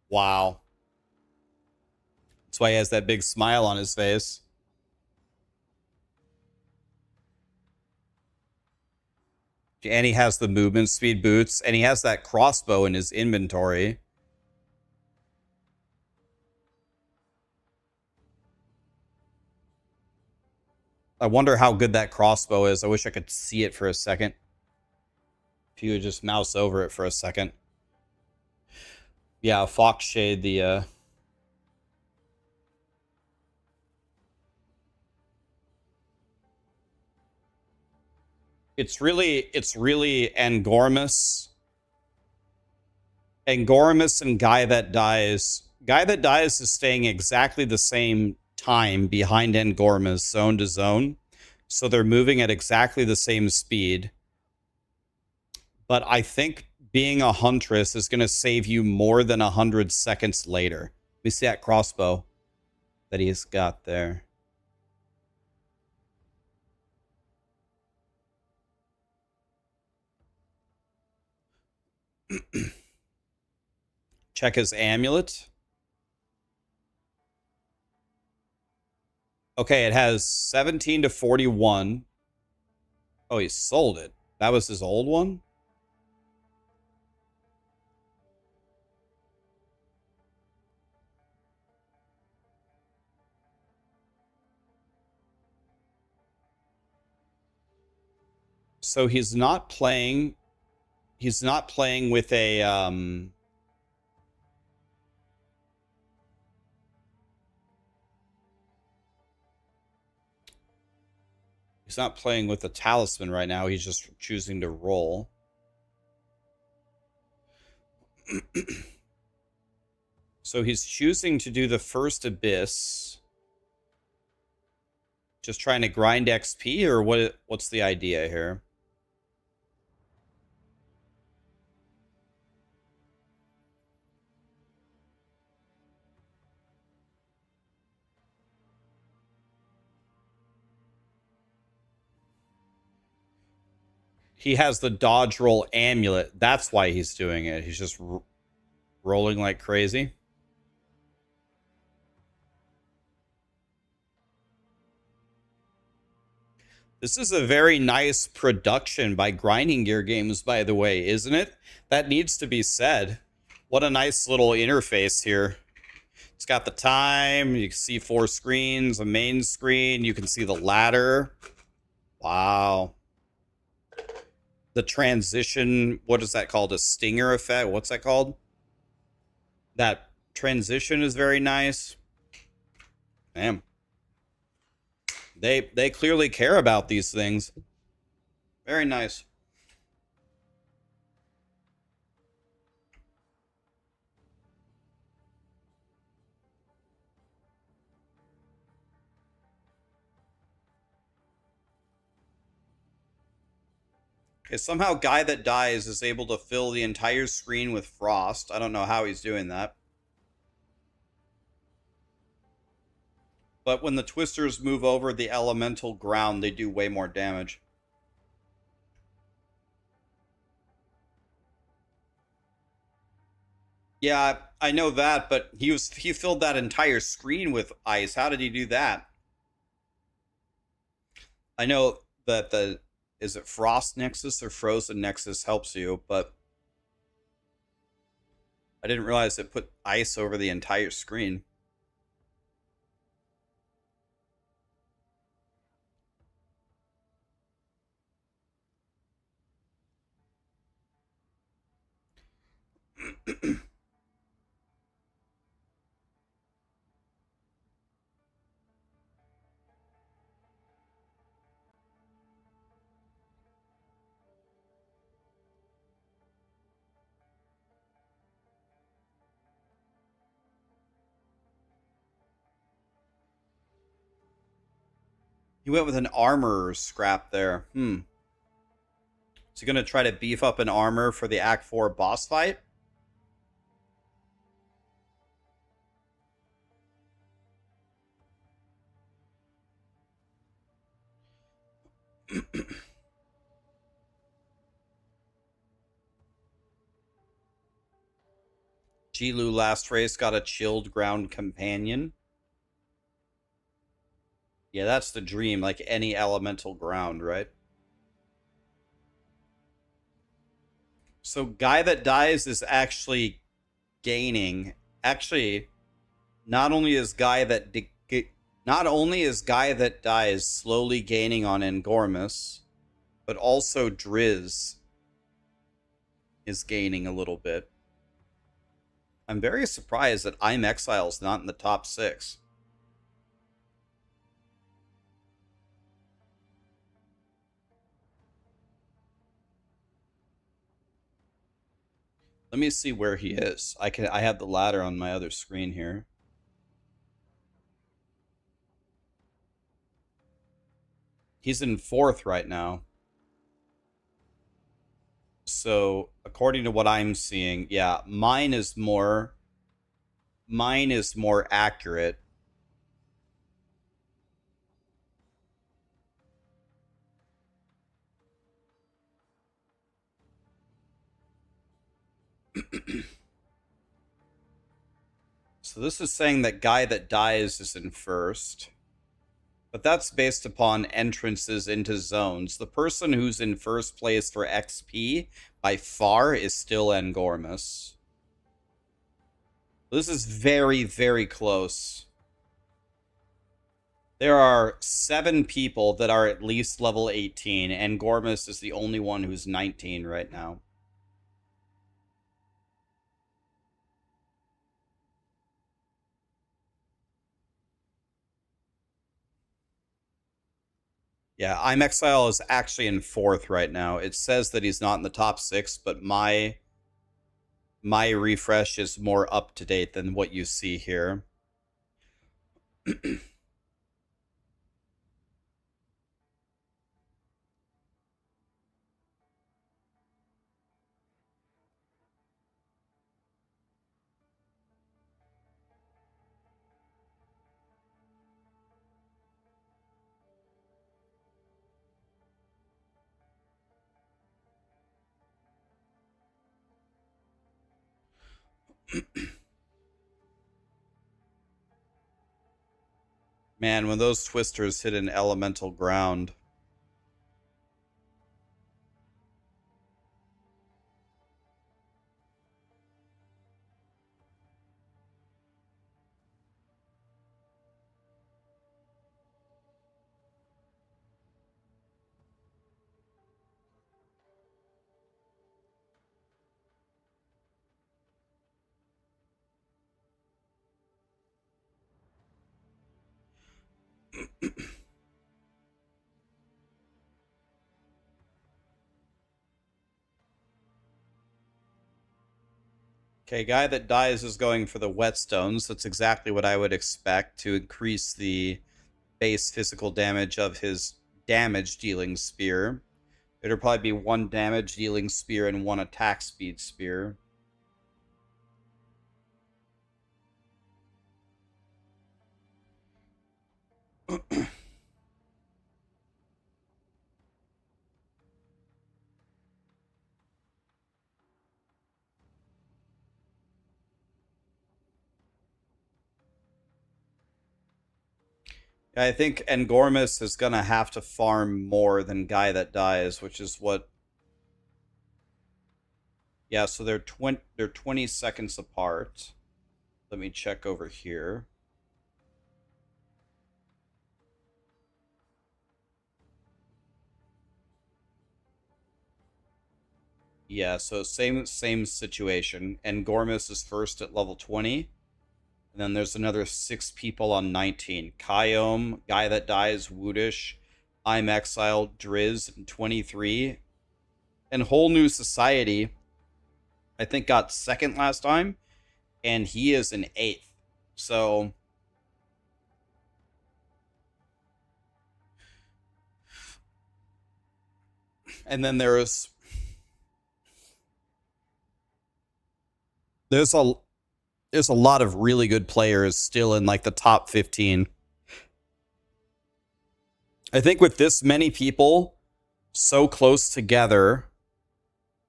Wow. That's why he has that big smile on his face. And he has the movement speed boots, and he has that crossbow in his inventory. I wonder how good that crossbow is. I wish I could see it for a second. If you would just mouse over it for a second. Yeah, Fox Shade, the it's really Angormus. Angormus and Guy That Dies. Guy That Dies is staying exactly the same time behind Angormus, zone to zone. So they're moving at exactly the same speed. But I think being a Huntress is going to save you more than 100 seconds later. Let me see that crossbow that he's got there. Check his amulet. Okay, it has 17 to 41. Oh, he sold it. That was his old one? So he's not playing with a he's not playing with a talisman right now. He's just choosing to roll. So he's choosing to do the first abyss. Just trying to grind XP, or what's the idea here? He has the dodge roll amulet. That's why he's doing it. He's just rolling like crazy. This is a very nice production by Grinding Gear Games, by the way, isn't it? That needs to be said. What a nice little interface here. It's got the time. You can see 4 screens, a main screen. You can see the ladder. Wow. The transition, what is that called? A stinger effect? What's that called? That transition is very nice. Damn. They clearly care about these things. Very nice. Okay, somehow Guy That Dies is able to fill the entire screen with frost. I don't know how he's doing that. But when the twisters move over the elemental ground, they do way more damage. Yeah, I know that, but he filled that entire screen with ice. How did he do that? I know that the is it Frost Nexus or Frozen Nexus helps you, but I didn't realize it put ice over the entire screen. He went with an armor scrap there. Is he going to try to beef up an armor for the Act 4 boss fight? Jilu last race got a chilled ground companion. Yeah, that's the dream, like any elemental ground, right? So Guy That Dies is actually gaining. Actually, not only is Guy That Not only is Guy That Dies slowly gaining on Engormus, but also Driz is gaining a little bit. I'm very surprised that I'm Exile's not in the top 6. Let me see where he is. I have the ladder on my other screen here. He's in 4th right now. So, according to what I'm seeing, yeah, mine is more accurate. So this is saying that Guy That Dies is in 1st. But that's based upon entrances into zones. The person who's in 1st place for XP by far is still Engormus. This is very, very close. There are 7 people that are at least level 18, and Gormus is the only one who's 19 right now. Yeah, I'm Exile is actually in 4th right now. It says that he's not in the top 6, but my refresh is more up to date than what you see here. Man, when those twisters hit an elemental ground. Okay, Guy That Dies is going for the whetstones. That's exactly what I would expect to increase the base physical damage of his damage dealing spear. It'll probably be 1 damage dealing spear and 1 attack speed spear. I think Engormus is gonna have to farm more than Guy That Dies, which is what. Yeah, so they're 20 seconds apart. Let me check over here. Yeah, so same situation. Engormus is 1st at level 20. And then there's another 6 people on 19. Kyome, Guy That Dies, Woodish, I'm Exile, Driz, and 23. And Whole New Society, I think, got 2nd last time, and he is in 8th. So and then there's a lot of really good players still in like the top 15. I think with this many people so close together,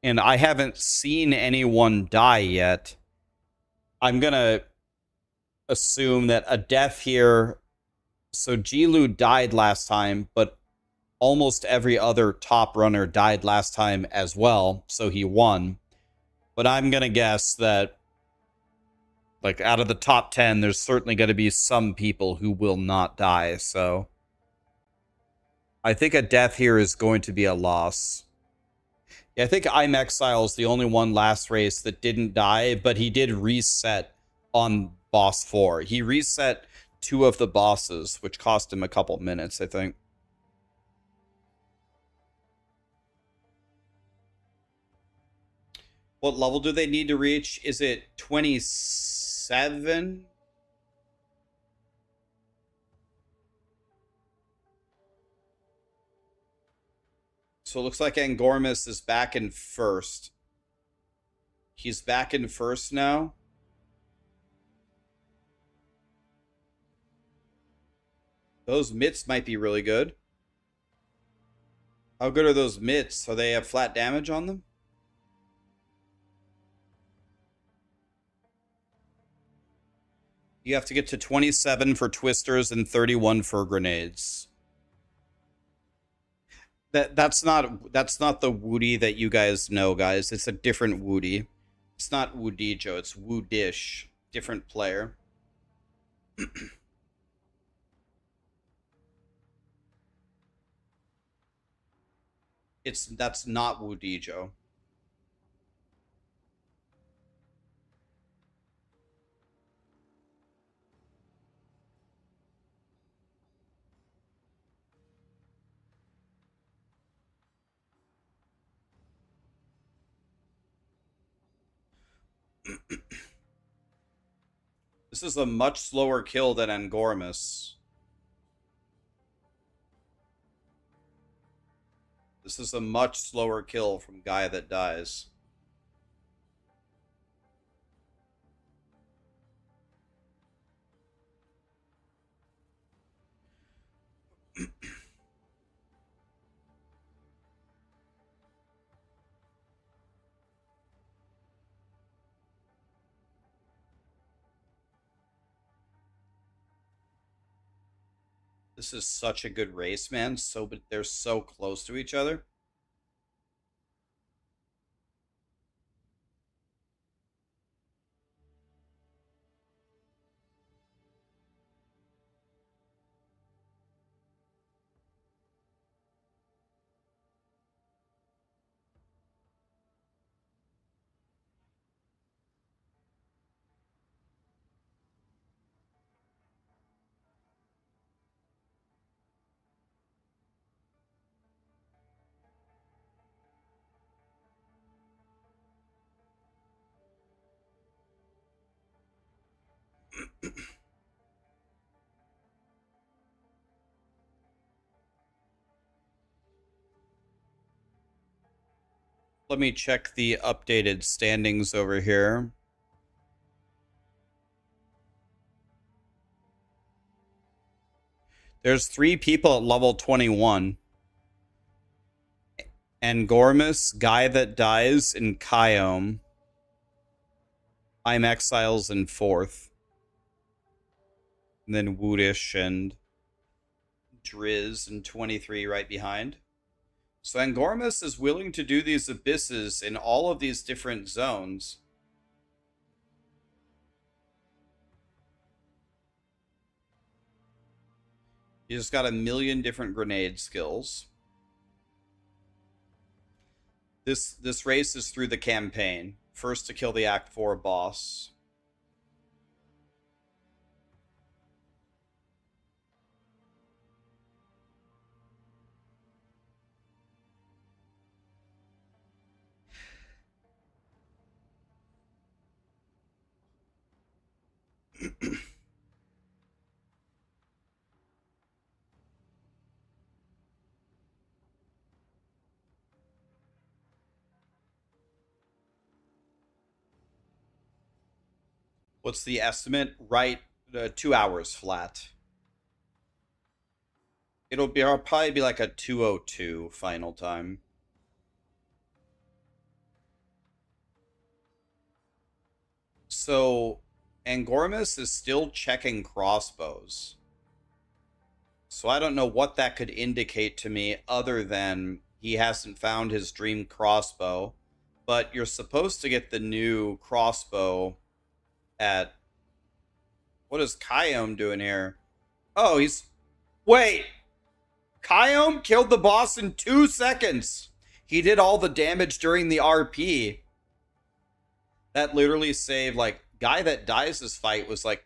and I haven't seen anyone die yet, I'm gonna assume that a death here. So Jilu died last time, but almost every other top runner died last time as well, so he won. But I'm gonna guess that Like, out of the top 10, there's certainly going to be some people who will not die, so I think a death here is going to be a loss. Yeah, I think I'm Exile's the only one last race that didn't die, but he did reset on boss 4. He reset 2 of the bosses, which cost him a couple minutes, I think. What level do they need to reach? Is it 27? So it looks like Angormus is back in first. He's back in first now. Those mitts might be really good. How good are those mitts? So they have flat damage on them? You have to get to 27 for twisters and 31 for grenades. That's not the Woody that you guys know, guys. It's a different Woody. It's not Woodijo, it's Woodish. Different player. That's not Woodijo. This is a much slower kill than Angormus. This is a much slower kill from Guy That Dies. This is such a good race, man. But they're so close to each other. Let me check the updated standings over here. There's 3 people at level 21. Angormus, Guy That Dies, and Kyome. I'm Exiles in 4th. And then Woodish and Driz in 23 right behind. So Angormus is willing to do these abysses in all of these different zones. He's got a million different grenade skills. This race is through the campaign. First to kill the Act 4 boss. What's the estimate? Right, 2 hours flat. It'll probably be like a 2:02 final time. So Angormus is still checking crossbows. So I don't know what that could indicate to me other than he hasn't found his dream crossbow. But you're supposed to get the new crossbow at What is Kyome doing here? Oh, he's... Wait! Kyome killed the boss in 2 seconds! He did all the damage during the RP. That literally saved, like, guy that dies this fight was like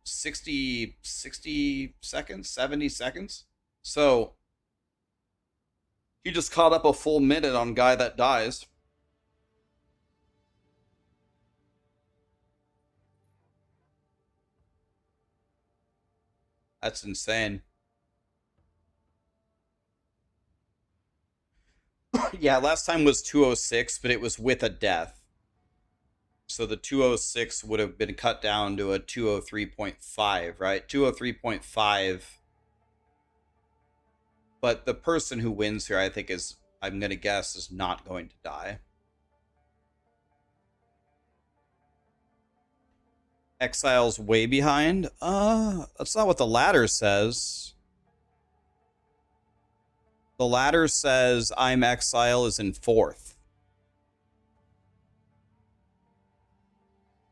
60 seconds, 70 seconds. So he just caught up a full minute on guy that dies. That's insane. Yeah, last time was 206, but it was with a death. So the 206 would have been cut down to a 203.5, right? 203.5. But the person who wins here, I think, is, I'm going to guess, is not going to die. Exile's way behind? That's not what the ladder says. The ladder says I'm Exile is in 4th.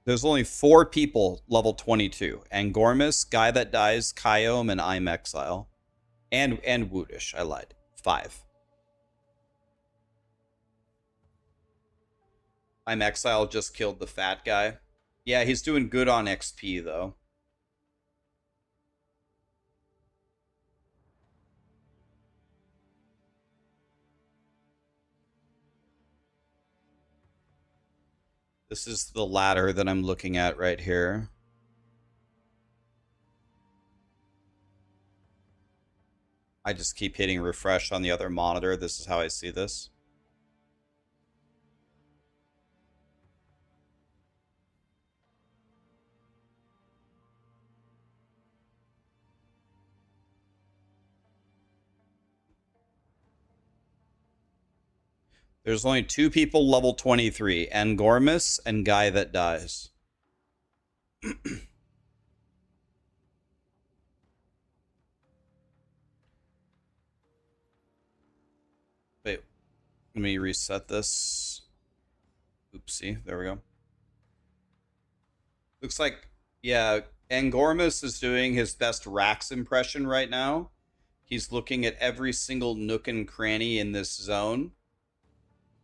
There's only 4 people level 22. Angormus, Guy That Dies, Kyome, and I'm Exile. And Wootish, I lied. 5. I'm Exile just killed the fat guy. Yeah, he's doing good on XP, though. This is the ladder that I'm looking at right here. I just keep hitting refresh on the other monitor. This is how I see this. There's only 2 people level 23, Angormus and Guy That Dies. Wait, let me reset this. Oopsie, there we go. Looks like, yeah, Angormus is doing his best Rax impression right now. He's looking at every single nook and cranny in this zone.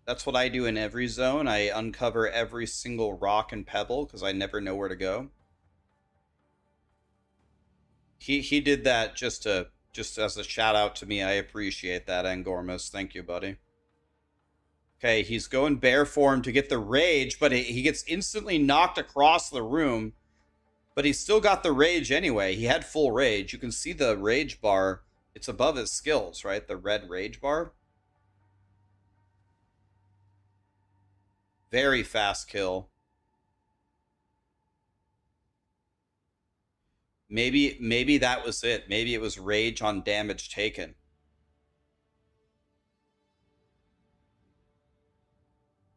That's what I do in every zone. I uncover every single rock and pebble because I never know where to go. He did that just as a shout out to me. I appreciate that, Angormus. Thank you, buddy. Okay, he's going bear form to get the rage, but he gets instantly knocked across the room. But he still got the rage anyway. He had full rage. You can see the rage bar. It's above his skills, right? The red rage bar. Very fast kill. Maybe that was it. Maybe it was rage on damage taken.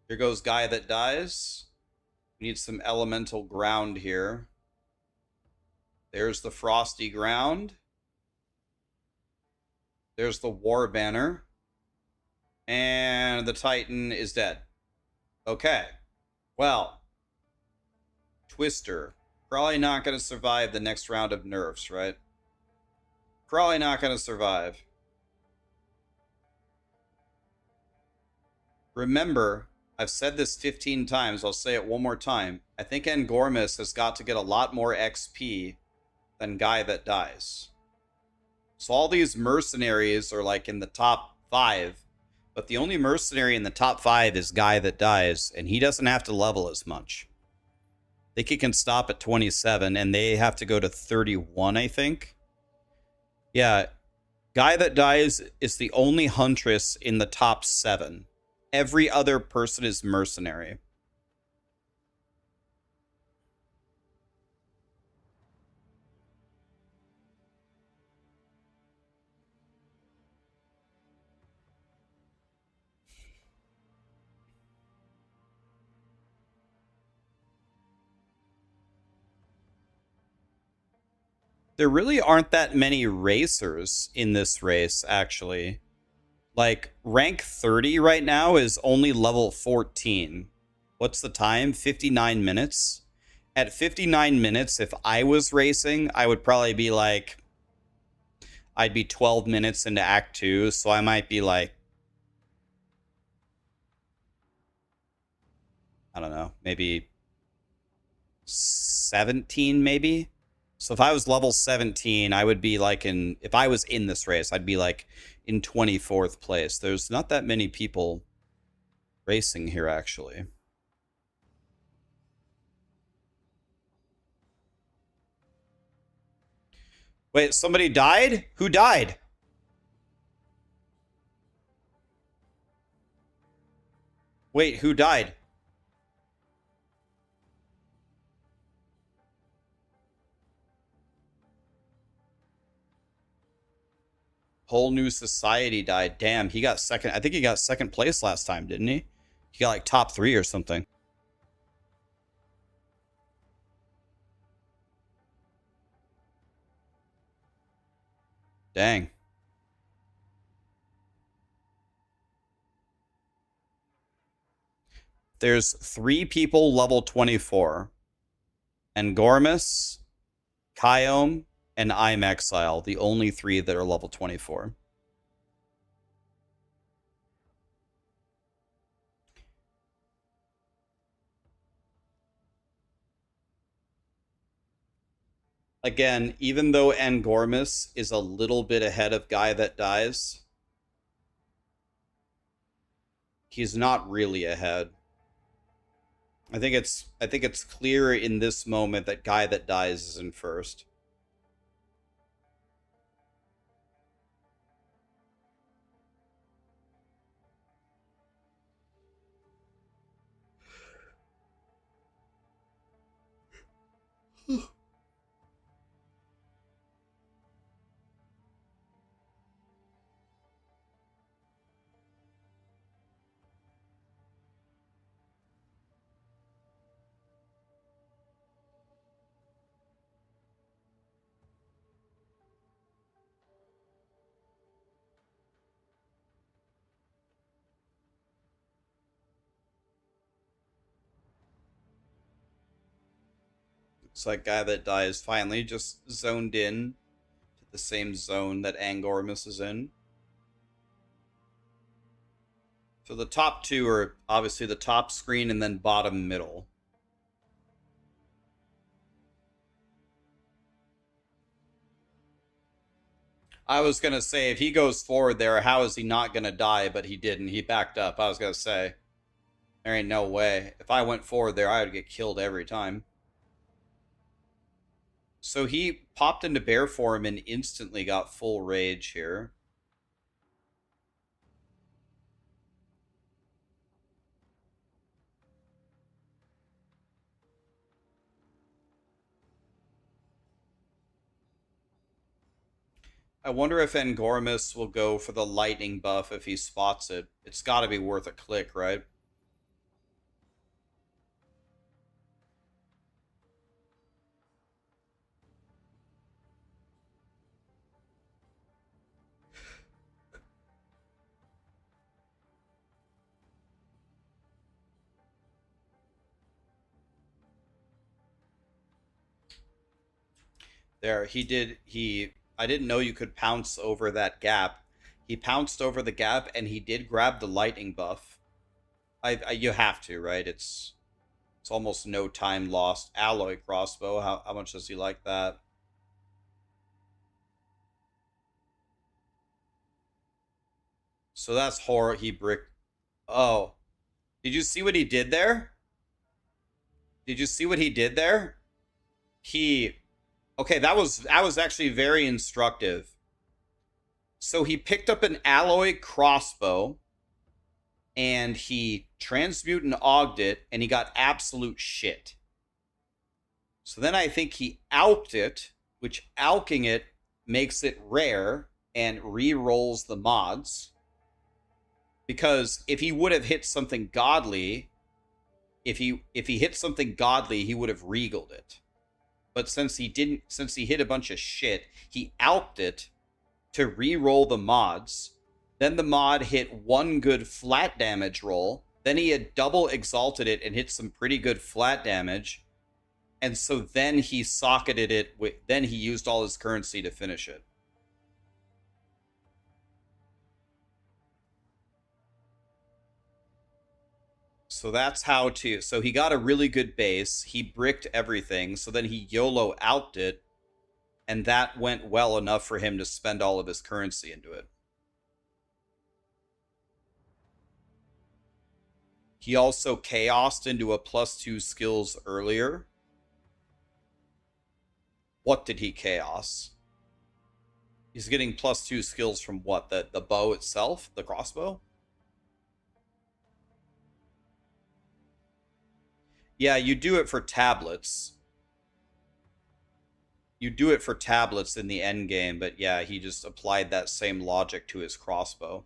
Here goes Guy That Dies. We need some elemental ground here. There's the frosty ground. There's the war banner. And the Titan is dead. Okay. Well. Twister. Probably not going to survive the next round of nerfs, right? Probably not going to survive. Remember, I've said this 15 times. I'll say it one more time. I think Angormus has got to get a lot more XP than Guy That Dies. So all these mercenaries are like in the top 5. But the only mercenary in the top 5 is Guy That Dies. And he doesn't have to level as much. I think he can stop at 27, and they have to go to 31, I think. Yeah, Guy That Dies is the only huntress in the top 7. Every other person is mercenary. There really aren't that many racers in this race, actually. Like, rank 30 right now is only level 14. What's the time? 59 minutes. At 59 minutes, if I was racing, I would probably be like, I'd be 12 minutes into Act 2, so I might be like, I don't know, maybe 17, maybe? So if I was level 17, I would be like in, if I was in this race, I'd be like in 24th place. There's not that many people racing here, actually. Wait, somebody died? Who died? Wait, who died? Whole new society died. Damn, he got second. I think he got second place last time, didn't he? He got like top 3 or something. Dang. There's 3 people level 24. Angormus, Kyome, and I'm Exile. The only 3 that are level 24. Again, even though Angormus is a little bit ahead of Guy That Dies, he's not really ahead. I think it's clear in this moment that Guy That Dies is in first. It's like Guy That Dies finally just zoned in to the same zone that Angormus is in. So the top 2 are obviously the top screen and then bottom middle. I was going to say, if he goes forward there, how is he not going to die? But he didn't. He backed up. I was going to say, there ain't no way. If I went forward there, I would get killed every time. So he popped into bear form and instantly got full rage here. I wonder if Angormus will go for the lightning buff if he spots it. It's got to be worth a click, right? There, I didn't know you could pounce over that gap. He pounced over the gap and he did grab the lightning buff. You have to, right? It's almost no time lost. Alloy crossbow. How much does he like that? So that's horror. He brick. Oh, did you see what he did there? Did you see what he did there? He Okay, that was actually very instructive. So he picked up an alloy crossbow and he transmute and ogged it and he got absolute shit. So then I think he alked it, which alking it makes it rare and re-rolls the mods. Because if he would have hit something godly, if he hit something godly, he would have regaled it. But since he hit a bunch of shit, he alked it to re-roll the mods. Then the mod hit one good flat damage roll. Then he had double exalted it and hit some pretty good flat damage. And so then he socketed it. Then he used all his currency to finish it. So that's how to. So he got a really good base. He bricked everything. So then he YOLO out'd it. And that went well enough for him to spend all of his currency into it. He also chaosed into a +2 skills earlier. What did he chaos? He's getting +2 skills from what? The bow itself? The crossbow? Yeah, you do it for tablets. You do it for tablets in the end game, but yeah, he just applied that same logic to his crossbow.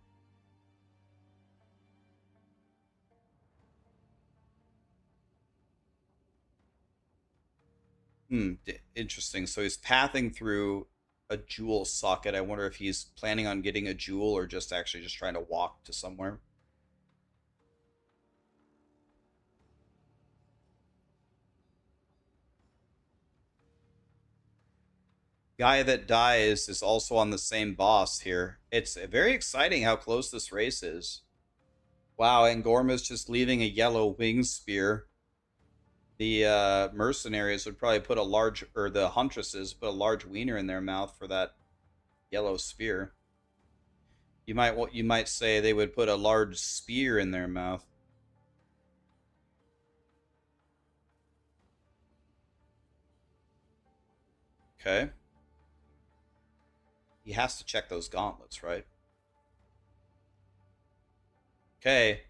Interesting. So he's pathing through a jewel socket. I wonder if he's planning on getting a jewel or just actually just trying to walk to somewhere. Guy that dies is also on the same boss here. It's very exciting how close this race is. Wow, and Gorma's just leaving a yellow wing spear. The mercenaries would probably put a large, or the huntresses put a large wiener in their mouth for that yellow spear. You might say they would put a large spear in their mouth. Okay. He has to check those gauntlets, right? Okay.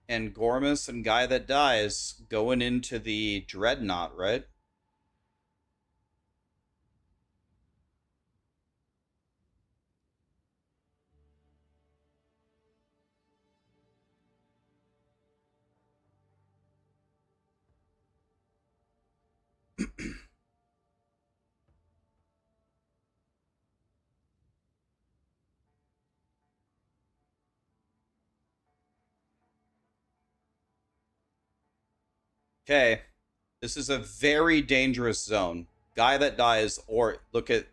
And Gormus and Guy that dies going into the Dreadnought, right? Okay. This is a very dangerous zone. Guy that dies, or look at,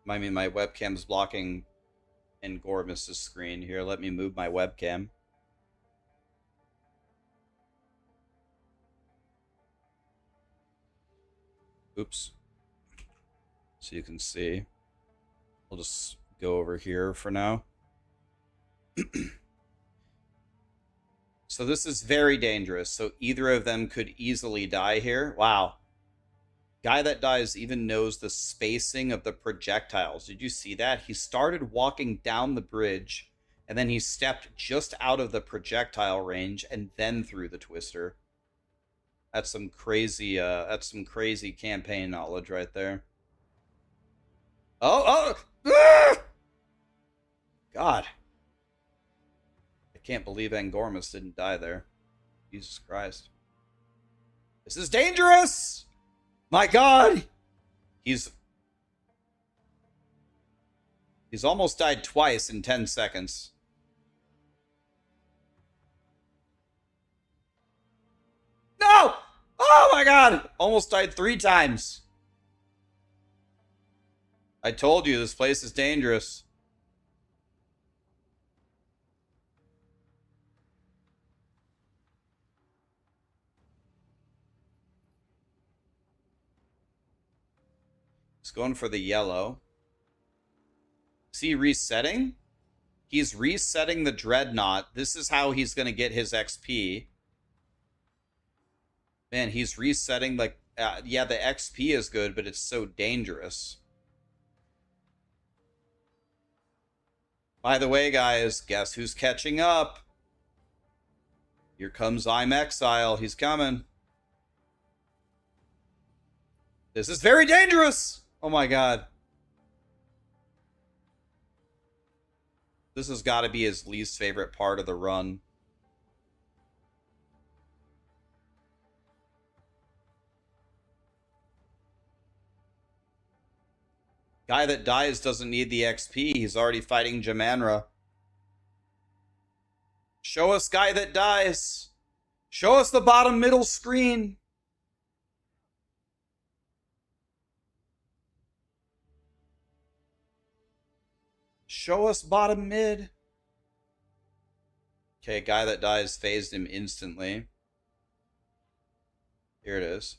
I mean, my webcam's blocking in Gormus's screen here. Let me move my webcam. Oops. So you can see. I'll just go over here for now. So this is very dangerous. So either of them could easily die here. Wow. Guy that dies even knows the spacing of the projectiles. Did you see that? He started walking down the bridge, and then he stepped just out of the projectile range and then threw the twister. That's some crazy campaign knowledge right there. Oh! Ah! God. I can't believe Angormus didn't die there. Jesus Christ. This is dangerous! My God! He's almost died twice in 10 seconds. No! Oh my God! Almost died 3 times. I told you this place is dangerous. He's going for the yellow. Is he resetting? He's resetting the Dreadnought. This is how he's going to get his XP. Man, he's resetting, like, yeah, the XP is good, but it's so dangerous. By the way, guys, guess who's catching up? Here comes I'm Exile. He's coming. This is very dangerous! Oh my God. This has got to be his least favorite part of the run. Guy that dies doesn't need the XP. He's already fighting Jamanra. Show us Guy that dies. Show us the bottom middle screen. Show us bottom mid. Okay, guy that dies phased him instantly. Here it is.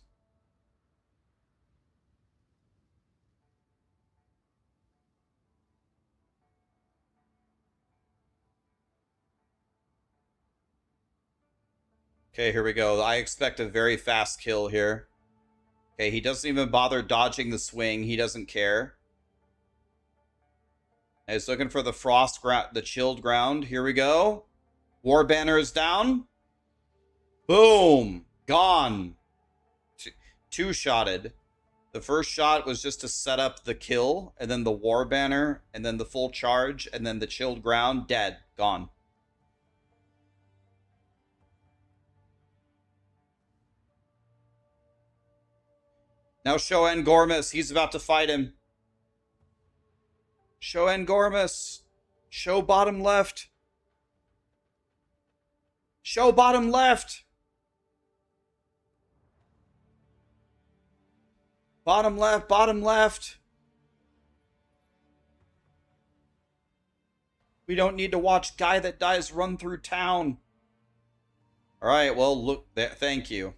Okay, here we go. I expect a very fast kill here. Okay, he doesn't even bother dodging the swing. He doesn't care. He's looking for the frost ground, the chilled ground. Here we go. War banner is down. Boom. Gone. Two-shotted. The first shot was just to set up the kill, and then the war banner, and then the full charge, and then the chilled ground. Dead. Gone. Now show Gormus. He's about to fight him. Show Gormus. Show bottom left. Show bottom left. Bottom left, bottom left. We don't need to watch guy that dies run through town. All right, well, look, thank you.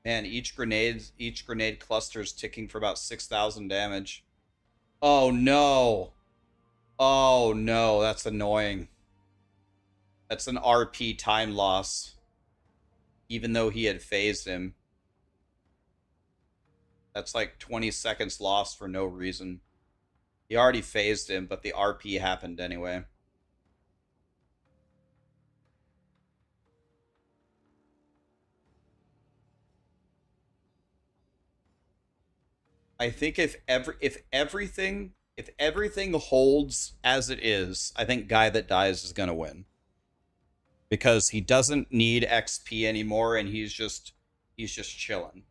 Man, each grenade cluster is ticking for about 6,000 damage. Oh no. Oh no, that's annoying. That's an RP time loss. Even though he had phased him. That's like 20 seconds lost for no reason. He already phased him, but the RP happened anyway. I think if everything holds as it is, I think guy that dies is gonna win. Because he doesn't need XP anymore, and he's just chilling.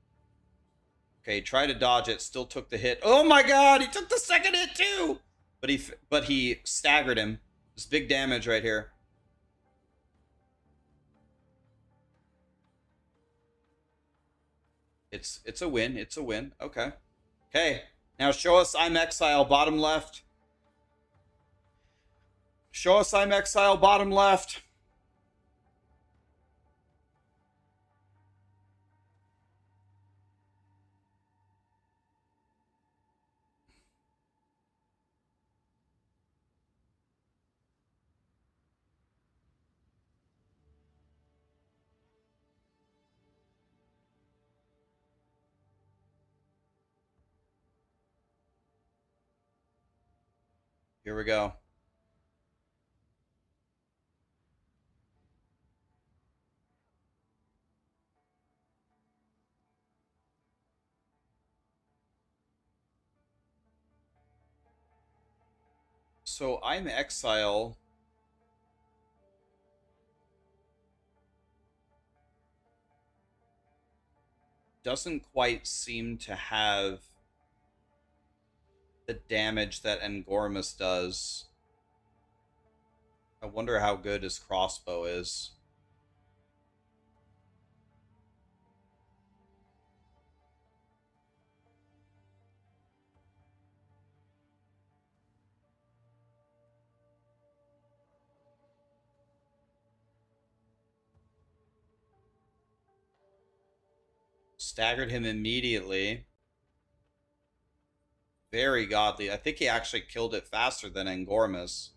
Okay, try to dodge it. Still took the hit. Oh my god, he took the second hit too. But he staggered him. It's big damage right here. It's a win. It's a win. Okay. Okay. Now show us I'm Exile bottom left. Show us I'm Exile bottom left. Here we go. So I'm Exile. Doesn't quite seem to have the damage that Engormus does. I wonder how good his crossbow is. Staggered him immediately. Very godly. I think he actually killed it faster than Engormus.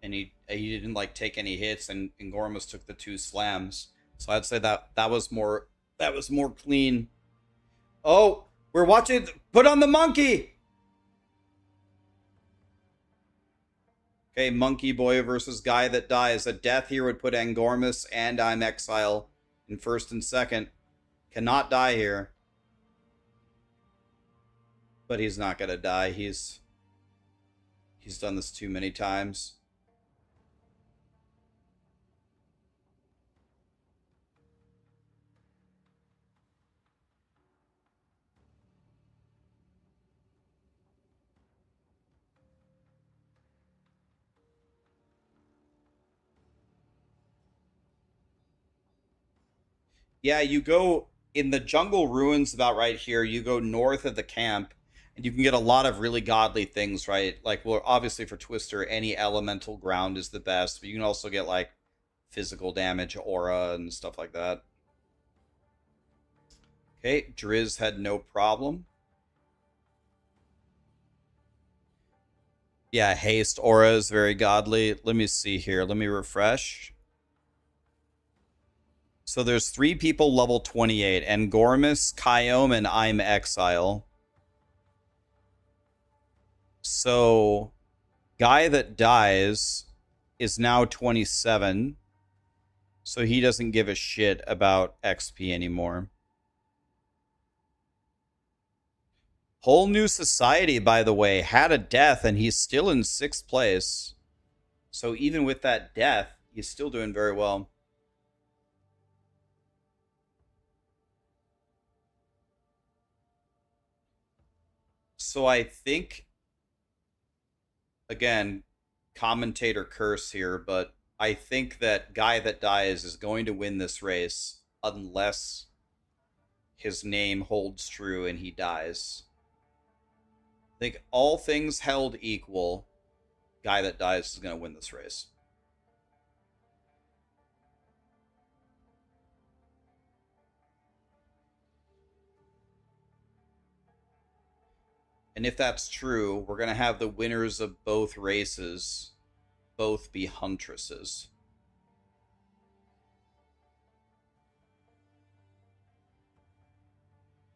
And he didn't like take any hits, and Engormus took the 2 slams. So I'd say that was more clean. Oh, we're watching. Put on the monkey. Okay, monkey boy versus guy that dies. A death here would put Engormus and I'm Exile in first and second. Cannot die here. But he's not gonna die. He's done this too many times. Yeah, you go in the jungle ruins about right here. You go north of the camp, and you can get a lot of really godly things, right? Like, well, obviously for Twister, any elemental ground is the best, but you can also get like physical damage, aura, and stuff like that. Okay, Driz had no problem. Yeah, haste aura is very godly. Let me see here. Let me refresh. So there's 3 people level 28, Angormus, Kyome, and I'm Exile. So guy that dies is now 27. So he doesn't give a shit about XP anymore. Whole New Society, by the way, had a death and he's still in 6th place. So even with that death, he's still doing very well. So I think, again, commentator curse here, but I think that guy that dies is going to win this race unless his name holds true and he dies. I think all things held equal, guy that dies is going to win this race. And if that's true, we're going to have the winners of both races both be huntresses.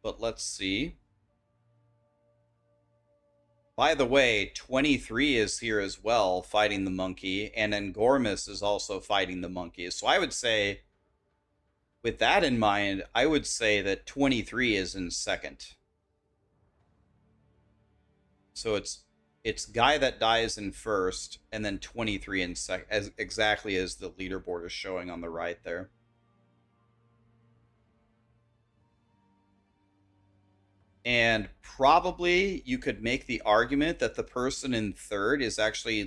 But let's see. By the way, 23 is here as well, fighting the monkey, and Angormus is also fighting the monkey. So I would say, with that in mind, I would say that 23 is in second. So it's guy that dies in first, and then 23 in second, as exactly as the leaderboard is showing on the right there. And probably you could make the argument that the person in third is actually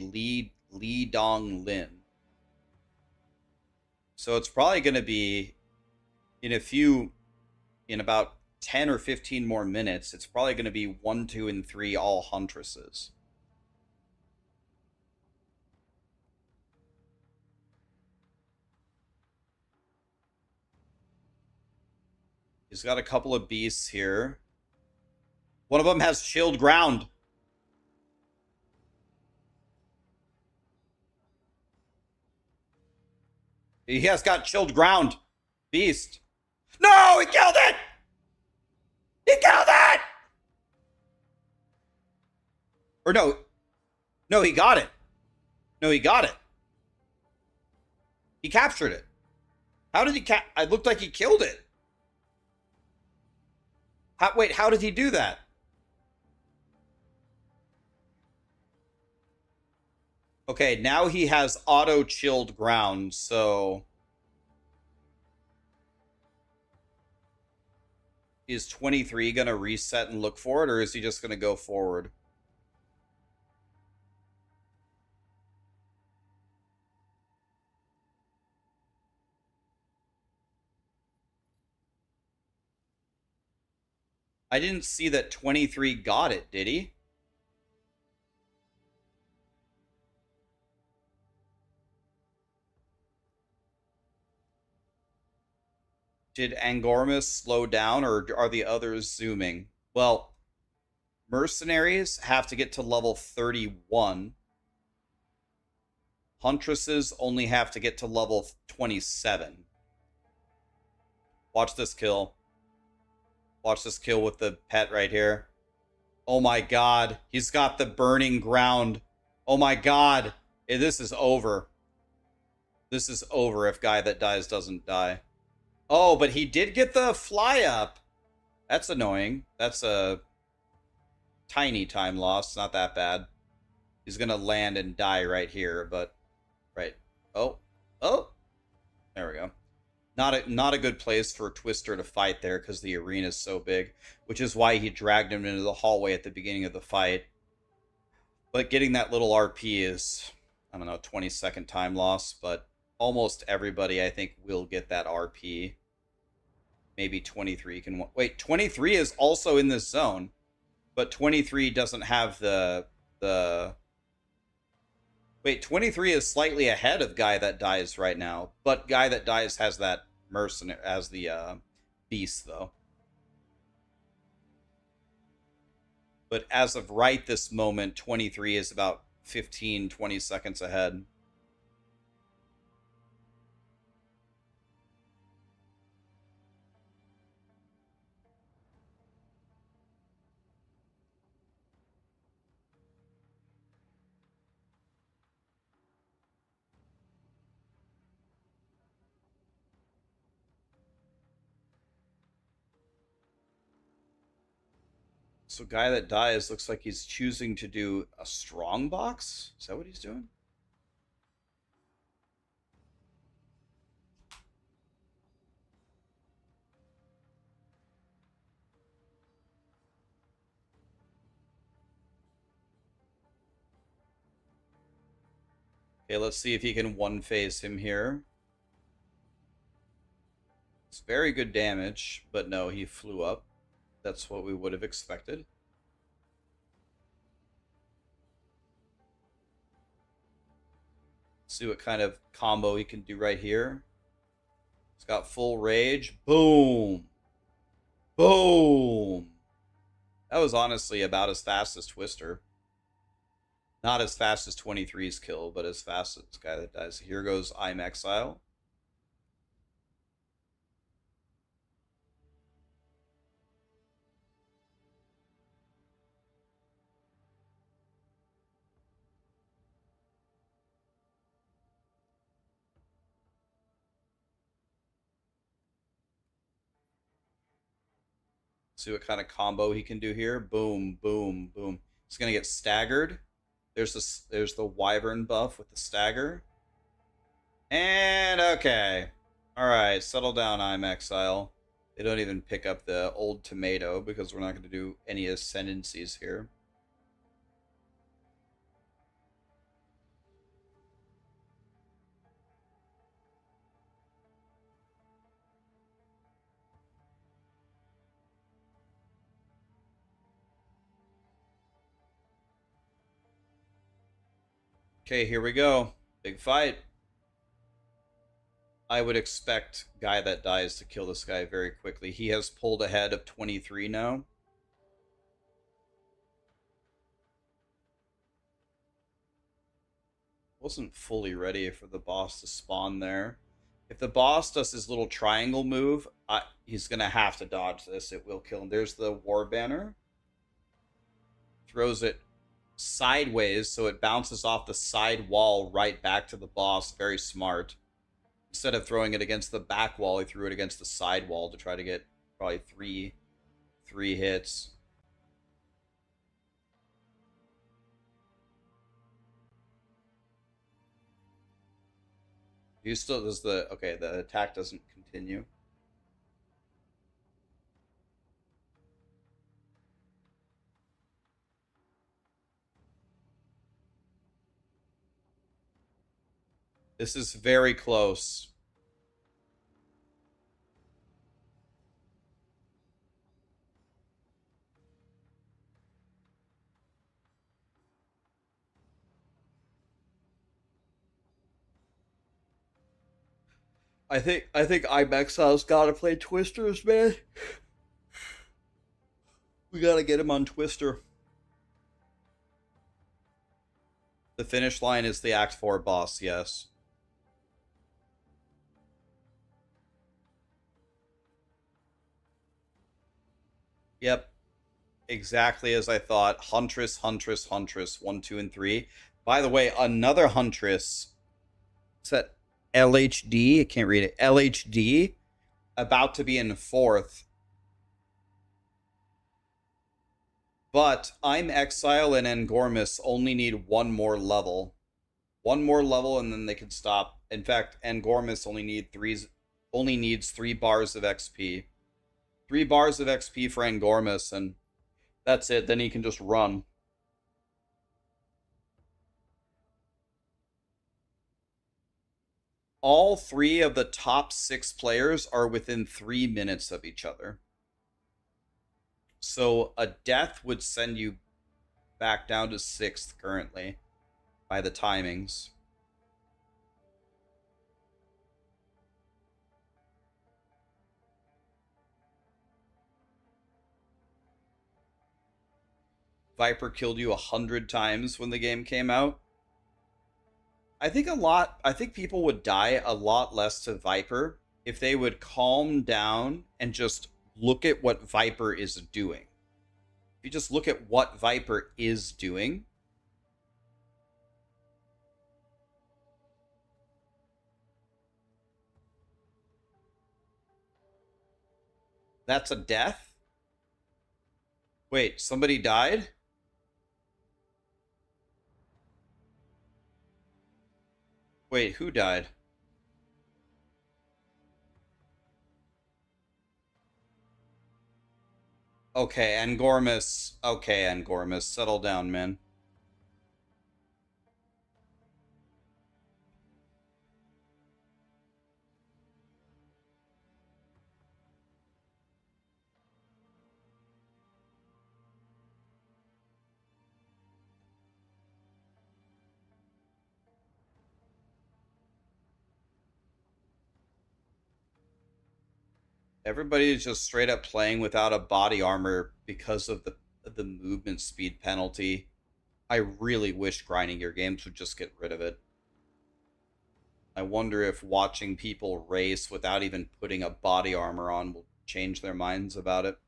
Li Dong Lin. So it's probably going to be in about 10 or 15 more minutes, it's probably going to be 1, 2, and 3 all huntresses. He's got a couple of beasts here. One of them has shield ground. He has got chilled ground. Beast. No, he killed it! He killed it! Or no. No, he got it. No, he got it. He captured it. How did he it looked like he killed it. Wait, how did he do that? Okay, now he has auto chilled ground, so is 23 going to reset and look for it, or is he just going to go forward? I didn't see that 23 got it, did he? Did Angormus slow down, or are the others zooming? Well, mercenaries have to get to level 31. Huntresses only have to get to level 27. Watch this kill. Watch this kill with the pet right here. Oh my god. He's got the burning ground. Oh my god. This is over. This is over if guy that dies doesn't die. Oh, but he did get the fly up. That's annoying. That's a tiny time loss. Not that bad. He's going to land and die right here, but... Right. Oh. Oh. There we go. Not a good place for Twister to fight there because the arena is so big, which is why he dragged him into the hallway at the beginning of the fight. But getting that little RP is, I don't know, 20-second time loss, but almost everybody, I think, will get that RP. maybe 23 can... Wait, 23 is also in this zone, but 23 doesn't have the... Wait, 23 is slightly ahead of Guy That Dies right now, but Guy That Dies has that mercenary as the beast, though. But as of right this moment, 23 is about 15, 20 seconds ahead. So Guy That Dies looks like he's choosing to do a strong box? Is that what he's doing? Okay, let's see if he can one-phase him here. It's very good damage, but no, he flew up. That's what we would have expected. See what kind of combo he can do right here. He's got full rage. Boom. Boom. That was honestly about as fast as Twister. Not as fast as 23's kill, but as fast as Guy That Dies. Here goes I'm Exile. See what kind of combo he can do here. Boom, boom, boom. He's gonna get staggered. There's the Wyvern buff with the stagger. And okay. Alright, settle down, I'm Exile. They don't even pick up the old tomato because we're not going to do any ascendancies here. Okay, here we go. Big fight. I would expect Guy That Dies to kill this guy very quickly. He has pulled ahead of 23 now. Wasn't fully ready for the boss to spawn there. If the boss does his little triangle move, he's going to have to dodge this. It will kill him. There's the War Banner. Throws it sideways so it bounces off the side wall right back to the boss. Very smart. Instead of throwing it against the back wall, he threw it against the side wall to try to get probably three hits. You still does the okay, the attack doesn't continue. This is very close. I think Ibexile's gotta play Twisters, man. We gotta get him on Twister. The finish line is the Act 4 boss, yes. Yep. Exactly as I thought. Huntress, Huntress, Huntress. 1, 2, and 3. By the way, another Huntress. Is that LHD? I can't read it. LHD. About to be in 4th. But I'm Exile and Angormus only need one more level. One more level and then they can stop. In fact, Angormus only needs 3 bars of XP. 3 bars of XP for Angormus, and that's it. Then he can just run. all 3 of the top 6 players are within 3 minutes of each other. So a death would send you back down to 6th currently by the timings. Viper killed you 100 times when the game came out. I think people would die a lot less to Viper if they would calm down and just look at what Viper is doing. If you just look at what Viper is doing, that's a death. Wait, somebody died? Wait, who died? Okay, Angormus. Okay, Angormus. Settle down, man. Everybody is just straight up playing without a body armor because of the movement speed penalty. I really wish grinding your games would just get rid of it. I wonder if watching people race without even putting a body armor on will change their minds about it.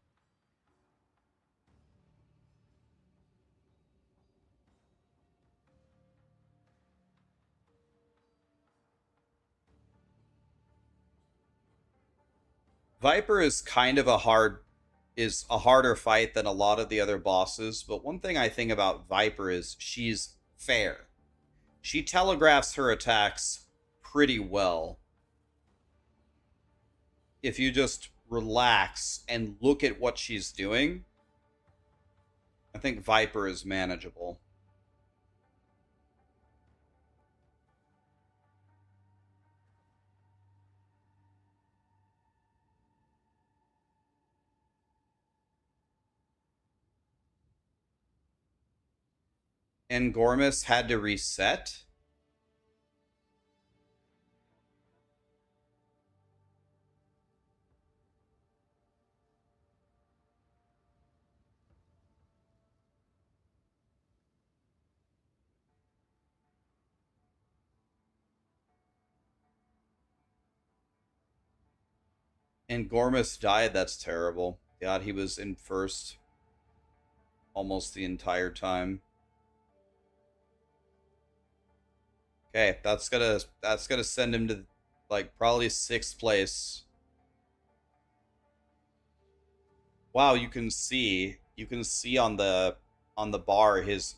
Viper is kind of a harder fight than a lot of the other bosses, but one thing I think about Viper is she's fair. She telegraphs her attacks pretty well. If you just relax and look at what she's doing, I think Viper is manageable. And Gormus had to reset. And Gormus died. That's terrible. God, he was in first almost the entire time. Okay, that's gonna send him to like probably 6th place. Wow, you can see on the bar his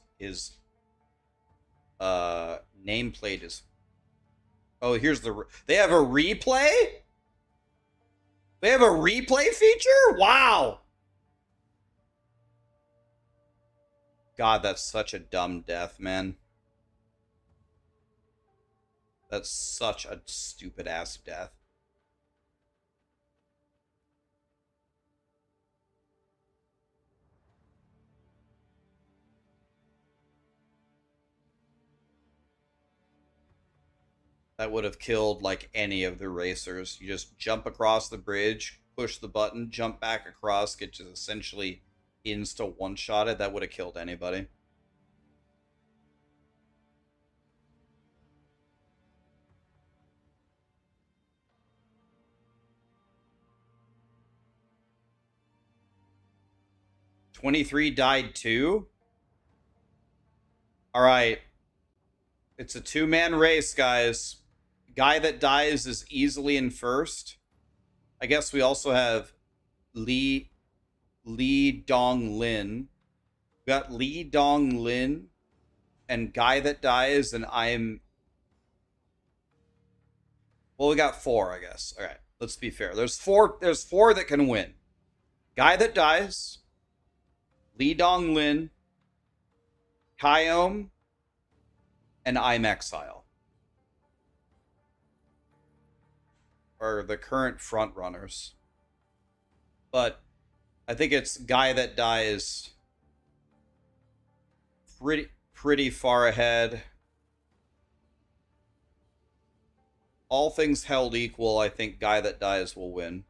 nameplate is. Oh, here's they have a replay? They have a replay feature? Wow. God, that's such a dumb death, man. That's such a stupid ass death. That would have killed like any of the racers. You just jump across the bridge, push the button, jump back across, get just essentially insta one-shotted. That would have killed anybody. "23 died too." All right, it's a 2-man race, guys. Guy that dies is easily in first. I guess we also have Lee Dong Lin. We got Lee Dong Lin and guy that dies, and well, we got 4, I guess. All right, let's be fair. There's four that can win. Guy that dies, Lee Dong Lin, Kyom, and I'm Exile. are the current front runners. But I think it's Guy That Dies pretty far ahead. All things held equal, I think Guy That Dies will win.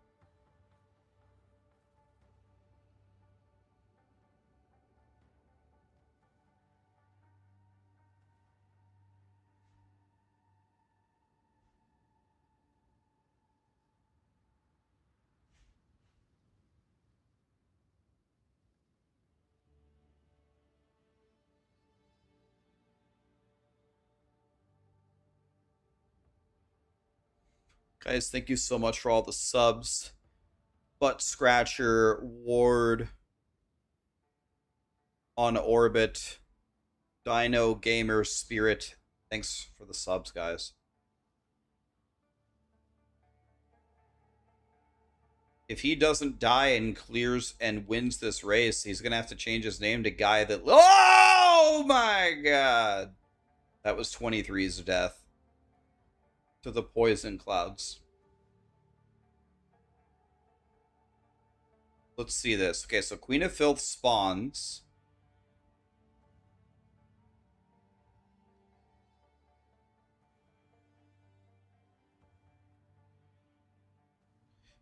Guys, thank you so much for all the subs. Butt Scratcher, Ward, On Orbit, Dino Gamer Spirit. Thanks for the subs, guys. If he doesn't die and clears and wins this race, he's going to have to change his name to Guy That... Oh my god! That was 23's death. To the poison clouds. Let's see this. Okay, so Queen of Filth spawns.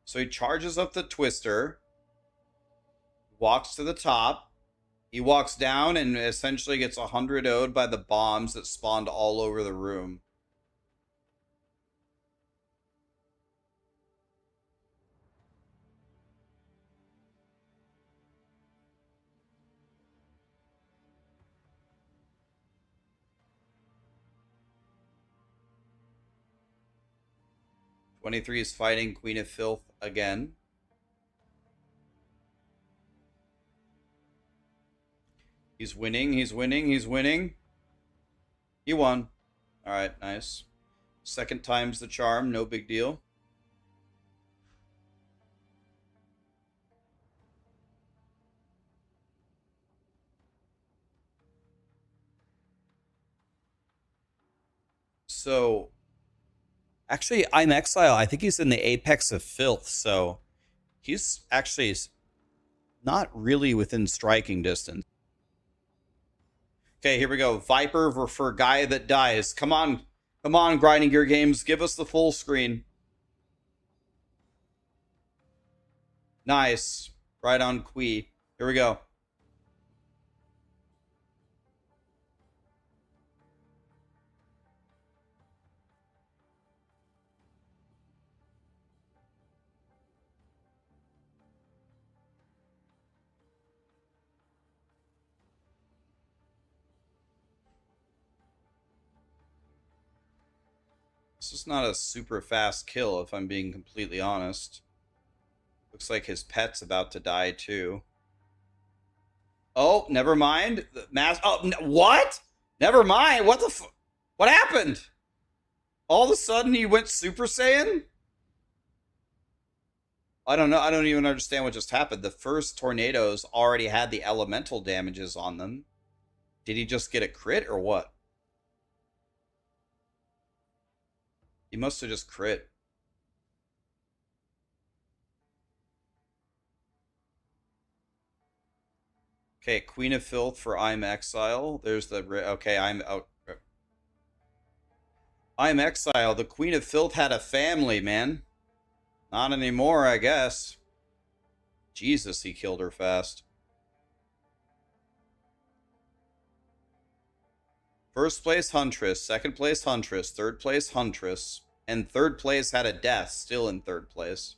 So he charges up the Twister, walks to the top. He walks down and essentially gets 100 0'd by the bombs that spawned all over the room. '23 is fighting Queen of Filth again. He's winning, he's winning, he's winning. He won. Alright, nice. Second time's the charm, no big deal. So, actually, I'm Exile. I think he's in the apex of filth, so he's actually not really within striking distance. Okay, here we go. Viper for Guy That Dies. Come on. Come on, Grinding Gear Games. Give us the full screen. Nice. Right on Quee. Here we go. This is not a super fast kill, if I'm being completely honest. Looks like his pet's about to die, too. Oh, never mind. The mass. Oh, what? Never mind. What the what happened? All of a sudden, he went Super Saiyan? I don't know. I don't even understand what just happened. The first tornadoes already had the elemental damages on them. Did he just get a crit or what? He must have just crit. Okay, Queen of Filth for I'm Exile. There's the... Okay, I'm Exile. The Queen of Filth had a family, man. Not anymore, I guess. Jesus, he killed her fast. First place, Huntress. Second place, Huntress. Third place, Huntress. And third place had a death, still in third place.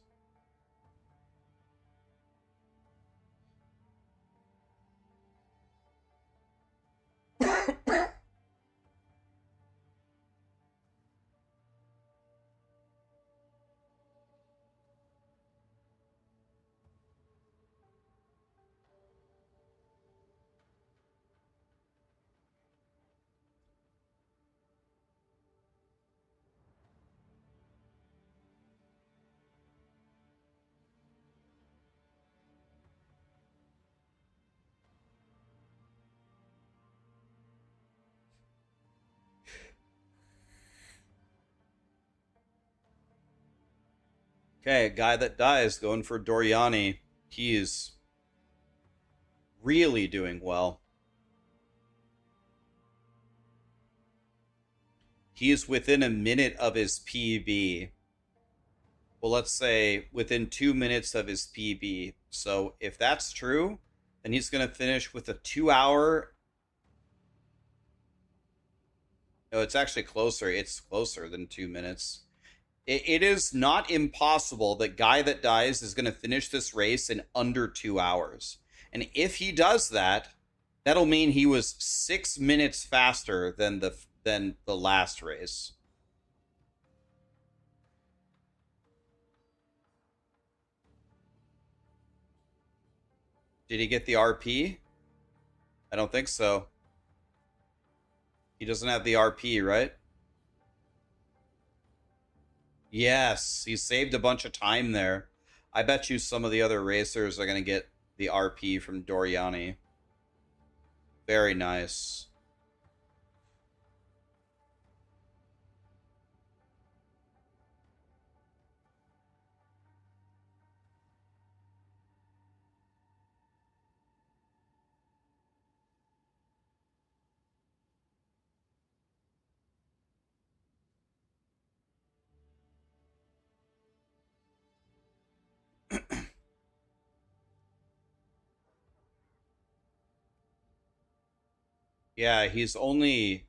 Okay, a guy that dies going for Doriani. He is really doing well. He is within a minute of his PB. Well, let's say within 2 minutes of his PB. So if that's true, then he's going to finish with a 2 hour. No, it's actually closer. It's closer than 2 minutes. It is not impossible that guy that dies is going to finish this race in under 2 hours. And if he does that, that'll mean he was 6 minutes faster than the last race. Did he get the RP? I don't think so. He doesn't have the RP, right? Yes, he saved a bunch of time there. I bet you some of the other racers are going to get the RP from Doriani. Very nice. Yeah, he's about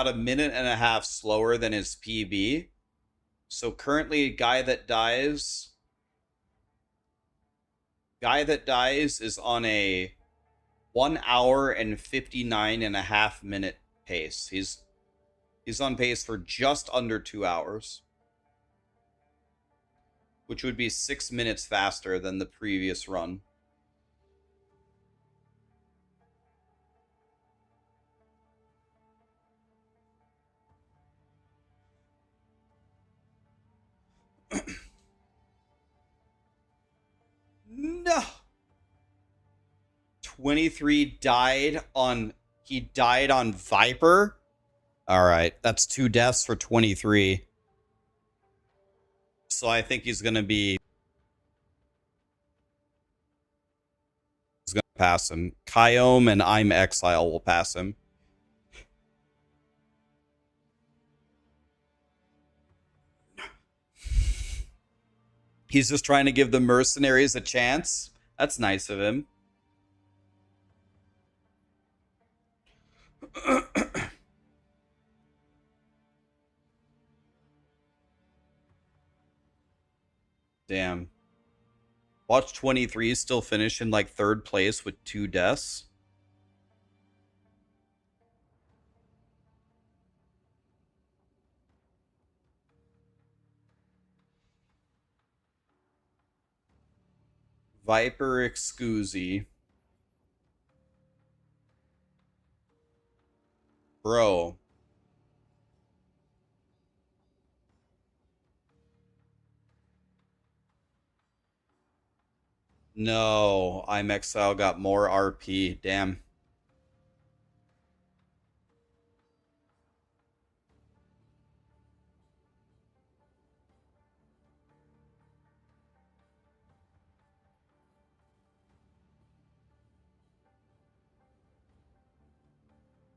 a minute and a half slower than his PB. So currently guy that dies is on a 1 hour and 59.5 minute pace. He's on pace for just under 2 hours, which would be 6 minutes faster than the previous run. No. 23 he died on Viper. All right, that's 2 deaths for 23. So I think he's going to pass him. Kyome and I'm Exile will pass him. He's just trying to give the mercenaries a chance. That's nice of him. Damn. Watch 23 still finish in like third place with 2 deaths. Viper Excusi. Bro. No, I'm Exile got more RP. Damn.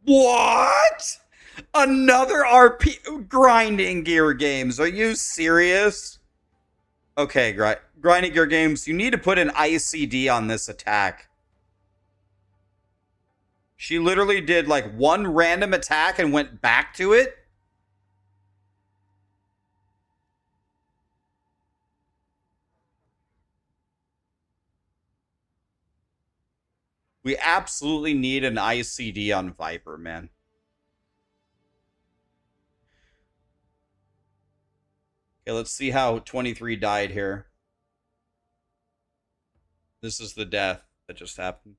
What? Another RP grinding gear games? Are you serious? Okay, grinding gear games. You need to put an ICD on this attack. She literally did like one random attack and went back to it. We absolutely need an ICD on Viper, man. Okay, let's see how 23 died here. This is the death that just happened.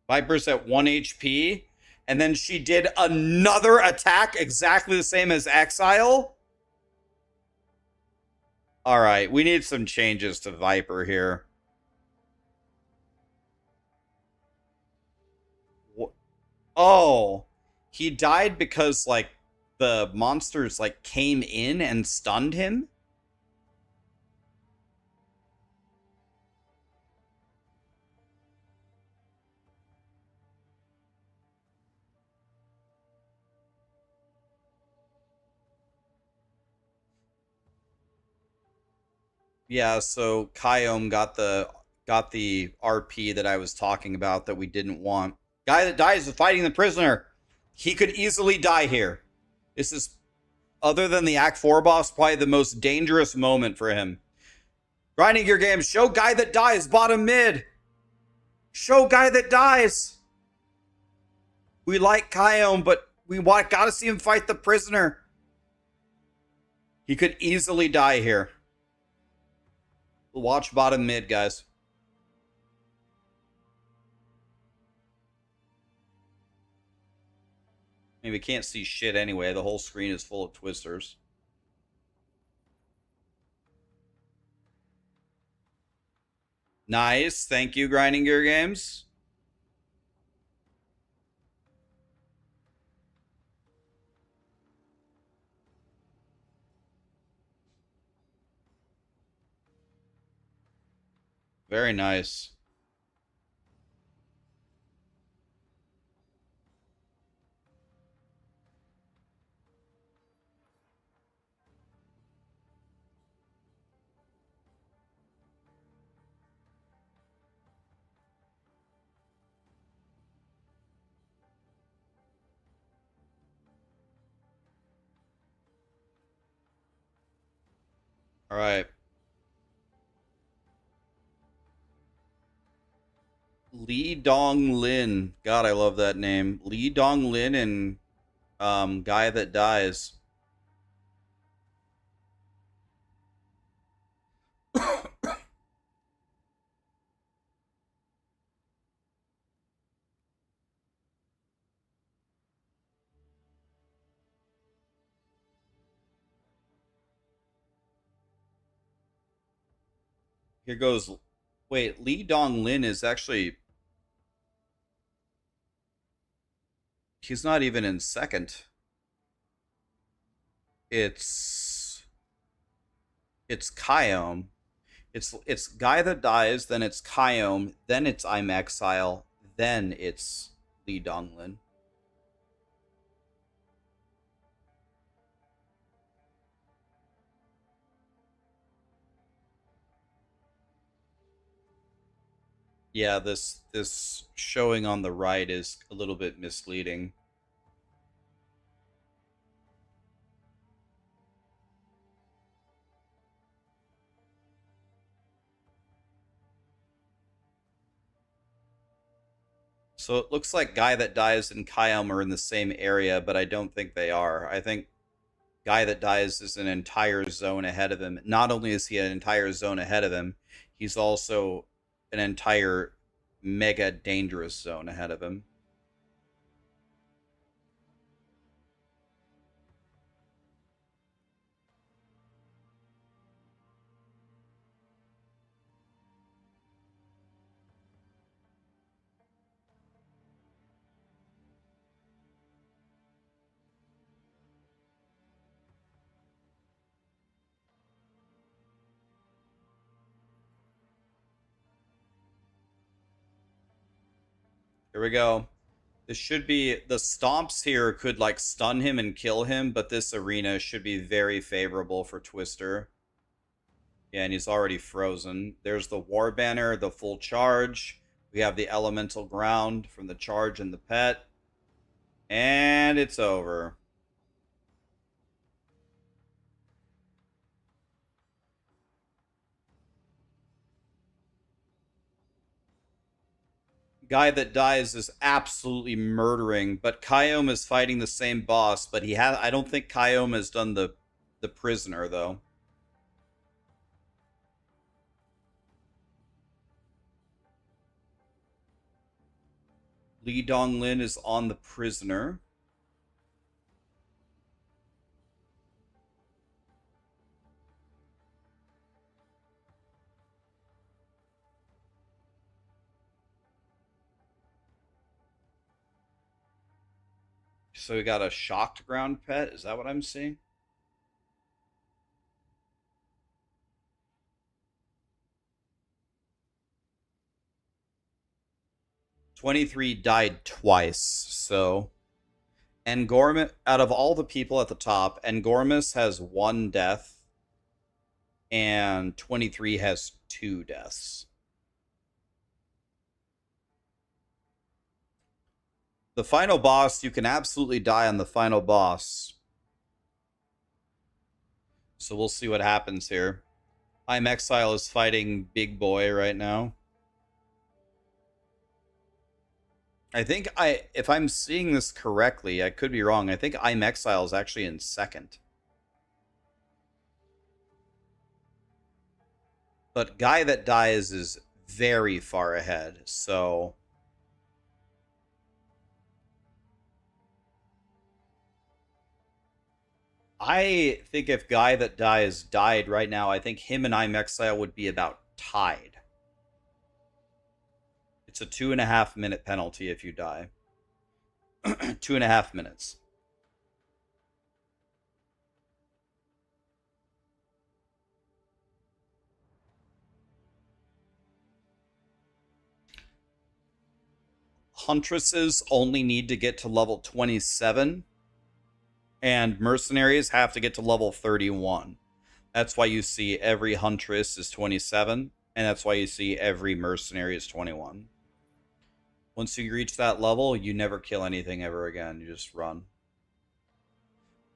Viper's at 1 HP, and then she did another attack exactly the same as Exile. All right, we need some changes to Viper here. Oh, he died because like the monsters like came in and stunned him. Yeah, so Kyome got the RP that I was talking about that we didn't want. Guy that dies is fighting the prisoner. He could easily die here. This is, other than the Act 4 boss, probably the most dangerous moment for him. Grinding your games, show guy that dies, bottom mid. Show guy that dies. We like Kyome, but gotta see him fight the prisoner. He could easily die here. Watch bottom mid, guys. I mean, we can't see shit anyway. The whole screen is full of twisters. Nice. Thank you, Grinding Gear Games. Very nice. All right. Lee Dong Lin. God, I love that name. Lee Dong Lin and guy that dies. Here goes. Wait, Lee Dong Lin is actually. He's not even in second. It's. It's Kyome. It's guy that dies, then it's Kyome, then it's I'm Exile, then it's Lee Donglin. Yeah, this showing on the right is a little bit misleading. So it looks like Guy That Dies and Kyome are in the same area, but I don't think they are. I think Guy That Dies is an entire zone ahead of him. Not only is he an entire zone ahead of him, he's also an entire mega dangerous zone ahead of him. Here we go. This should be, the stomps here could like stun him and kill him, but this arena should be very favorable for Twister. Yeah, and he's already frozen. There's the War Banner, the full charge. We have the Elemental Ground from the charge and the pet. And it's over. Guy that dies is absolutely murdering, but Kyome is fighting the same boss, but I don't think Kyome has done the prisoner though. Lee Donglin is on the prisoner. So we got a shocked ground pet. Is that what I'm seeing? "23 died twice, so Angormus, out of all the people at the top, Angormus has 1 death and 23 has 2 deaths. The final boss, you can absolutely die on the final boss. So we'll see what happens here. I'm Exile is fighting Big Boy right now. I think if I'm seeing this correctly, I could be wrong. I think I'm Exile is actually in second. But Guy That Dies is very far ahead, so I think if Guy That Dies died right now, I think him and I'm Exile would be about tied. It's a 2.5 minute penalty if you die. 2.5 minutes. Huntresses only need to get to level 27, and mercenaries have to get to level 31. That's why you see every huntress is 27, and that's why you see every mercenary is 21. Once you reach that level, you never kill anything ever again. You just run.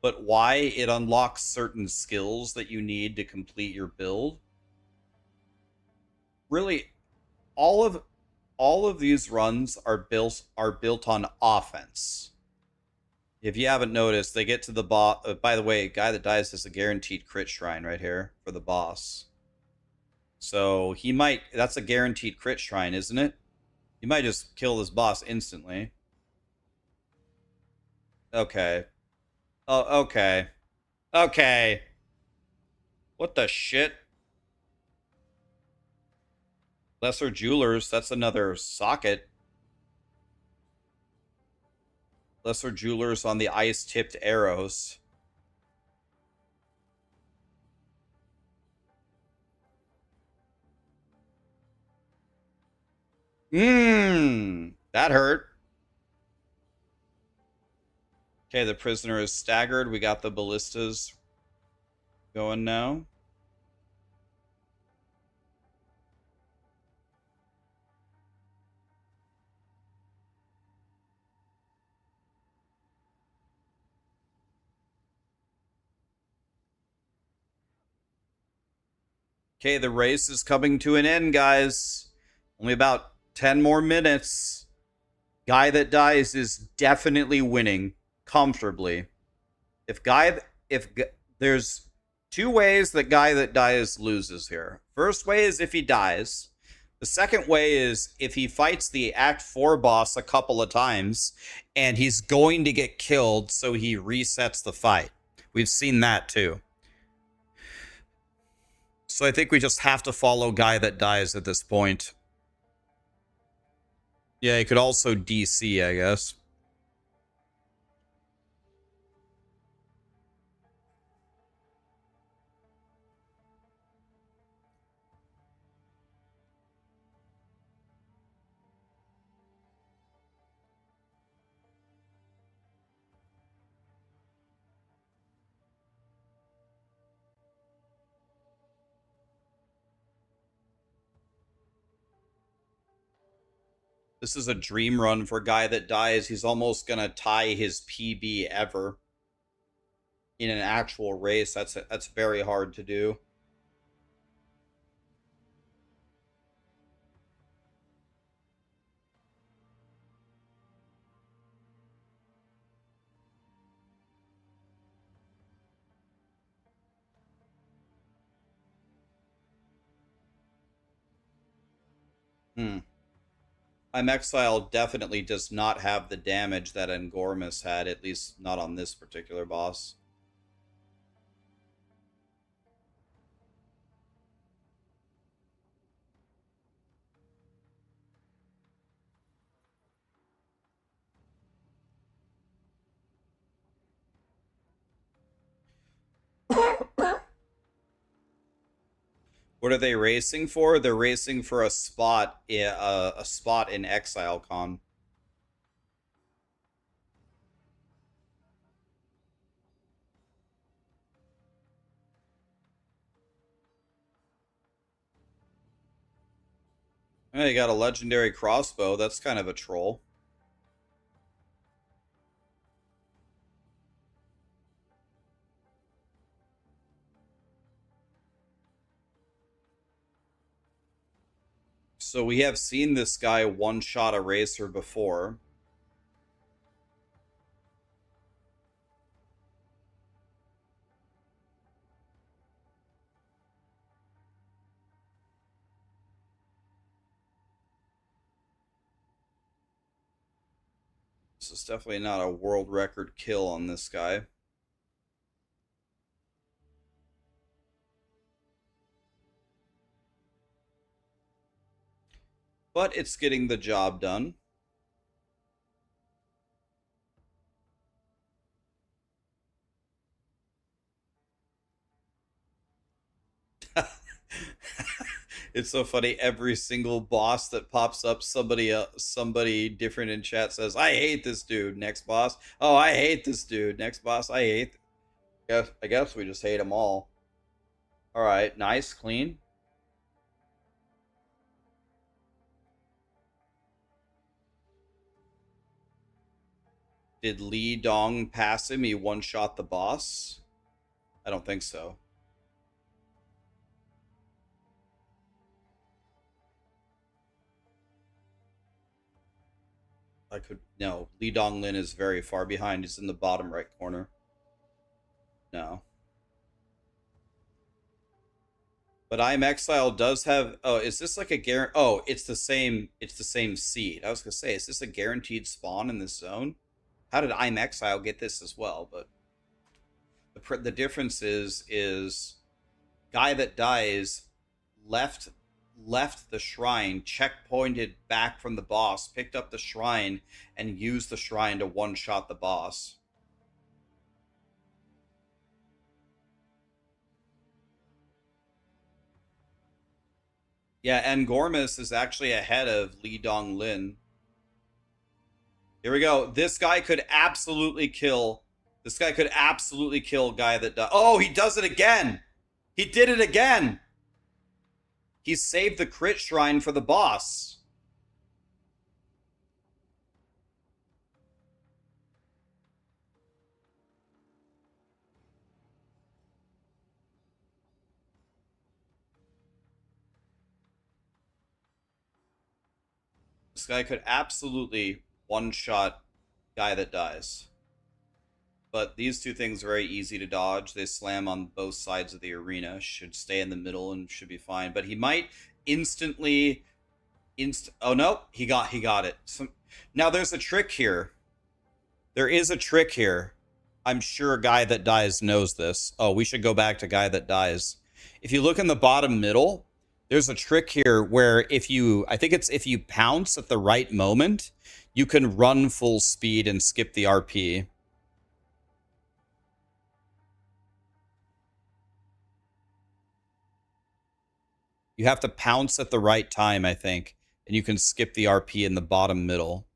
But why it unlocks certain skills that you need to complete your build? Really, all of these runs are built on offense. If you haven't noticed, they get to the boss. By the way, Guy That Dies has a guaranteed crit shrine right here for the boss. So he might. That's a guaranteed crit shrine, isn't it? You might just kill this boss instantly. Okay. Oh, okay. Okay. What the shit? Lesser Jewelers. That's another socket. Lesser Jewelers on the ice-tipped arrows. That hurt. Okay, the prisoner is staggered. We got the ballistas going now. Okay, the race is coming to an end, guys. Only about 10 more minutes. Guy That Dies is definitely winning comfortably. If there's 2 ways that Guy That Dies loses here. First way is if he dies. The second way is if he fights the Act 4 boss a couple of times and he's going to get killed, so he resets the fight. We've seen that too. So I think we just have to follow Guy That Dies at this point. Yeah, he could also DC, I guess. This is a dream run for Guy That Dies. He's almost going to tie his PB ever in an actual race. That's very hard to do. Hmm. I'm Exile definitely does not have the damage that Angormus had, at least not on this particular boss. What are they racing for? They're racing for a spot in Exile Con. Oh, you got a legendary crossbow. That's kind of a troll. So we have seen this guy one-shot a racer before. This is definitely not a world record kill on this guy. But it's getting the job done. It's so funny. Every single boss that pops up, somebody different in chat says, "I hate this dude." Next boss, "Oh, I hate this dude." Next boss, "I hate." I guess we just hate them all. All right, nice, clean. Did Li Dong pass him? He one shot the boss. I don't think so. I could no. Li Donglin is very far behind. He's in the bottom right corner. No. But I'm Exile does have. Oh, is this like a guarantee? Oh, it's the same. It's the same seed. I was gonna say, is this a guaranteed spawn in this zone? How did I'm Exile get this as well? But the difference is guy that dies left left the shrine, checkpointed back from the boss, picked up the shrine, and used the shrine to one shot the boss. Yeah, and Gormus is actually ahead of Li Donglin. Here we go. This guy could absolutely kill. This guy could absolutely kill guy that died. Oh, he does it again. He did it again. He saved the crit shrine for the boss. This guy could absolutely one shot guy that dies. But these two things are very easy to dodge. They slam on both sides of the arena. Should stay in the middle and should be fine. But he might instantly oh no, he got it. Now there's a trick here. There is a trick here. I'm sure a guy that dies knows this. Oh, we should go back to guy that dies. If you look in the bottom middle, there's a trick here where I think it's if you pounce at the right moment, you can run full speed and skip the RP. You have to pounce at the right time, I think, and you can skip the RP in the bottom middle.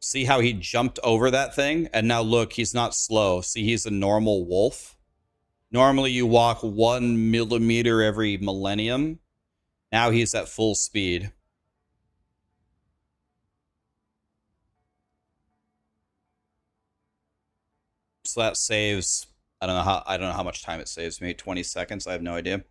See how he jumped over that thing? And now look, he's not slow. See, he's a normal wolf. Normally you walk 1 millimeter every millennium. Now he's at full speed. So that saves, I don't know how much time it saves me. 20 seconds, I have no idea.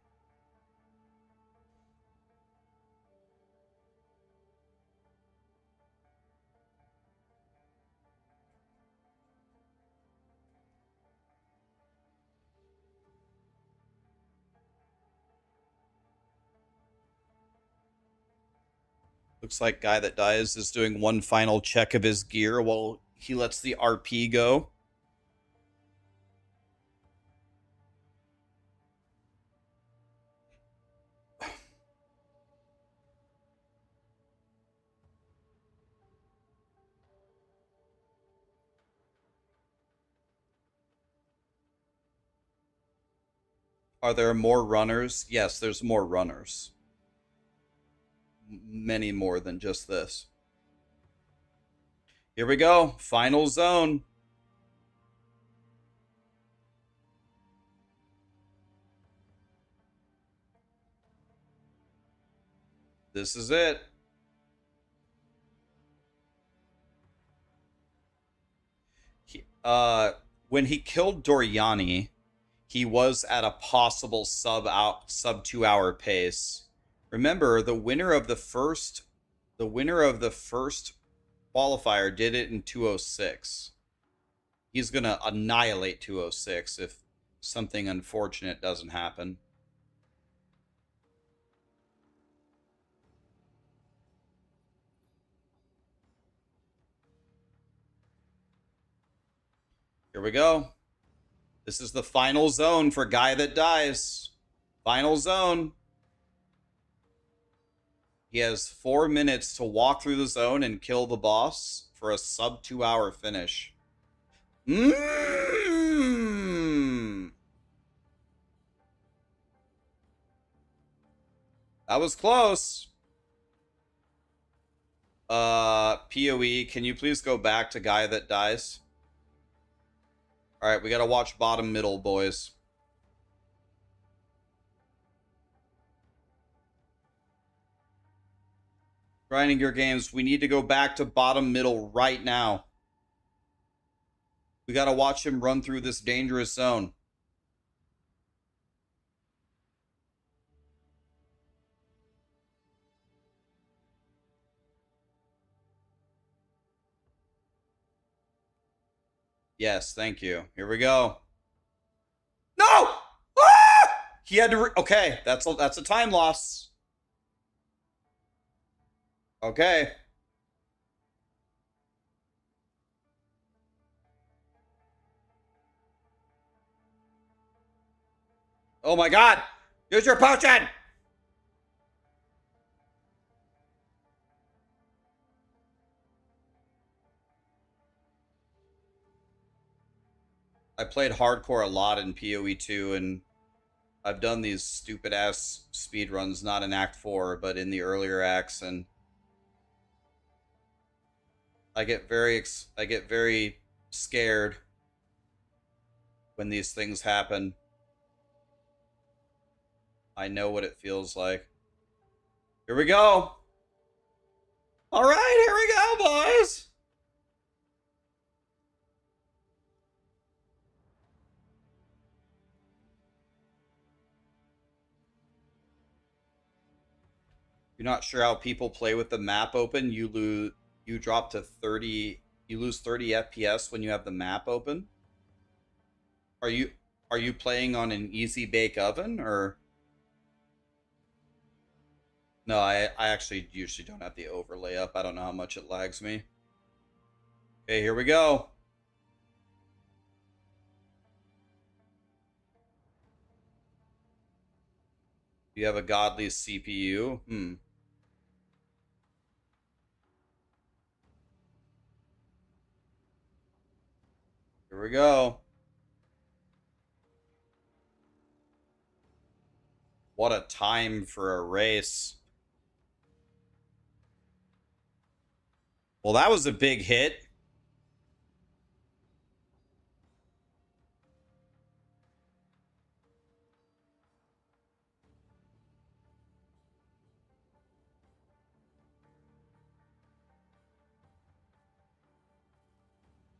Looks like guy that dies is doing one final check of his gear while he lets the RP go. Are there more runners? Yes, there's more runners. Many more than just this. Here we go. Final zone. This is it. When he killed Doriani, he was at a possible sub 2 hour pace. Remember, the winner of the first qualifier did it in 206. He's gonna annihilate 206 if something unfortunate doesn't happen. Here we go. This is the final zone for Guy That Dies. Final zone. He has 4 minutes to walk through the zone and kill the boss for a sub 2 hour finish. That was close. POE, can you please go back to Guy That Dies? All right, we got to watch bottom middle, boys. Grinding Gear Games, we need to go back to bottom middle right now. We got to watch him run through this dangerous zone. Yes, thank you. Here we go. No! Ah! He had to. Okay, that's a time loss. Okay. Oh my God! Use your potion. I played hardcore a lot in POE2, and I've done these stupid ass speed runs, not in Act 4, but in the earlier acts, and I get very scared when these things happen. I know what it feels like. Here we go. All right, here we go, boys. You're not sure how people play with the map open? You drop to 30, you lose 30 FPS when you have the map open? Are you playing on an easy bake oven or no, I actually usually don't have the overlay up. I don't know how much it lags me. Okay, here we go. You have a godly CPU? Here we go. What a time for a race. Well, that was a big hit.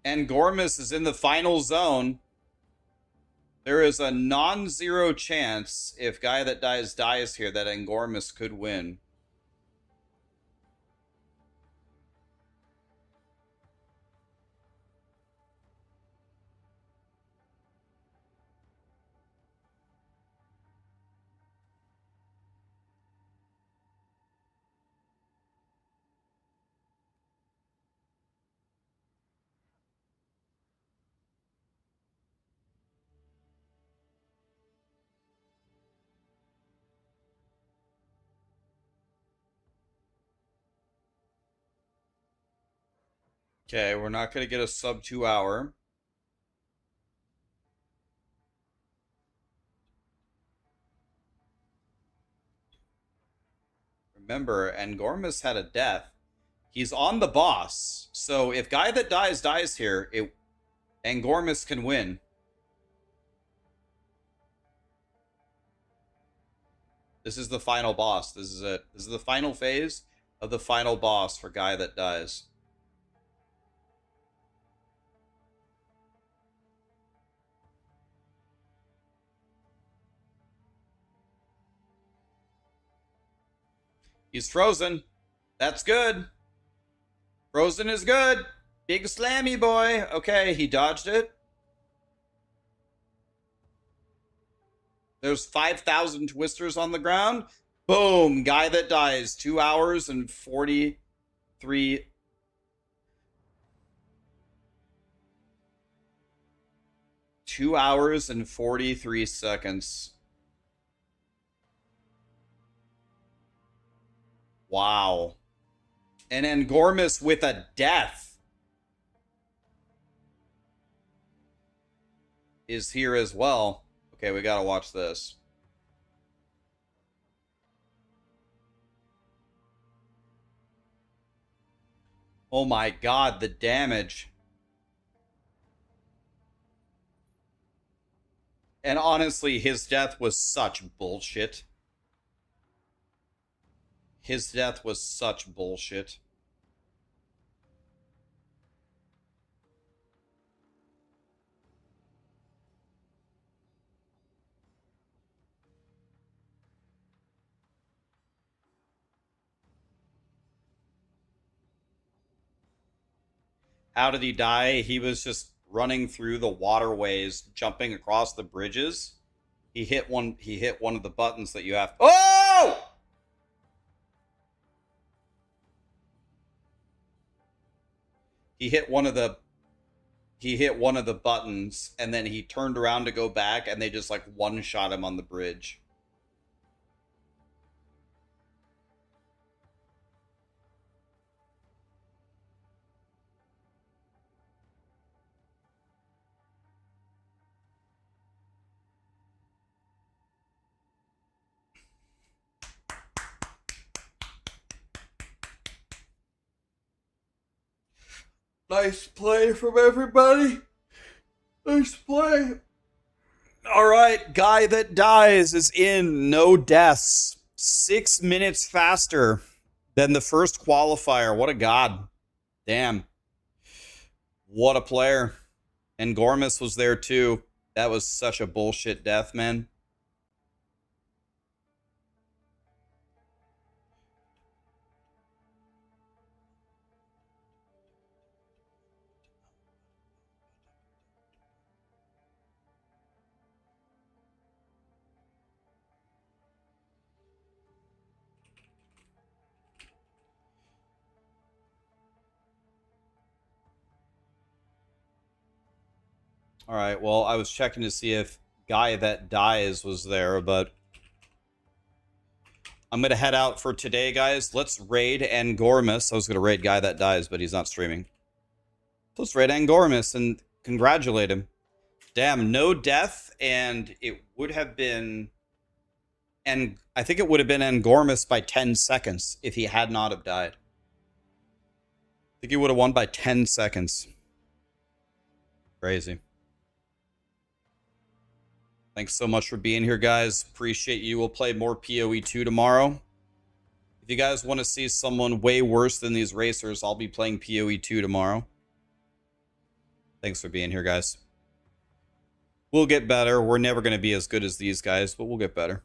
And Gormus is in the final zone. There is a non-zero chance if Guy That dies here that Angormus could win. Okay, we're not going to get a sub 2 hour. Remember, Angormus had a death. He's on the boss. So if guy that dies here, Angormus can win. This is the final boss. This is it. This is the final phase of the final boss for guy that dies. He's frozen. That's good. Frozen is good. Big slammy boy. Okay, he dodged it. There's 5,000 twisters on the ground. Boom. Guy that dies. 2 hours and 43. 2 hours and 43 seconds. Wow. And Angormus with a death is here as well. Okay, we gotta watch this. Oh my god, the damage. And honestly, his death was such bullshit. His death was such bullshit. How did he die? He was just running through the waterways, jumping across the bridges. He hit one of the buttons that you have. Oh! He hit one of the buttons, and then he turned around to go back, and they just like one-shot him on the bridge. Nice play from everybody. Nice play. All right, guy that dies is in. No deaths. 6 minutes faster than the first qualifier. What a god. Damn. What a player. And Gormus was there too. That was such a bullshit death, man. All right, well, I was checking to see if guy that dies was there, but I'm going to head out for today, guys. Let's raid Angormus. I was going to raid guy that dies, but he's not streaming. Let's raid Angormus and congratulate him. Damn, no death, and it would have been... And I think it would have been Angormus by 10 seconds if he had not have died. I think he would have won by 10 seconds. Crazy. Thanks so much for being here, guys. Appreciate you. We'll play more POE2 tomorrow. If you guys want to see someone way worse than these racers, I'll be playing POE2 tomorrow. Thanks for being here, guys. We'll get better. We're never going to be as good as these guys, but we'll get better.